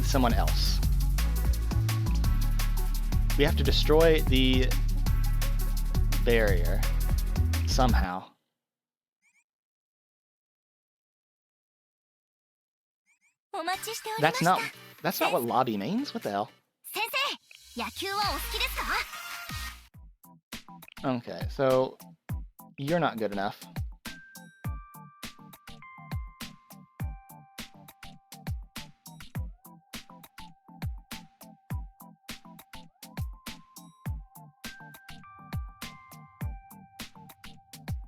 someone else. We have to destroy the barrier somehow. That's not what lobby means. What the hell? 先生、野球はお好きですか? Okay, so you're not good enough.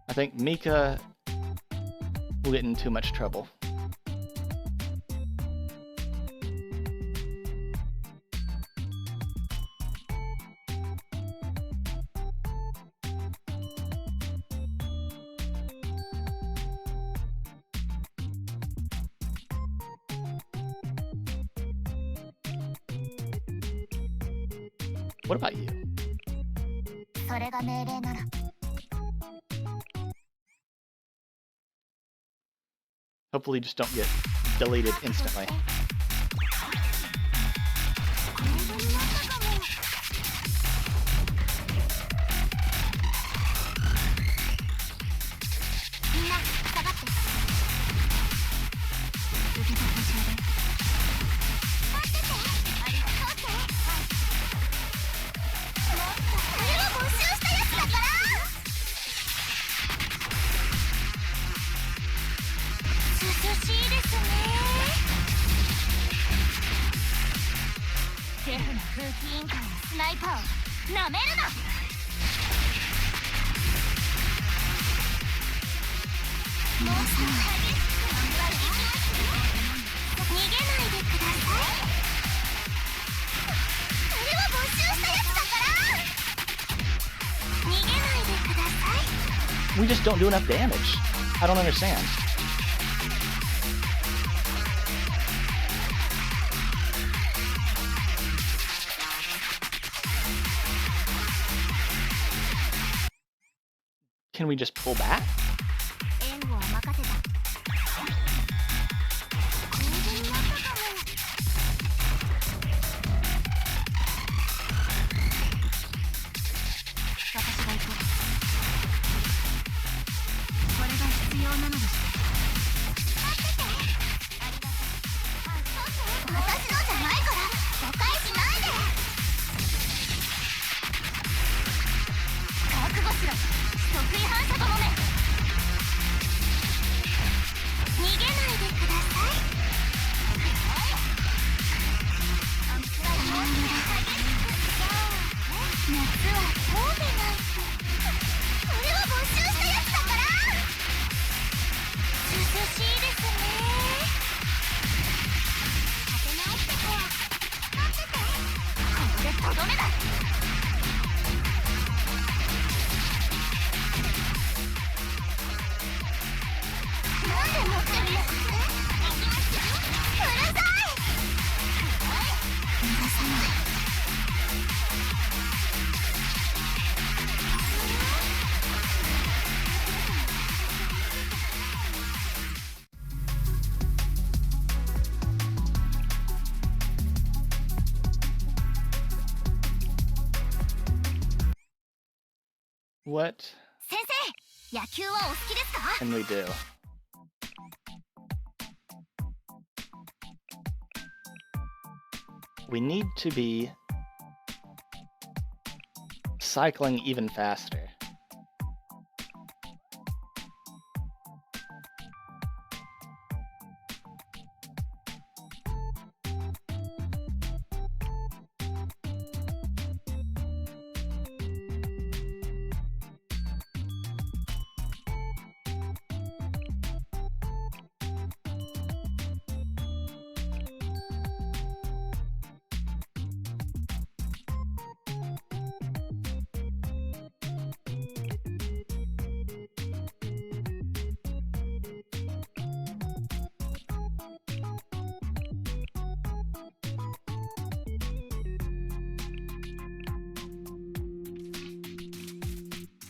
I think Mika will get in too much trouble. What about you? それが命令なら Hopefully just don't get deleted instantly. We just don't do enough damage. I don't understand. Can we just pull back? めだ。なんで持ってるの？うるさい。逃がさない。What 先生、野球はお好きですか？ can we do? We need to be cycling even faster.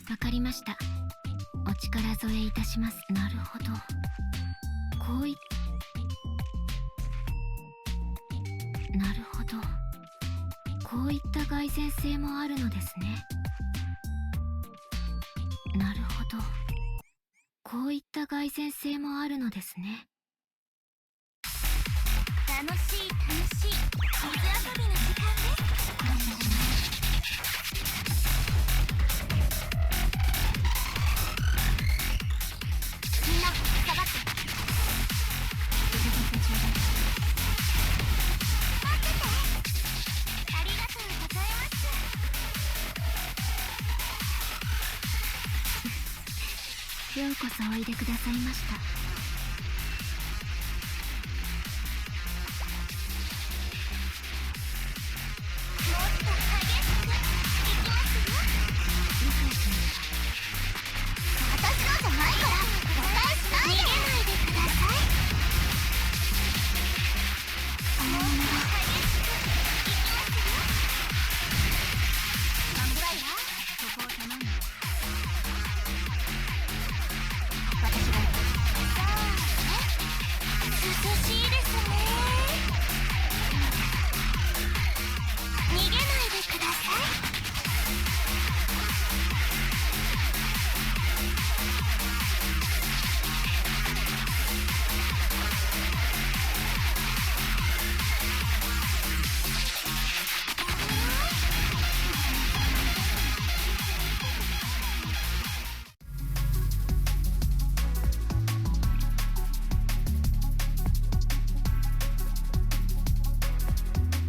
わかりました。お力添えいたします。なるほど。こういなるほど。こういった蓋然性もあるのですね。なるほど。こういった蓋然性もあるのですね。楽しい楽しい。水遊びの時間です。みんな下がって。待ってて。ありがとうございます。ようこそおいでくださいました。もっと激しくいきますよ。理解しました。私のじゃないからお返しないで。逃げないでください。そのまま激しくいきますよ。なんぐらいやそこを頼む。私が行く。さあね、涼しいですね。逃げないでください。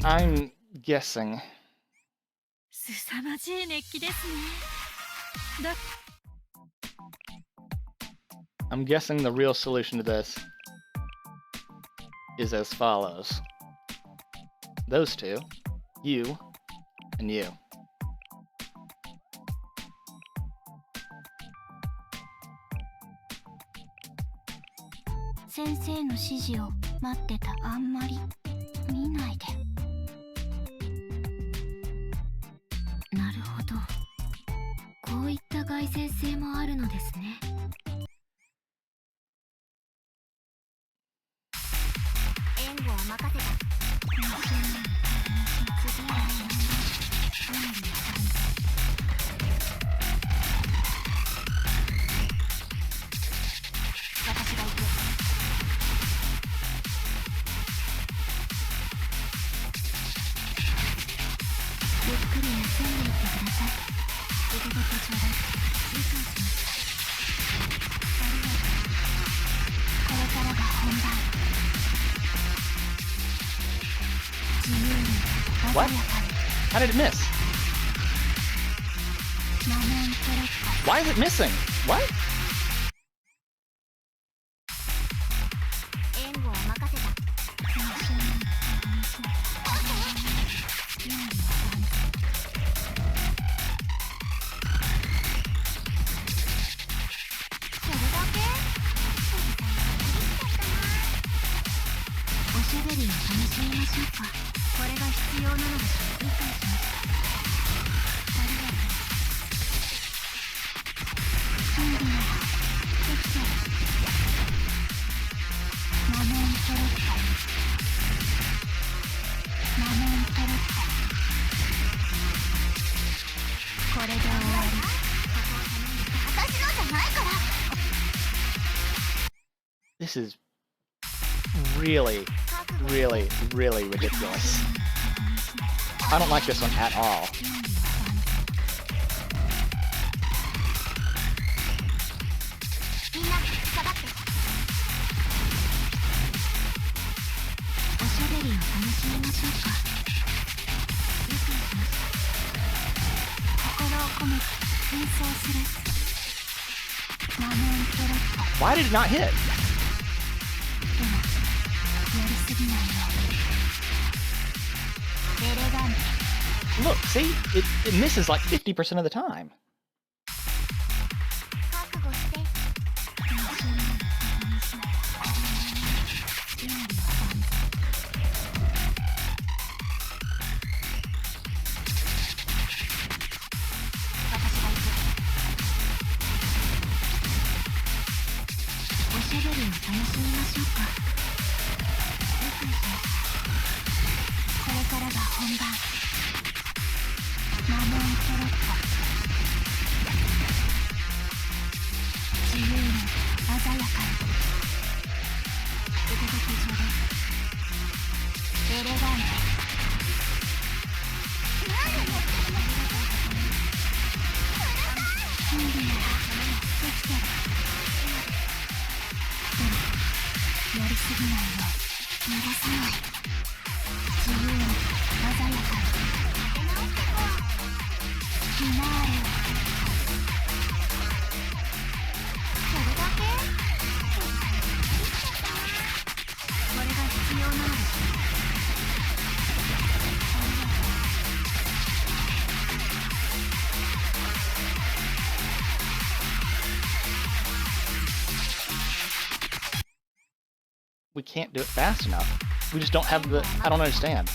I'm guessing. 凄まじい熱気ですね。I'm guessing the real solution to this is as follows. Those two, you and you. 先生の指示を待ってた。あんまり見ないで。なるほど。こういった蓋然性もあるのですね。援護は任せた。次は私が行く。ゆっくり休んでいってください。受け取ってちょうだい。理解しました。ありがとう。これからが本番。自由に鮮やか What? に。 How did it miss? マモントロッコ。 Why is it missing? What? 援護は任せた。しゃべりを楽しみましょうか。これが必要なのでしょう。理解しました。ありがとう。準備ならできてる。マモントロット。マモントロット。これで終わり。私のじゃないから。This is really, really, really ridiculous. I don't like this one at all. みんな下がって。おしゃべりを楽しみましょうか。理解しました。心を込めて演奏する。マモントロット。 Why did it not hit? でもやりすぎないように。エレガント。 Look, see? It misses like 50% of the time. 覚悟して。私が行く。おしゃべりを楽しみましょうか。理解しました。これからが本番。マモントロット。自由に鮮やかに。受け取ってちょうだい。エレガント。準備ならできてる。でもやりすぎないよう逃がさない。自由に鮮やかに。フィナーレを。それだけ？これが必要なのでしょう。We can't do it fast enough. We just don't have the... I don't understand.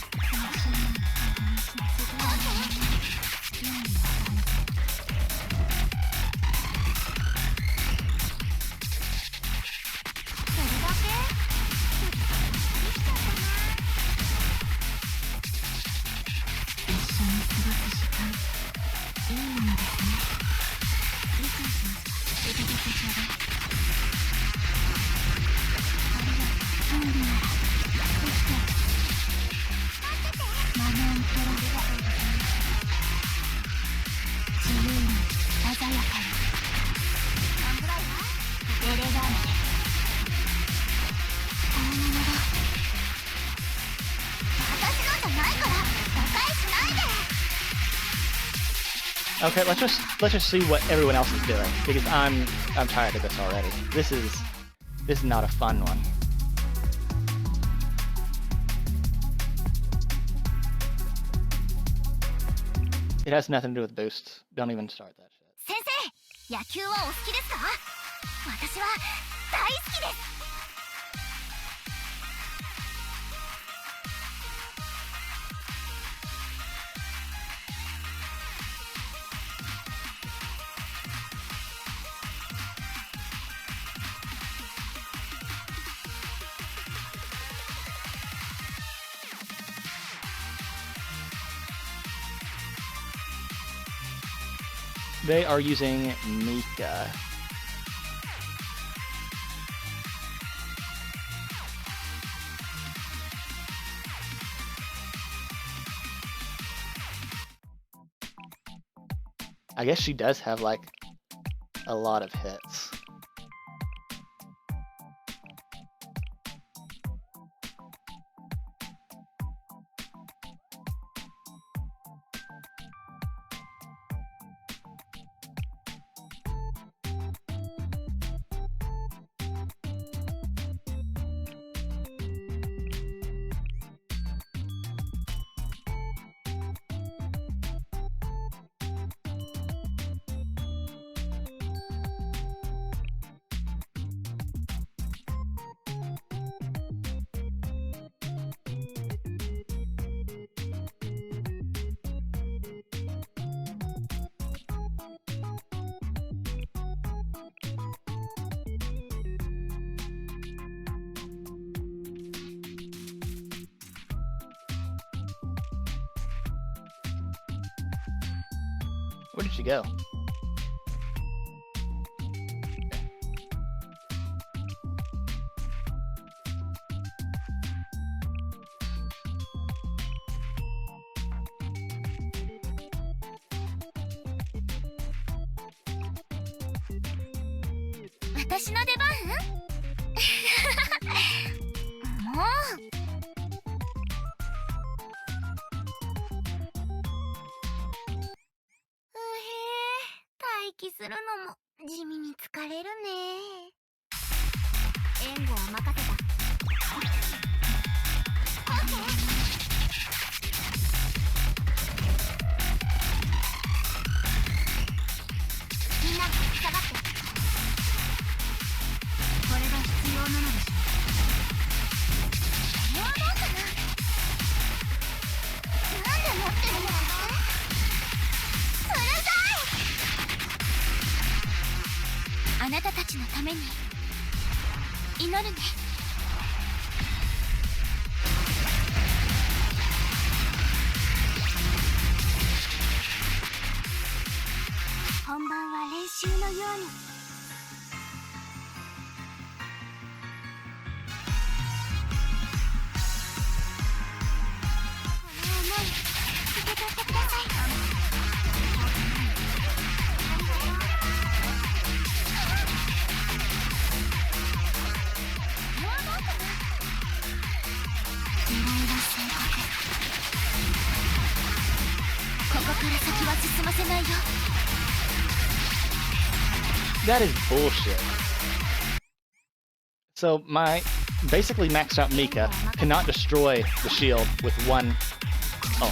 Okay, let's just see what everyone else is doing, because I'm tired of this already. This is not a fun one. It has nothing to do with boosts. Don't even start that shit. 先生、野球はお好きですか？私は大好きです。They are using Mika. I guess she does have like a lot of hits. Where did she go?私の出番もう待機するのも地味に疲れるね。援護は任せた。みんな下がって。これが必要なのでしょ。それはどうかな。なんで持ってるの？うるさい。あなたたちのために祈るね。本番は練習のように。That is bullshit. So my basically maxed out Mika cannot destroy the shield with one ult.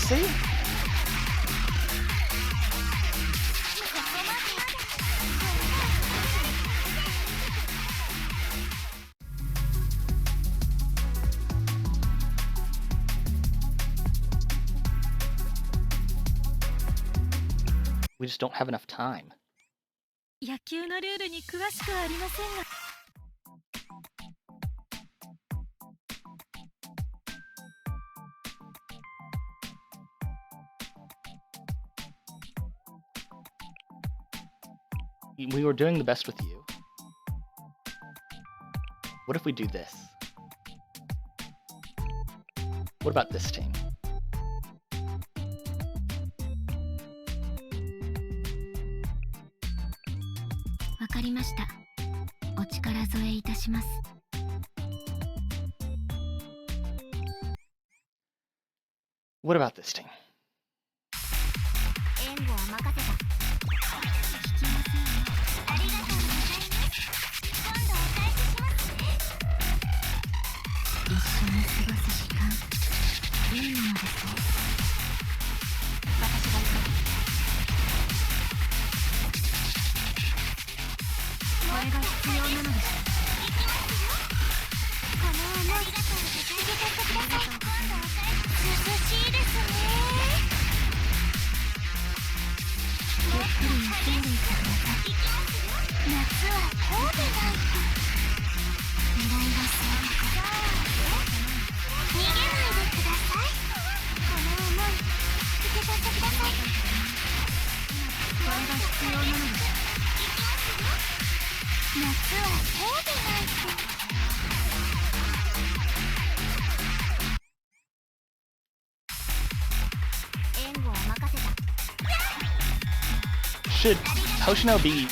See? We just don't have enough time. 野球のルールに詳しくありませんが。We were doing the best with you. What if we do this? What about this team? What about this team? Should Hoshino be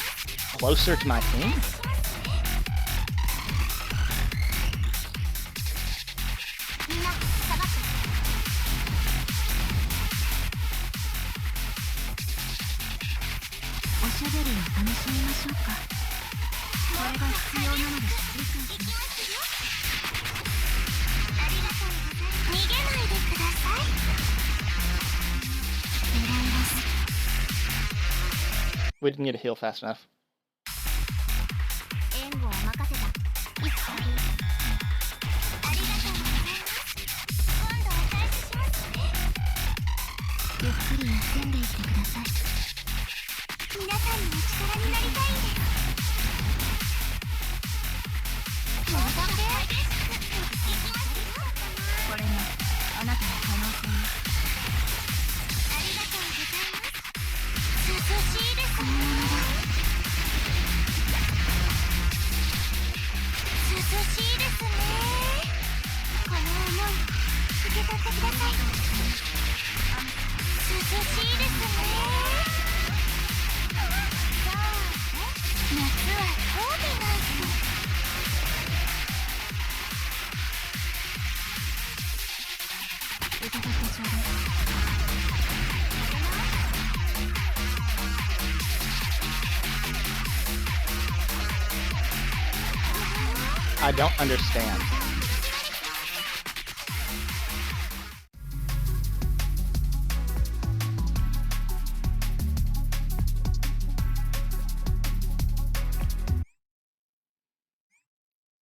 closer to my team? しゃべりを楽しみましょうか。これが必要なのです。理解します。ありがとうございます。逃げないでください。狙います。 We didn't get a heal fast enough. 援護を任せた。いつかり。ありがとうございます。今度お返ししますね。ゆっくり休んでいってください。皆さんのお力になりたいんです。もうだけ行きますよ。これがあなたの可能性です。ありがとうございます。涼しいですね。涼しいですね。この思い受け取ってください。涼しいですね。さあ夏はそうでないと。受け取ってちょうだい。I don't understand.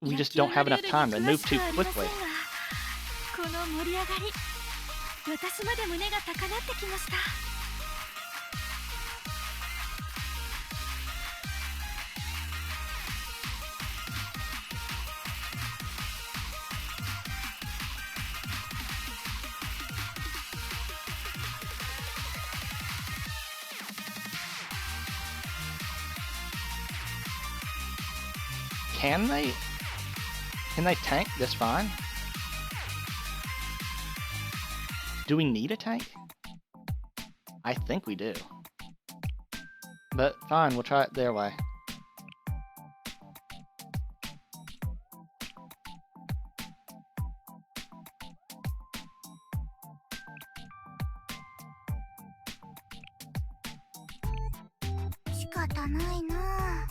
We just don't have enough time to move too quickly. この盛り上がり、私まで胸が高鳴ってきました。Can they tank this fine? Do we need a tank? I think we do. But fine, we'll try it their way. "仕方ないなあ」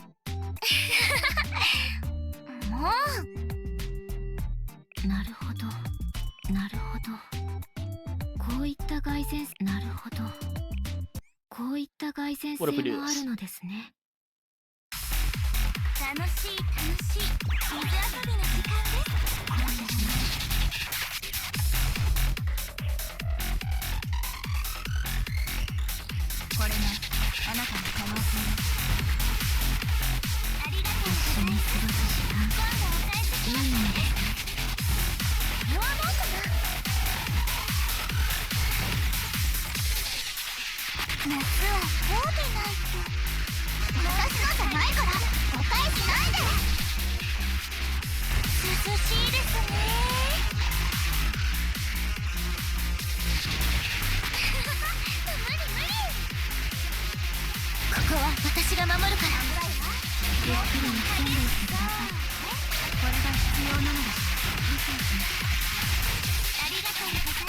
もう。なるほど、なるほど。こういった蓋然、なるほど。こういった蓋然性 What if we do もあ this? るのですね。楽しい楽しい水遊びの時間です。これがあなたの可能性です。ありがとうご一緒ざいます。に過ごす時間、今度お返ししいいます。のですね。これはどうかな。夏はこうでないと。私のじゃないから誤解しないで。涼しいですね。無理無理。ここは私が守るから。ゆっくり休んでいってください。これが必要なのです。理解します。ありがとうございます。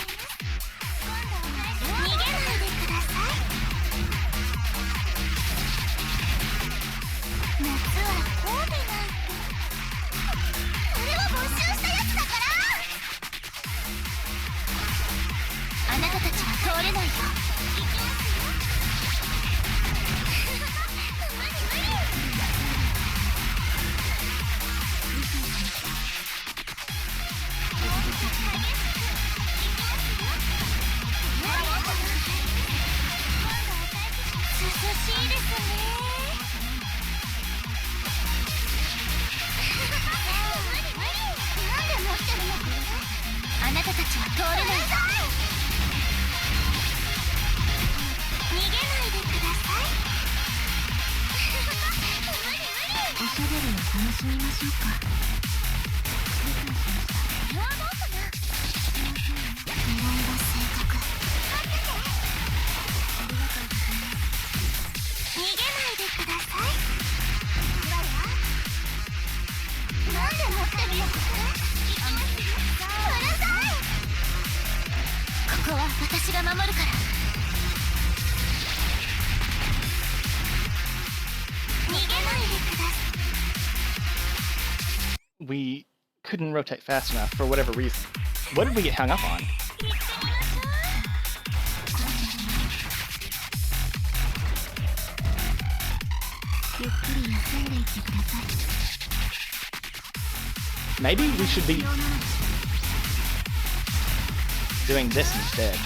今度お返し。逃げないでください。夏はこうでないと。これは没収したやつだから。あなたたちは通れないよ。行きますよ。無理無理。涼しいですね。無理無理。なんで持ってるの？あなたたちは通れない。逃げないでください。無理無理。おしゃべりを楽しみましょうか。理解しました。これはどうかな。狙いは正確。待ってて。ありがとうございます。逃げないでください。なんで持ってるの？行きますよ。うるさい。ここは私が守るから。We couldn't rotate fast enough for whatever reason. What did we get hung up on? Maybe we should be doing this instead.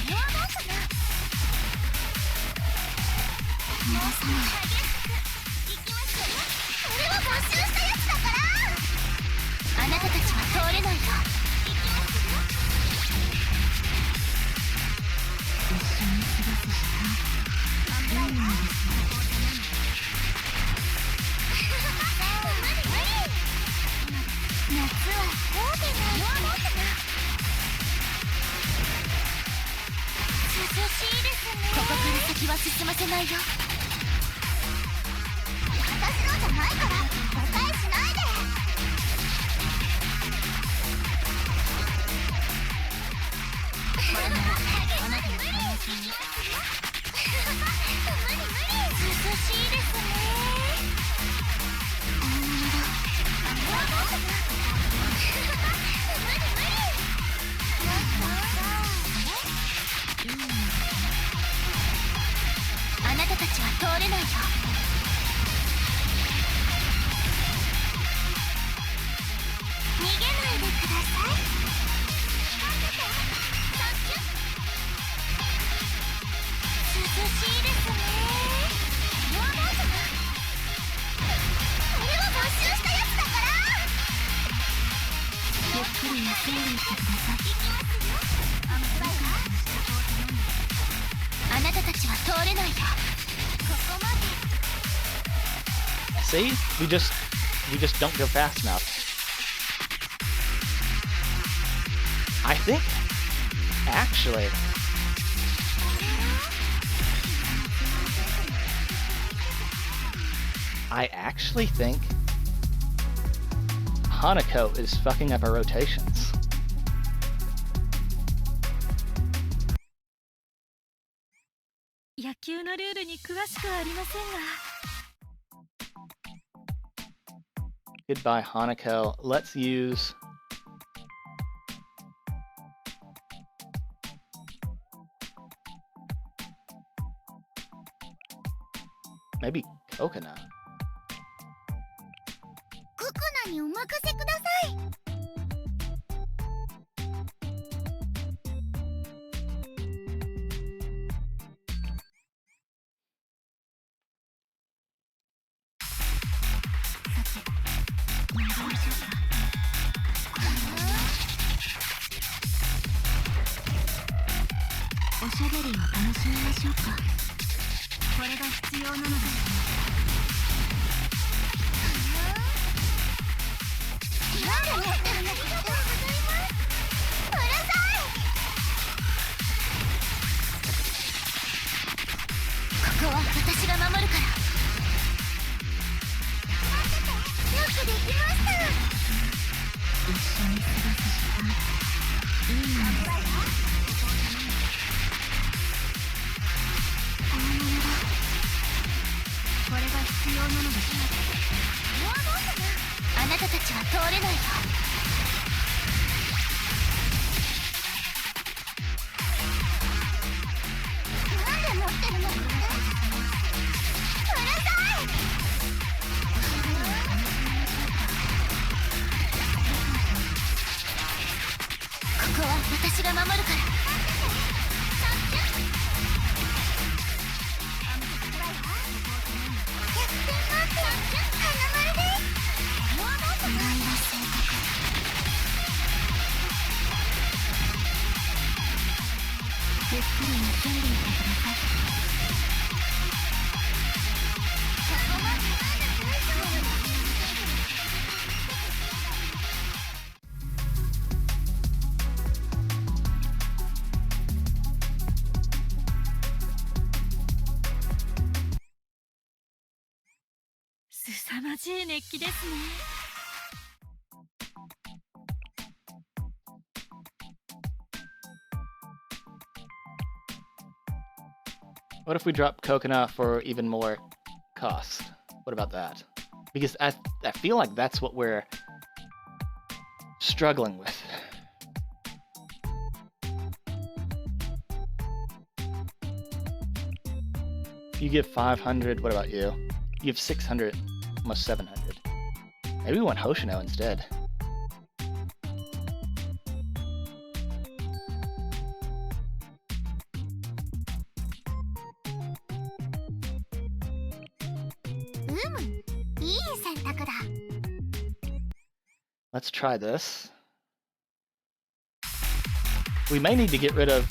See? We just don't go fast enough. I think, actually, think Hanako is fucking up our rotations. Goodbye, Hanako. Let's use... maybe Coconut. What if we drop Coconut for even more cost? What about that? Because I feel like that's what we're struggling with. You give 500, what about you? You have 600, almost 700. Maybe we want Hoshino instead. Let's try this. We may need to get rid of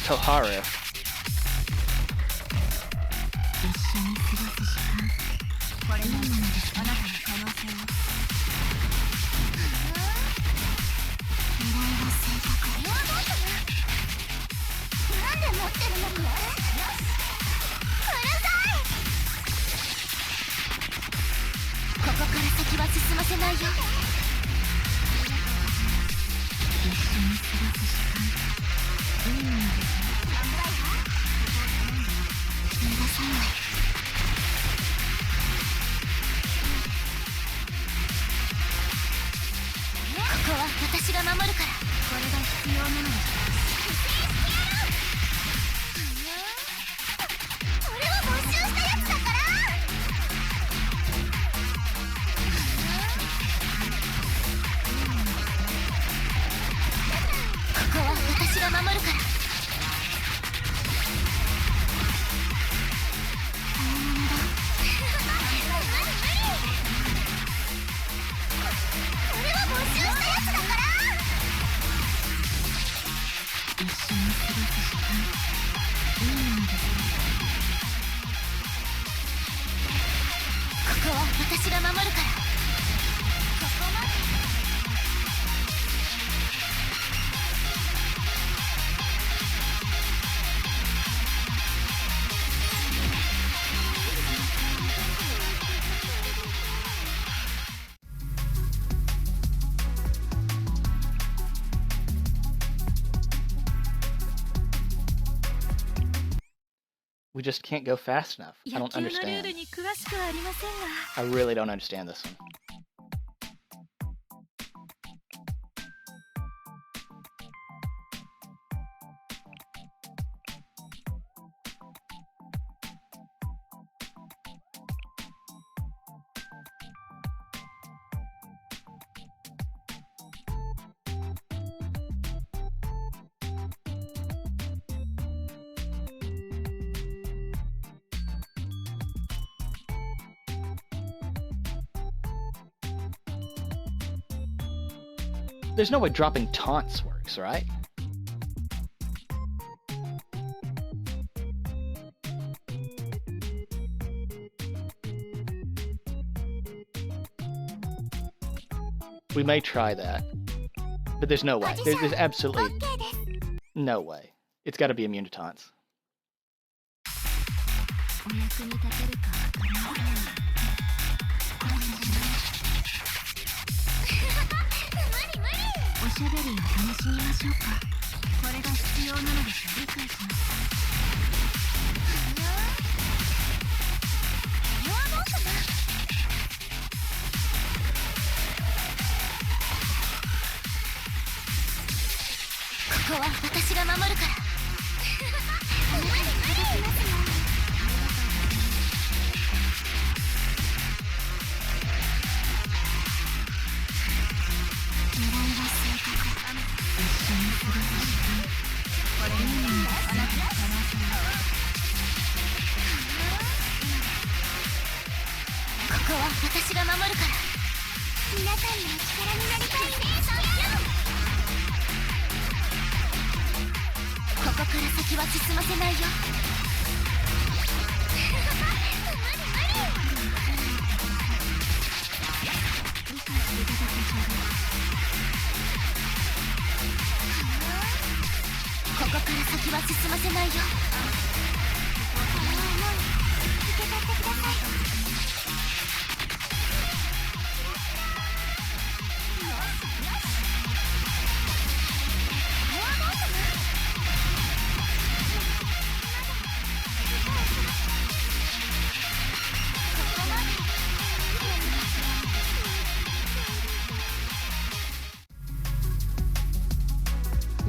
Toharu. We just can't go fast enough. I don't understand. I really don't understand this one. There's no way dropping taunts works, right? We may try that, but there's no way. There's absolutely no way. It's got to be immune to taunts.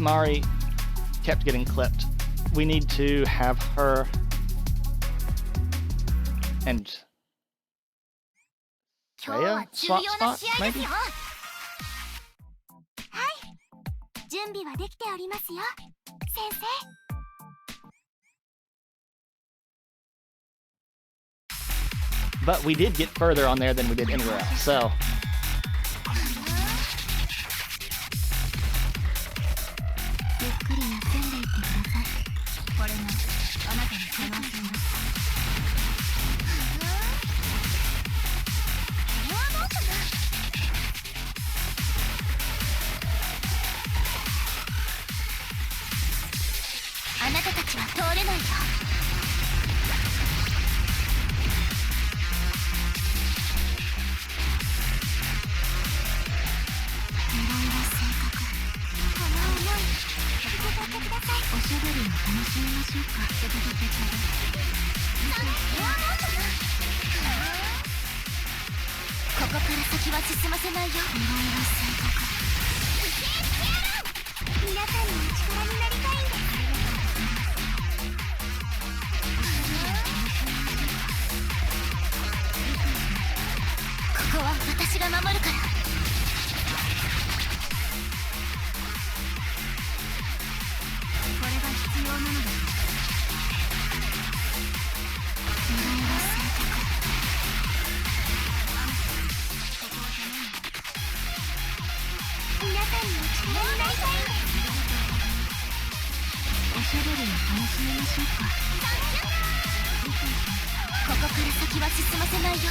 Mari kept getting clipped. We need to have her and Freya swap spots, maybe? 準備はできておりますよ、先生。But we did get further on there than we did anywhere else, so... ゆっくり休んでいってください。これがあなたの可能性です。これはどうかな。あなたたちは通れないよ。狙いは正確。この思い、受け取ってください。おしゃべりを楽しみましょうか。受け取ってちょうだい。これはどうかな。ここから先は進ませないよ。狙いは正確。皆さんのお力になりたいんです。ここは私が守るから。これが必要なのです。狙いは正確。皆さんのお力になりたいんです。おしゃべりを楽しみましょうか。ここから先は進ませないよ。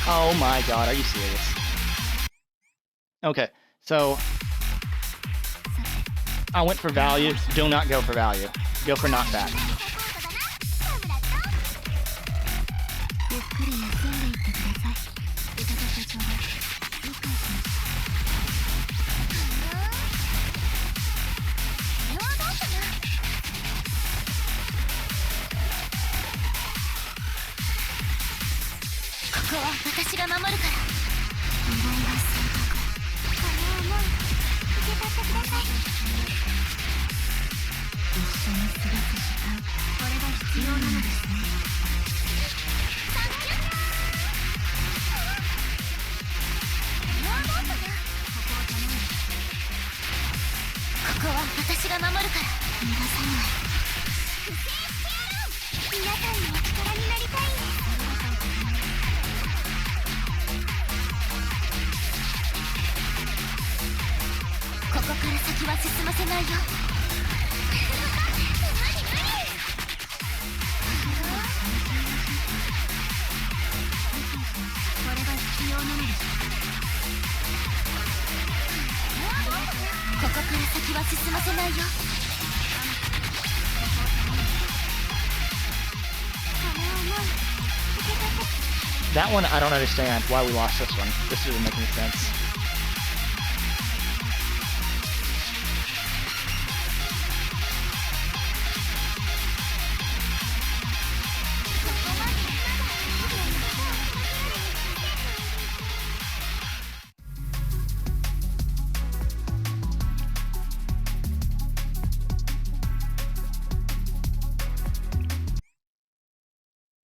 Oh my god, are you serious? Okay, so... I went for value. Do not go for value. Go for knockback. ゆっくり休んでいってください。受け取ってちょうだい。理解します。これはどうかな。ここは私が守るから。狙いは正確。この思い、受け取ってください。一緒に過ごす時間、これが必要なのですね。ここは私が守るから。逃がさない。皆さんのお力になりたいんです。ここから先は進ませないよ。これが必要なのです。ここから先は進ませないよ。この思い、受け取って。 That one, I don't understand why we lost this one. This doesn't make any sense.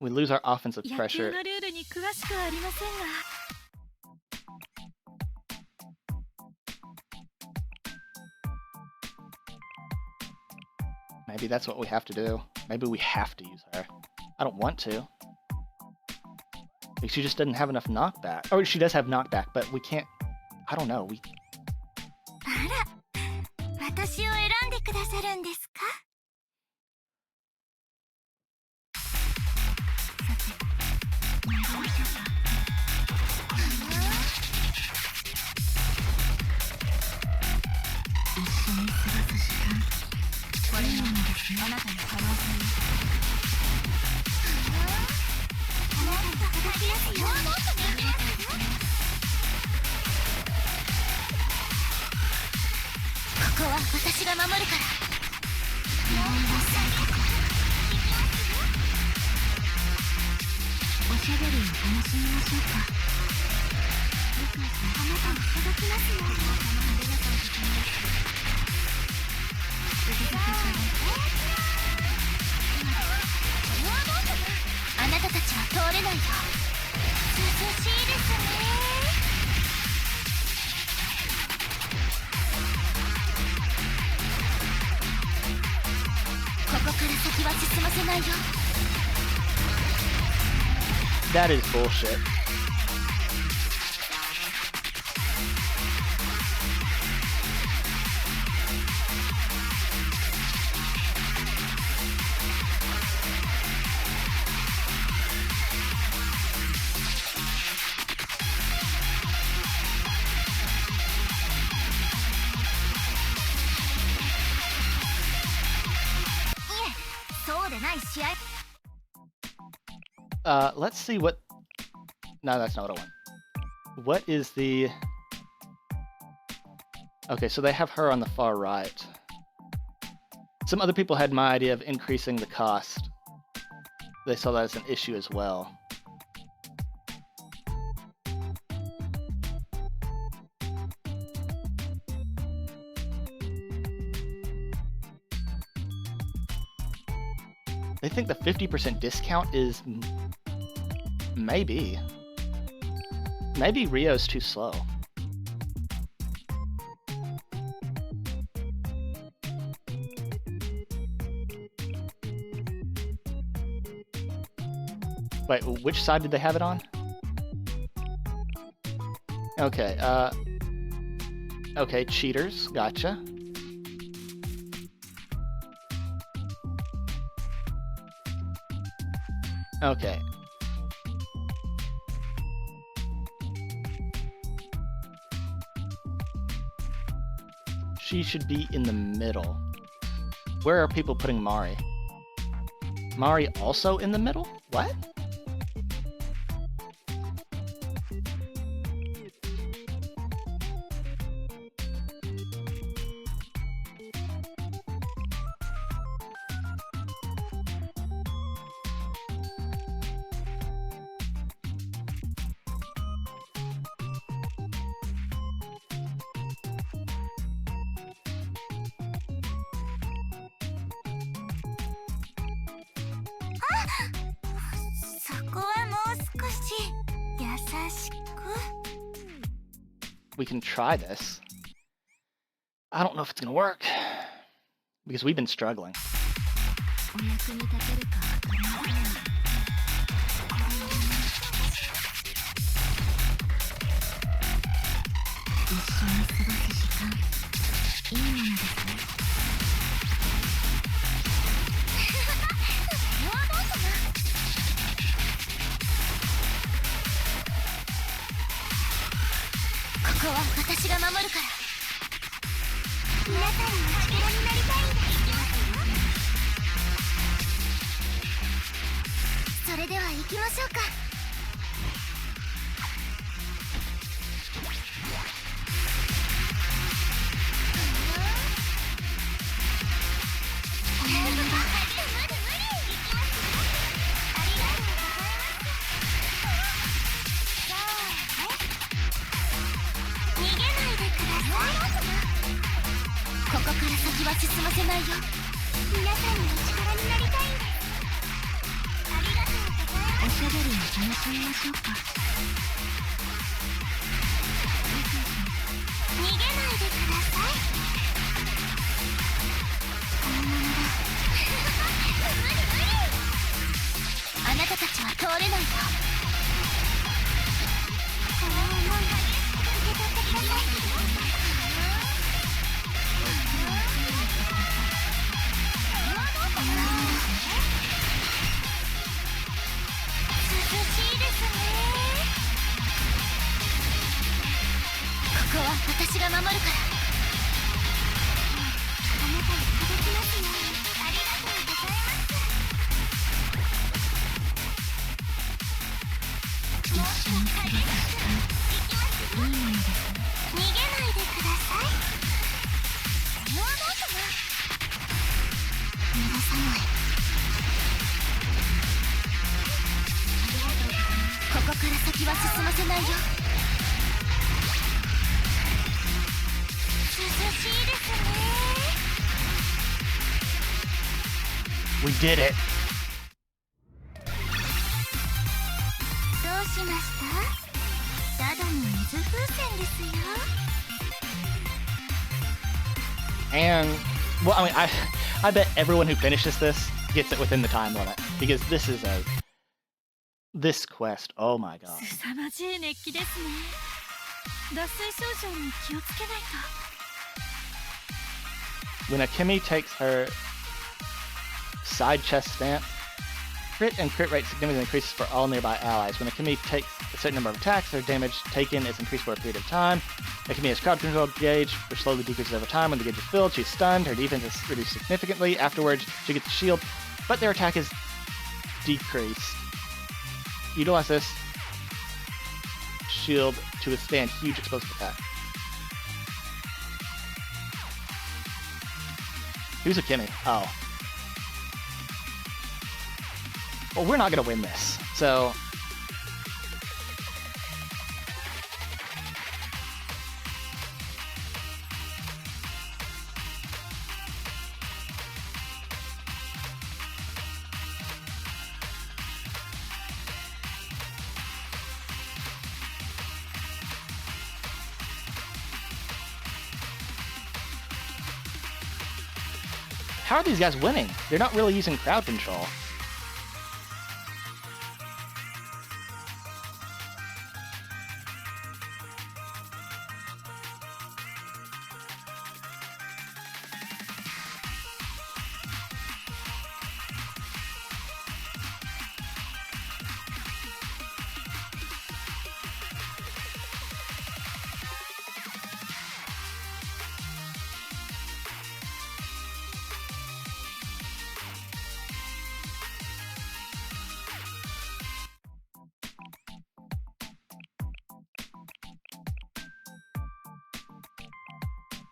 We lose our offensive 野球 pressure. のルールに詳しくありませんが。 Maybe that's what we have to do. Maybe we have to use her. I don't want to. Like, she just doesn't have enough knockback. Or she does have knockback, but we can't... I don't know. We... あら、私を選んでくださるんですか？一緒に過ごす時間、これなのですね。あなたの可能性です。あなたと働きやすいよ。ここは私が守るから。狙いは正確。おしゃべりを楽しみましょうか。理解します。あなたに届きますよ。れないよ。涼しいですね。ここから先は進ませないよ。 That is bullshit. Let's see what... No, that's not what I want. What is the... Okay, so they have her on the far right. Some other people had my idea of increasing the cost. They saw that as an issue as well. They think the 50% discount is... Maybe. Maybe Rio's too slow. Wait, which side did they have it on? Okay, okay, cheaters, gotcha. Okay. She should be in the middle. Where are people putting Mari? Mari also in the middle? What? We can try this. I don't know if it's gonna work because we've been struggling. We did it. And, well, I mean, I bet everyone who finishes this gets it within the time limit, because this quest, oh my god. 凄まじい熱気ですね。脱水症状に気をつけないと。 When Akemi takes her side chest stance, crit and crit rate significantly increases for all nearby allies. When Akemi takes a certain number of attacks, their damage taken is increased for a period of time. Akemi has crowd control gauge, which slowly decreases over time. When the gauge is filled, she's stunned. Her defense is reduced significantly. Afterwards, she gets a shield, but their attack is decreased. Utilize this shield to withstand huge explosive attacks. Who's Akemi? Oh. Well, we're not gonna win this, so... How are these guys winning? They're not really using crowd control.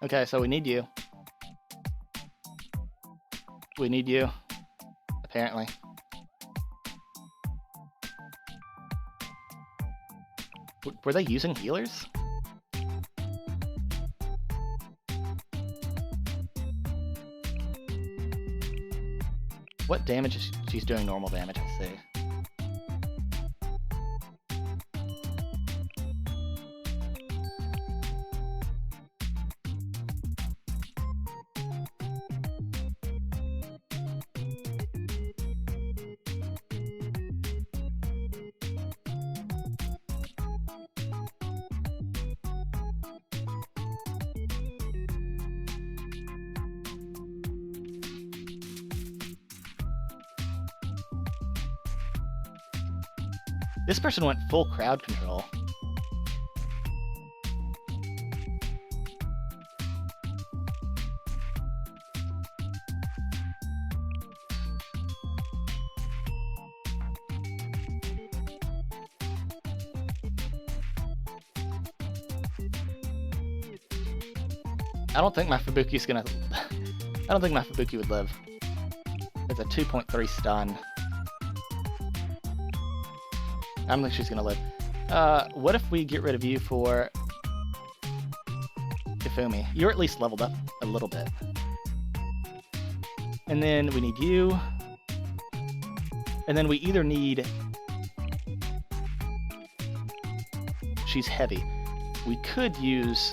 Okay, so we need you. We need you, apparently. Were they using healers? What damage is she's doing? Normal damage, I see. This person went full crowd control. I don't think my Fubuki's gonna... I don't think my Fubuki would live. It's a 2.3 stun. I don't think she's gonna live. What if we get rid of you for Kifumi? You're at least leveled up a little bit. And then we need you. And then we either need... She's heavy. We could use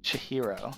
Chihiro.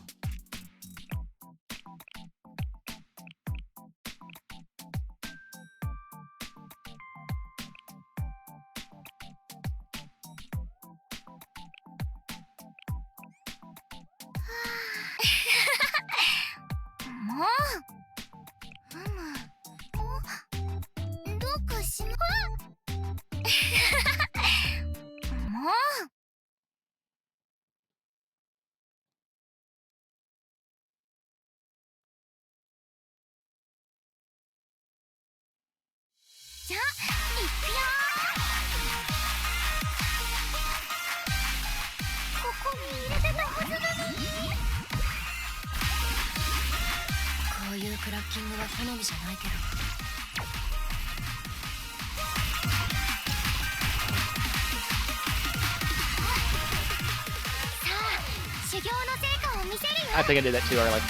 I think I did that too early.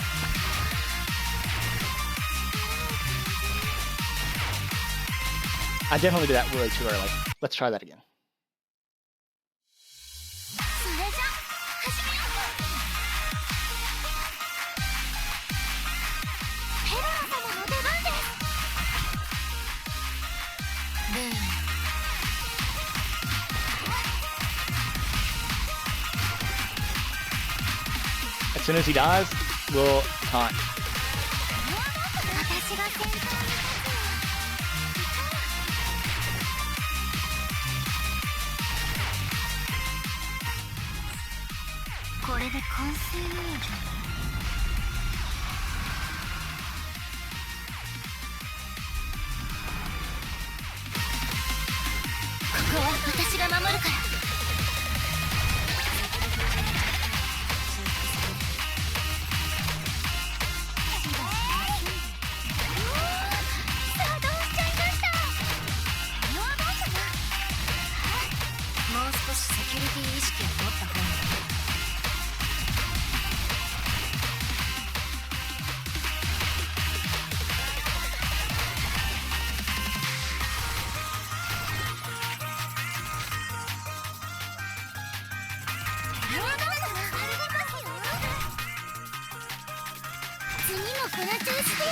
I definitely did that way too early. Let's try that again. As soon as he dies, we'll taunt. 私が先頭に立つよ。これで完成なんじゃない？ここは私が守るから。さあどうしちゃいました。弱いかな。もう少しセキュリティ意識を持った方がいい。次もこの調子で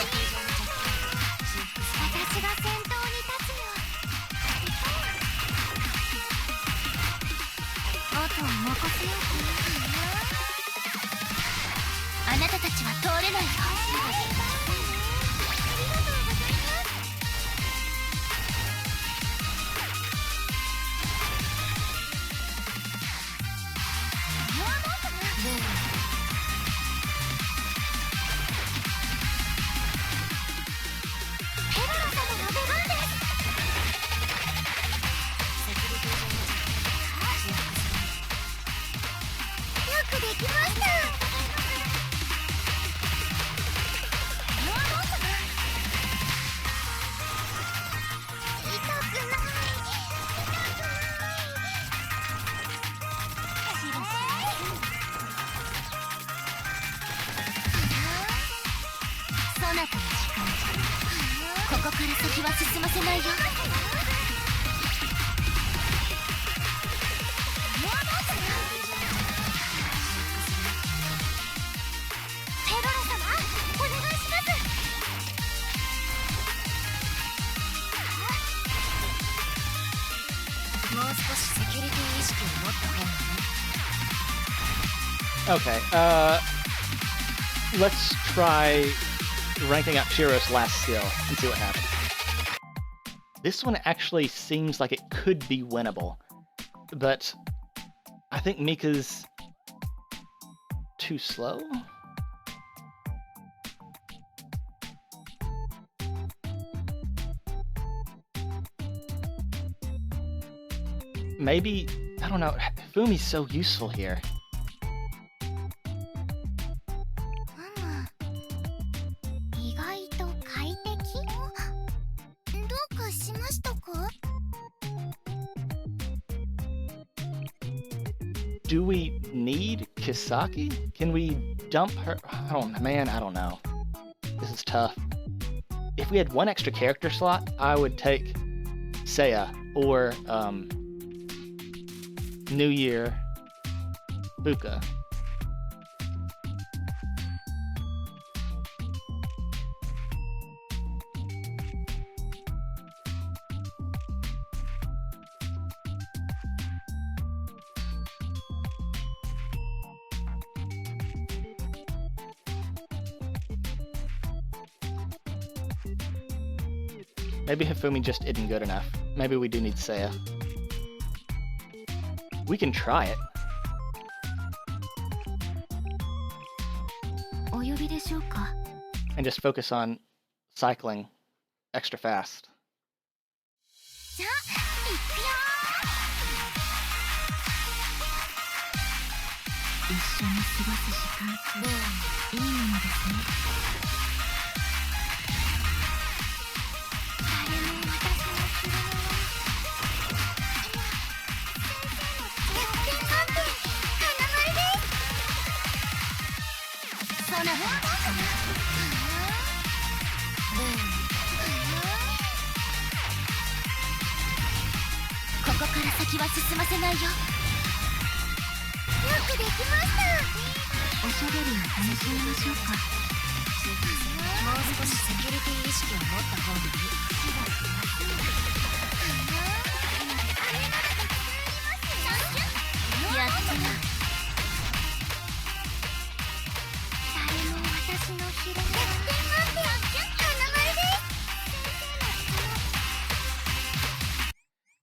私が先頭に立つよ。あとは任せようかな。あなたたちは通れないよ。できました。そなたの時間、ここから先は進ませないよ。もう少しセキュリティ意識を持った方がね。Okay, let's try ranking up Shiro's last skill and see what happens. This one actually seems like it could be winnable, but I think Mika's too slow? Maybe, I don't know, Fumi's so useful here. Do we need Kisaki? Can we dump her? I don't know. This is tough. If we had one extra character slot, I would take Seiya or New Year Buka. Maybe Hifumi just isn't good enough. Maybe we do need Seiya. We can try it. And just focus on cycling extra fast.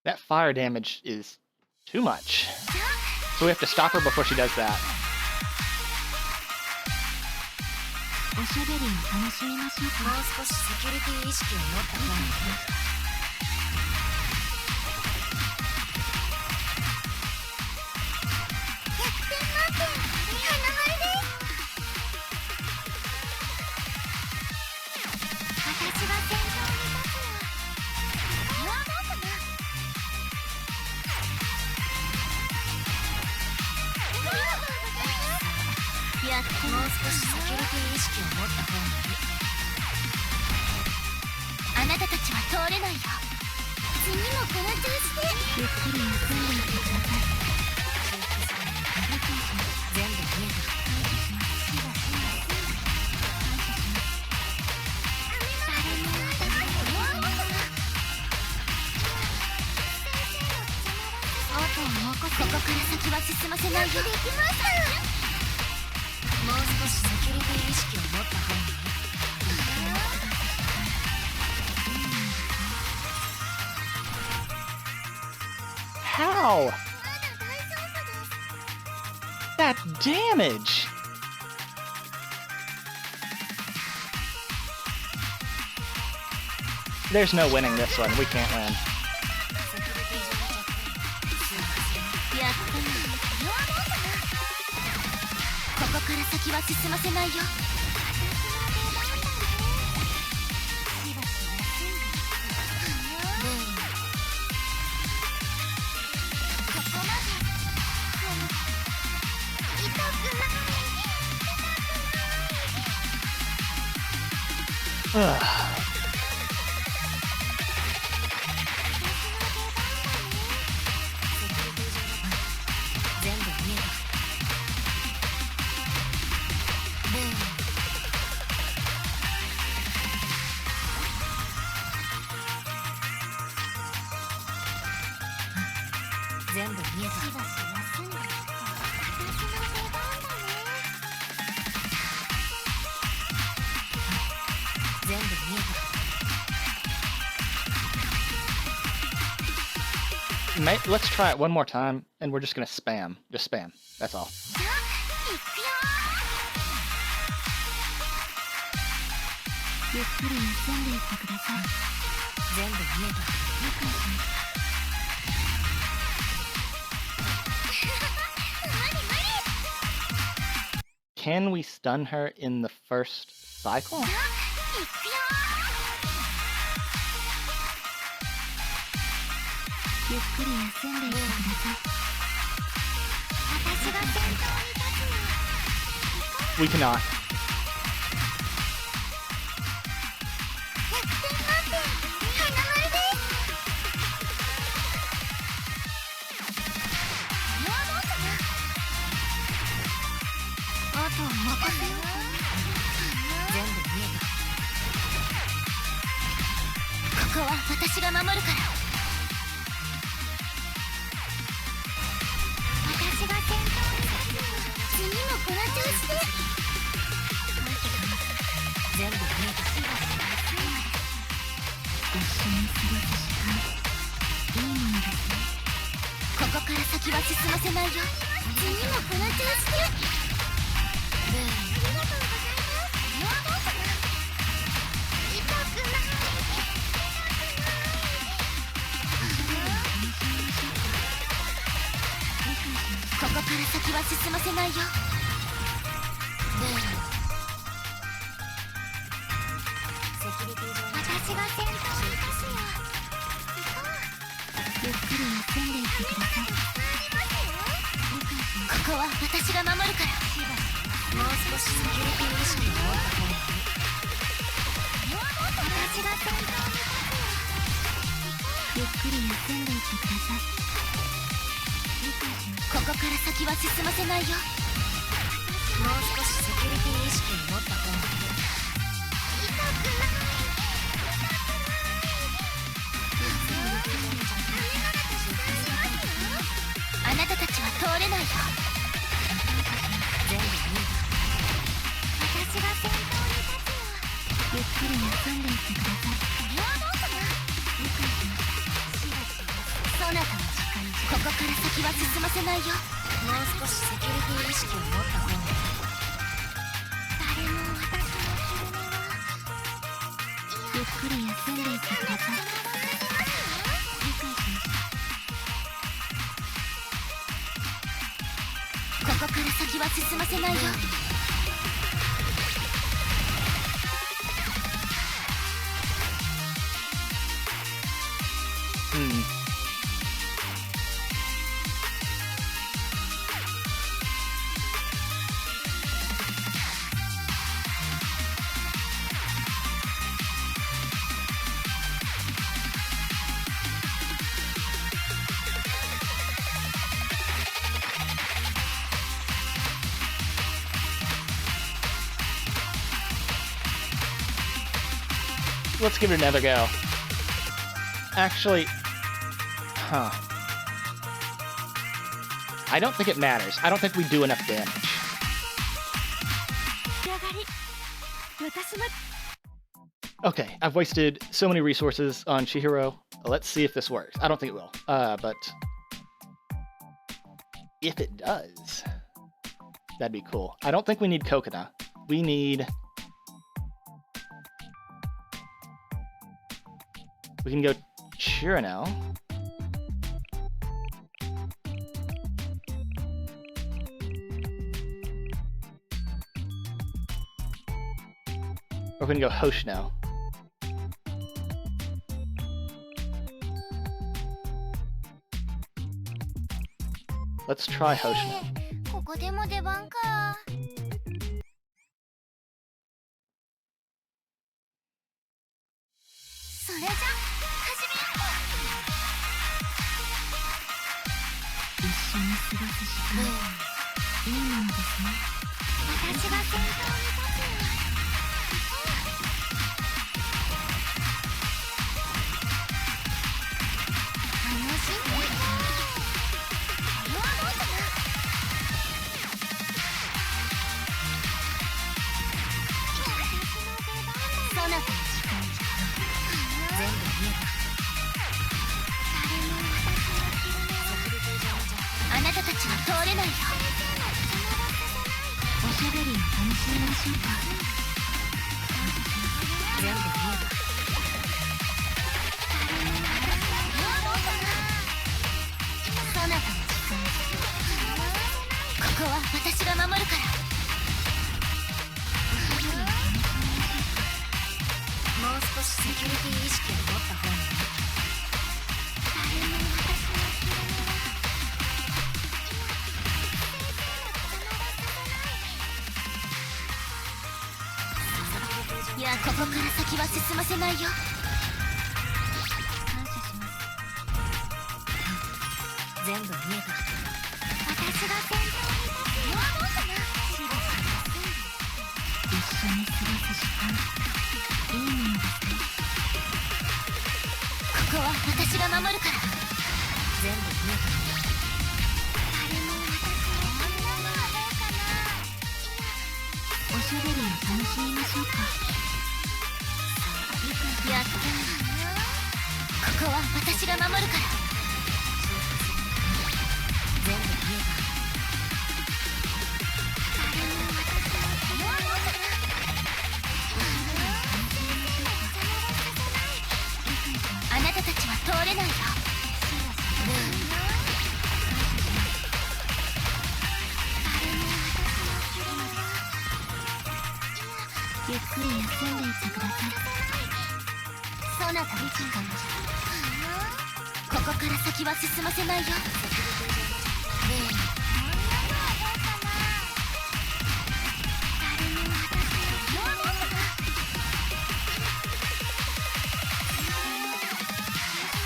That fire damage is too much. So we have to stop her before she does that. おしゃべりを楽しみましょうか。もう少しセキュリティ意識を持った方がいい。もう少しセキュリティ意識を持った方がいい。あなたたちは通れないよ。次もこの調子でゆっくり休んでいってください。全部見えた。ここから先は進ませないよ。できました。もう少しセキュリティ意識を持った方がいい。How? That damage! There's no winning this one. We can't win. ここから先は進ませないよ。全部見えた。全部見えた。しばし休んで。私の出番だね。全部見えた。Let's try it one more time, and we're just gonna spam. Just spam. That's all. ゆっくり休んでいってください。全部見えた。理解しました。Can we stun her in the first cycle? ゆっくり休んでいってください。私が先頭に立つの。 We cannot. あとは任せよう。全部見えた。ここは私が守るから。私が先頭に立つの。次もこの調子で。全部見えた。一緒に過ごす時間、いいものですね。ここから先は進ませないよ。次もこの調子で。ありがとうございます。痛くない。ここから先は進ませないよ。私が先頭に立つよ。ゆっくり休んでいってください。ここは私が守るから。もう少しセキュリティ意識を持った方がいい。私が先頭に立つよ。ゆっくり休んでいってください。ここから先は進ませないよ。もう少しセキュリティ意識を持った方がいい。痛くない。あなたたちは通れないよ。全部見えた。私が先頭に立つ。くり休んでいってください。これはどうかな。理解しました。そなたの時間じゃ。ここから先は進ませないよ。もう少しセキュリティ意識を持った方がいい。誰も私の昼寝は。ゆっくり休んでいってください。理解しました。ここから先は進ませないよ。Let's give it another go. Actually, I don't think it matters. I don't think we do enough damage. Okay, I've wasted so many resources on Chihiro. Let's see if this works. I don't think it will, but if it does, that'd be cool. I don't think we need Kokona. We need... We can go Chirano. Or we can go Hoshino. Let's try Hoshino. ここでも出番か。それじゃ始めよう。一緒に過ごす時間、いいものですね。私が先頭に立つ。楽しんでいこう。これはどうかな。そなたの時間じゃ。全部見えた。誰も私の昼寝を。あなたたちは通れないよ。おしゃべりを楽しみましょうか。全部見えた。そなたの時間じゃ。ここは私が守るから。もう少しセキュリティ意識を持った方がいい。誰も私の昼寝は。いや、ここから先は進ませないよ。感謝します。全部見えた。私が先頭に立つ。はどうかな。一緒に過ごす時間、いいものですね。ここは私が守るから。全部見えた。誰も私のこんなのはどうかな。おしゃべりを楽しみましょうか。やった。ここは私が守るから。全部見えた。誰も私のこんなのはどうかな。あなたたちは通れないよ。ゆっくり休んでいってください。そなたの時間じゃ。ここから先は進ませないよ。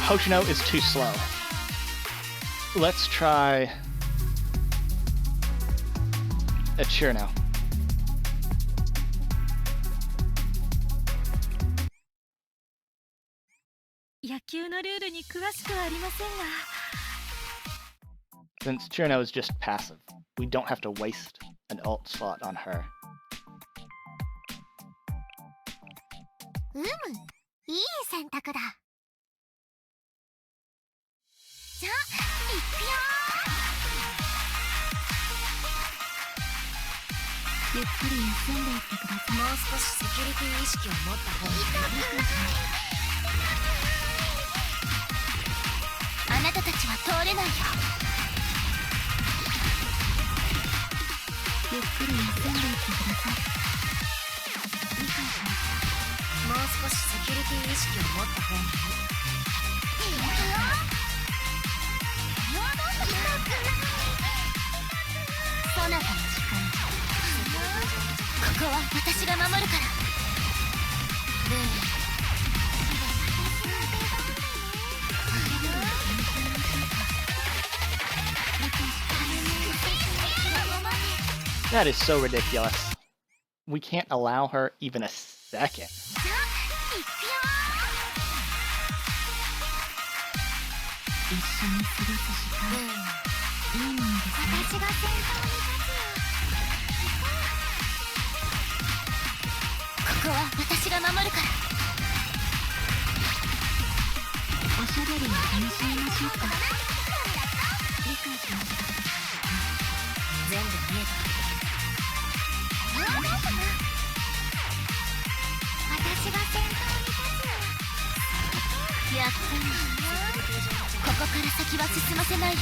Hoshino is too slow. Let's try a Chirano. 野球のルールに詳しくはありませんが。Since Chirano is just passive, we don't have to waste an ult slot on her. いい選択だ。じゃあいくよ。ゆっくり休んでいってください。もう少しセキュリティ意識を持った方がいい。あなたたちは通れないよ。ゆっくり休んでいってください。理解しました。もう少しセキュリティ意識を持った方がいい。そなたの時間。ここは私が守るから。That is so ridiculous. We can't allow her even a second. 一緒に過ごす時間、いいものですね。私が先頭に立つよ。ここは私が守るから。おしゃべりを楽しみましょうか。理解しました。全部見えた。私が先頭に立つよ。やったな。ここから先は進ませないよ。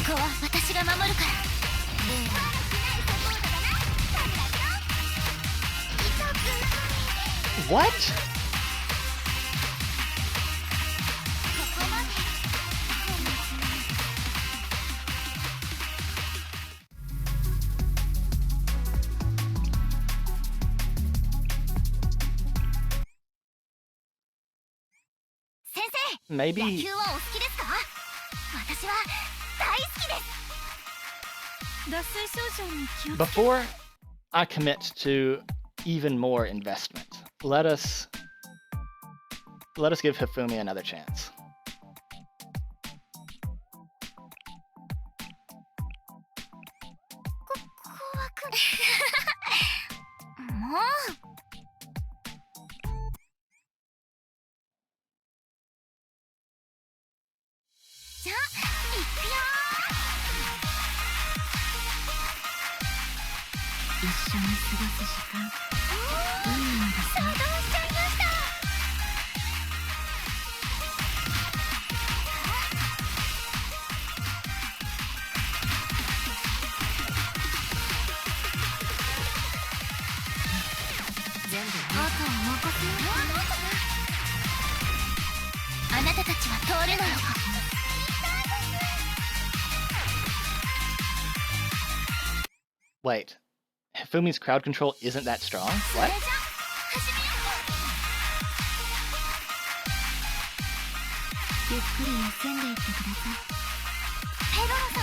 ここは私が守るから。What? 先生、 Maybe 野球はお好きですか？私は大好きです。脱水症状に気をつけ。 before I commit to even more investment, let us give Hifumi another chance. 怖くもう。じゃあ行くよ。一緒に過ごす時間、いいものですね。作動しちゃいました。全部あとは任せよう。あなたたちは通れないよ。Wait, Hifumi's crowd control isn't that strong? それ What? じゃ始めよゆっくり休んでいってください。う。ペロロ様、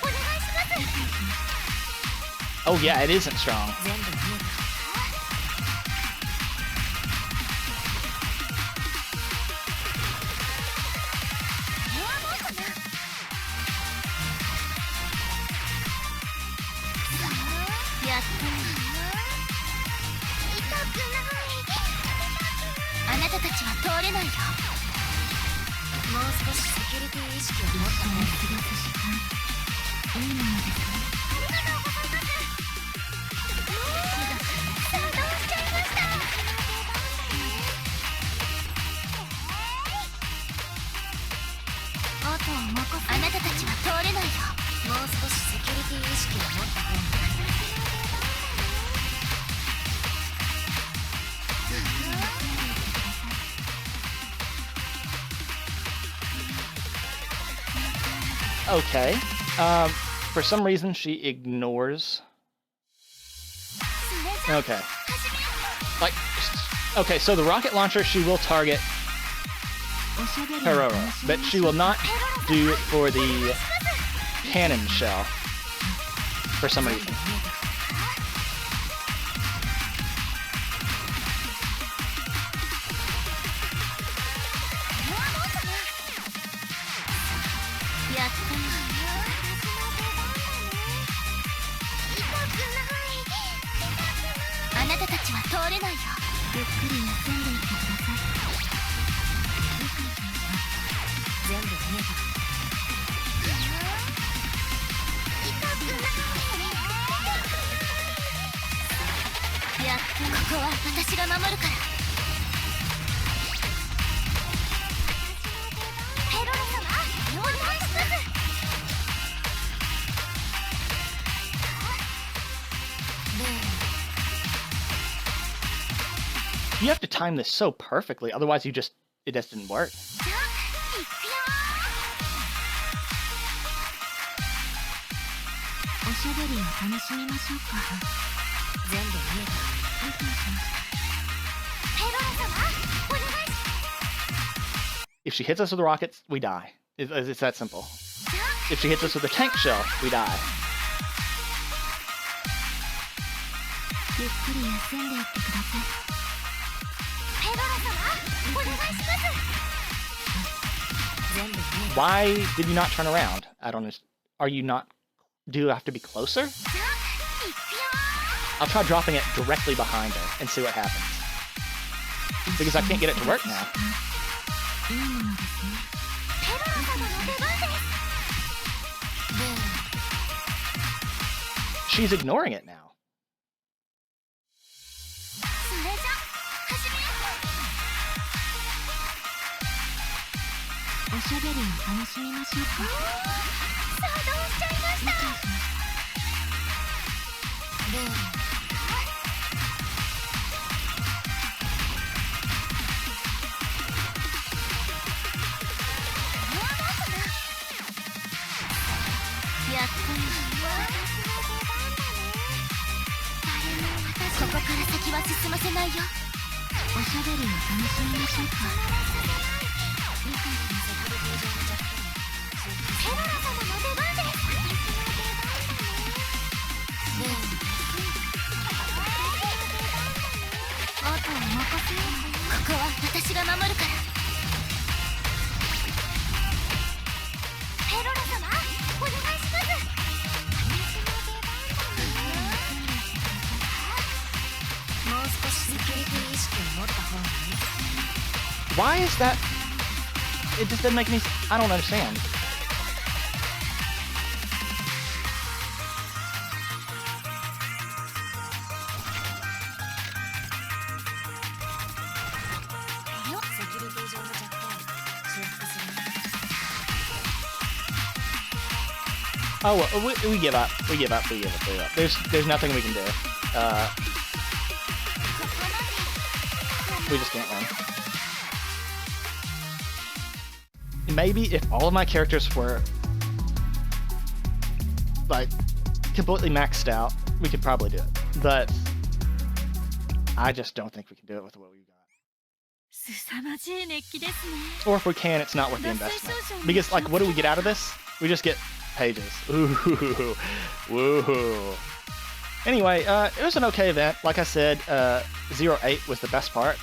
お願いします。 Oh yeah, it isn't strong. 全部見えた。それはどうかな。やったね。痛くない。あなたたちは通れないよ。もう少しセキュリティ意識を持った方がいい。過ごす時間、いいものですね。ありがとうございます。作動しちゃいました。あとは任せ。あなたたちは通れないよ。もう少しセキュリティ意識を持った方がいい。Okay. For some reason, she ignores. それじゃ Okay. 始めよう。 Like, okay, so the rocket launcher, she will target おしゃべりを Herrera, 楽しみ but ま she しょ will う。 not do it for the cannon shell for some reason. ここはあなたたちは通れないよ。ゆっくり休んでいってください。全部見えた。やっとここは私が守るから。ヘロラ様、お願いします。You have to time this so perfectly, otherwise it just didn't work. じゃあ行くよ。おしゃべりを楽しみましょうか。全部見えた。理解しました。ヘロラ様、お願いし If she hits us with the rockets, we die. It's that simple. じゃあ If she hits us with the tank shell, we die. ゆっくり休んでいってください。ヘロラ様、お願いします。全部見えた。 Why did you not turn around? I don't understand. Are you not... Do you have to be closer? じゃあ行くよ。 I'll try dropping it directly behind her and see what happens. Because I can't get it to work now. いいものですね。ヘロラ様の出番です。 She's ignoring it now. それじゃ始めよおしゃべりを楽しみましょうか。う。作動しちゃいました。やっとね。ここから先は進ませないよ。おしゃべりを楽しみましょうか。理解しました。ヘロラ様の出番です。あとは任せよう。ここは私が守るから。ヘロラ様、お願いします。もう少しセキュリティ意識を持った方がいい。 Why is that? It just doesn't make any... I don't understand. セキュリティ上の弱点を修復するね。 Oh, well, we give up. We give up. We give up. We give up. There's nothing we can do. We just can't win. Maybe if all of my characters were like completely maxed out, we could probably do it. But I just don't think we can do it with what we've got. 凄まじい熱気ですね。 Or if we can, it's not worth the investment. Because like, what do we get out of this? We just get pages. Ooh, woohoo. Anyway, it was an okay event. Like I said, 08 was the best part.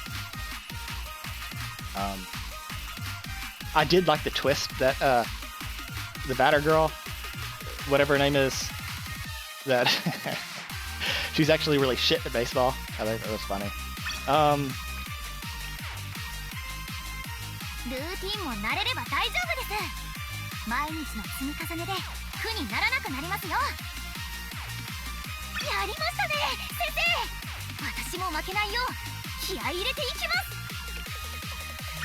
I did like the twist that the batter girl, whatever her name is, that she's actually really shit at baseball. I thought that was funny. ルーティンも慣れれば大丈夫です。毎日の積み重ねで苦にならなくなりますよ。やりましたね、先生。私も負けないよう気合い入れていきます。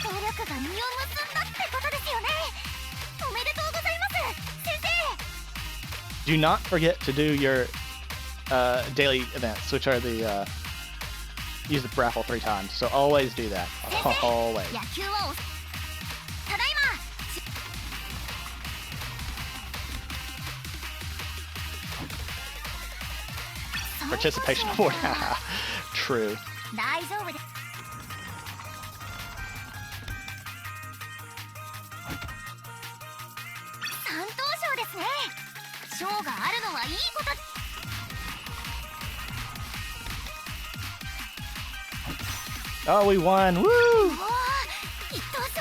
努力が実を結んだってことですよね。おめでとうございます、先生。 Do not forget to do your daily events, which are the use the raffle 3 times. So always do that. Always. 野球はただいま。 Participation award. True. 大丈夫です。三等賞ですね。賞があるのはいいこと。 Oh, we won! Woo! おー、一等賞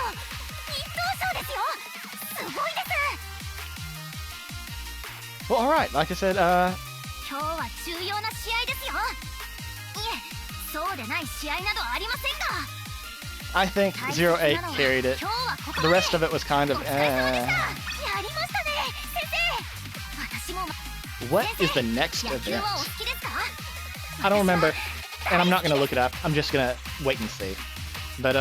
ですよ。すごいです。Well, alright, like I said, 今日は重要な試合ですよ。いえ、そうでない試合などありませんが。 I think 08 carried it. 今日はここ The まで。 rest of it was kind of お疲れ様でした。やりましたね、先生。私も What is the next 野球 event? はお好きですか？ I don't remember, and I'm not gonna look it up. I'm just gonna wait and see. But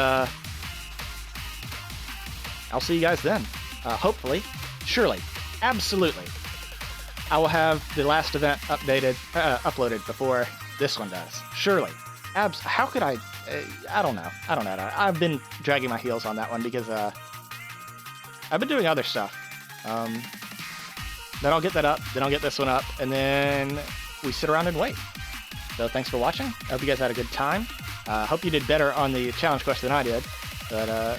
I'll see you guys then. Hopefully, surely, absolutely. I will have the last event uploaded before this one does. Surely. How could I? I don't know. I've been dragging my heels on that one because I've been doing other stuff. Then I'll get that up. Then I'll get this one up, and then we sit around and wait. So thanks for watching. I hope you guys had a good time. Hope you did better on the challenge quest than I did. But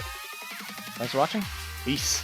thanks for watching. Peace.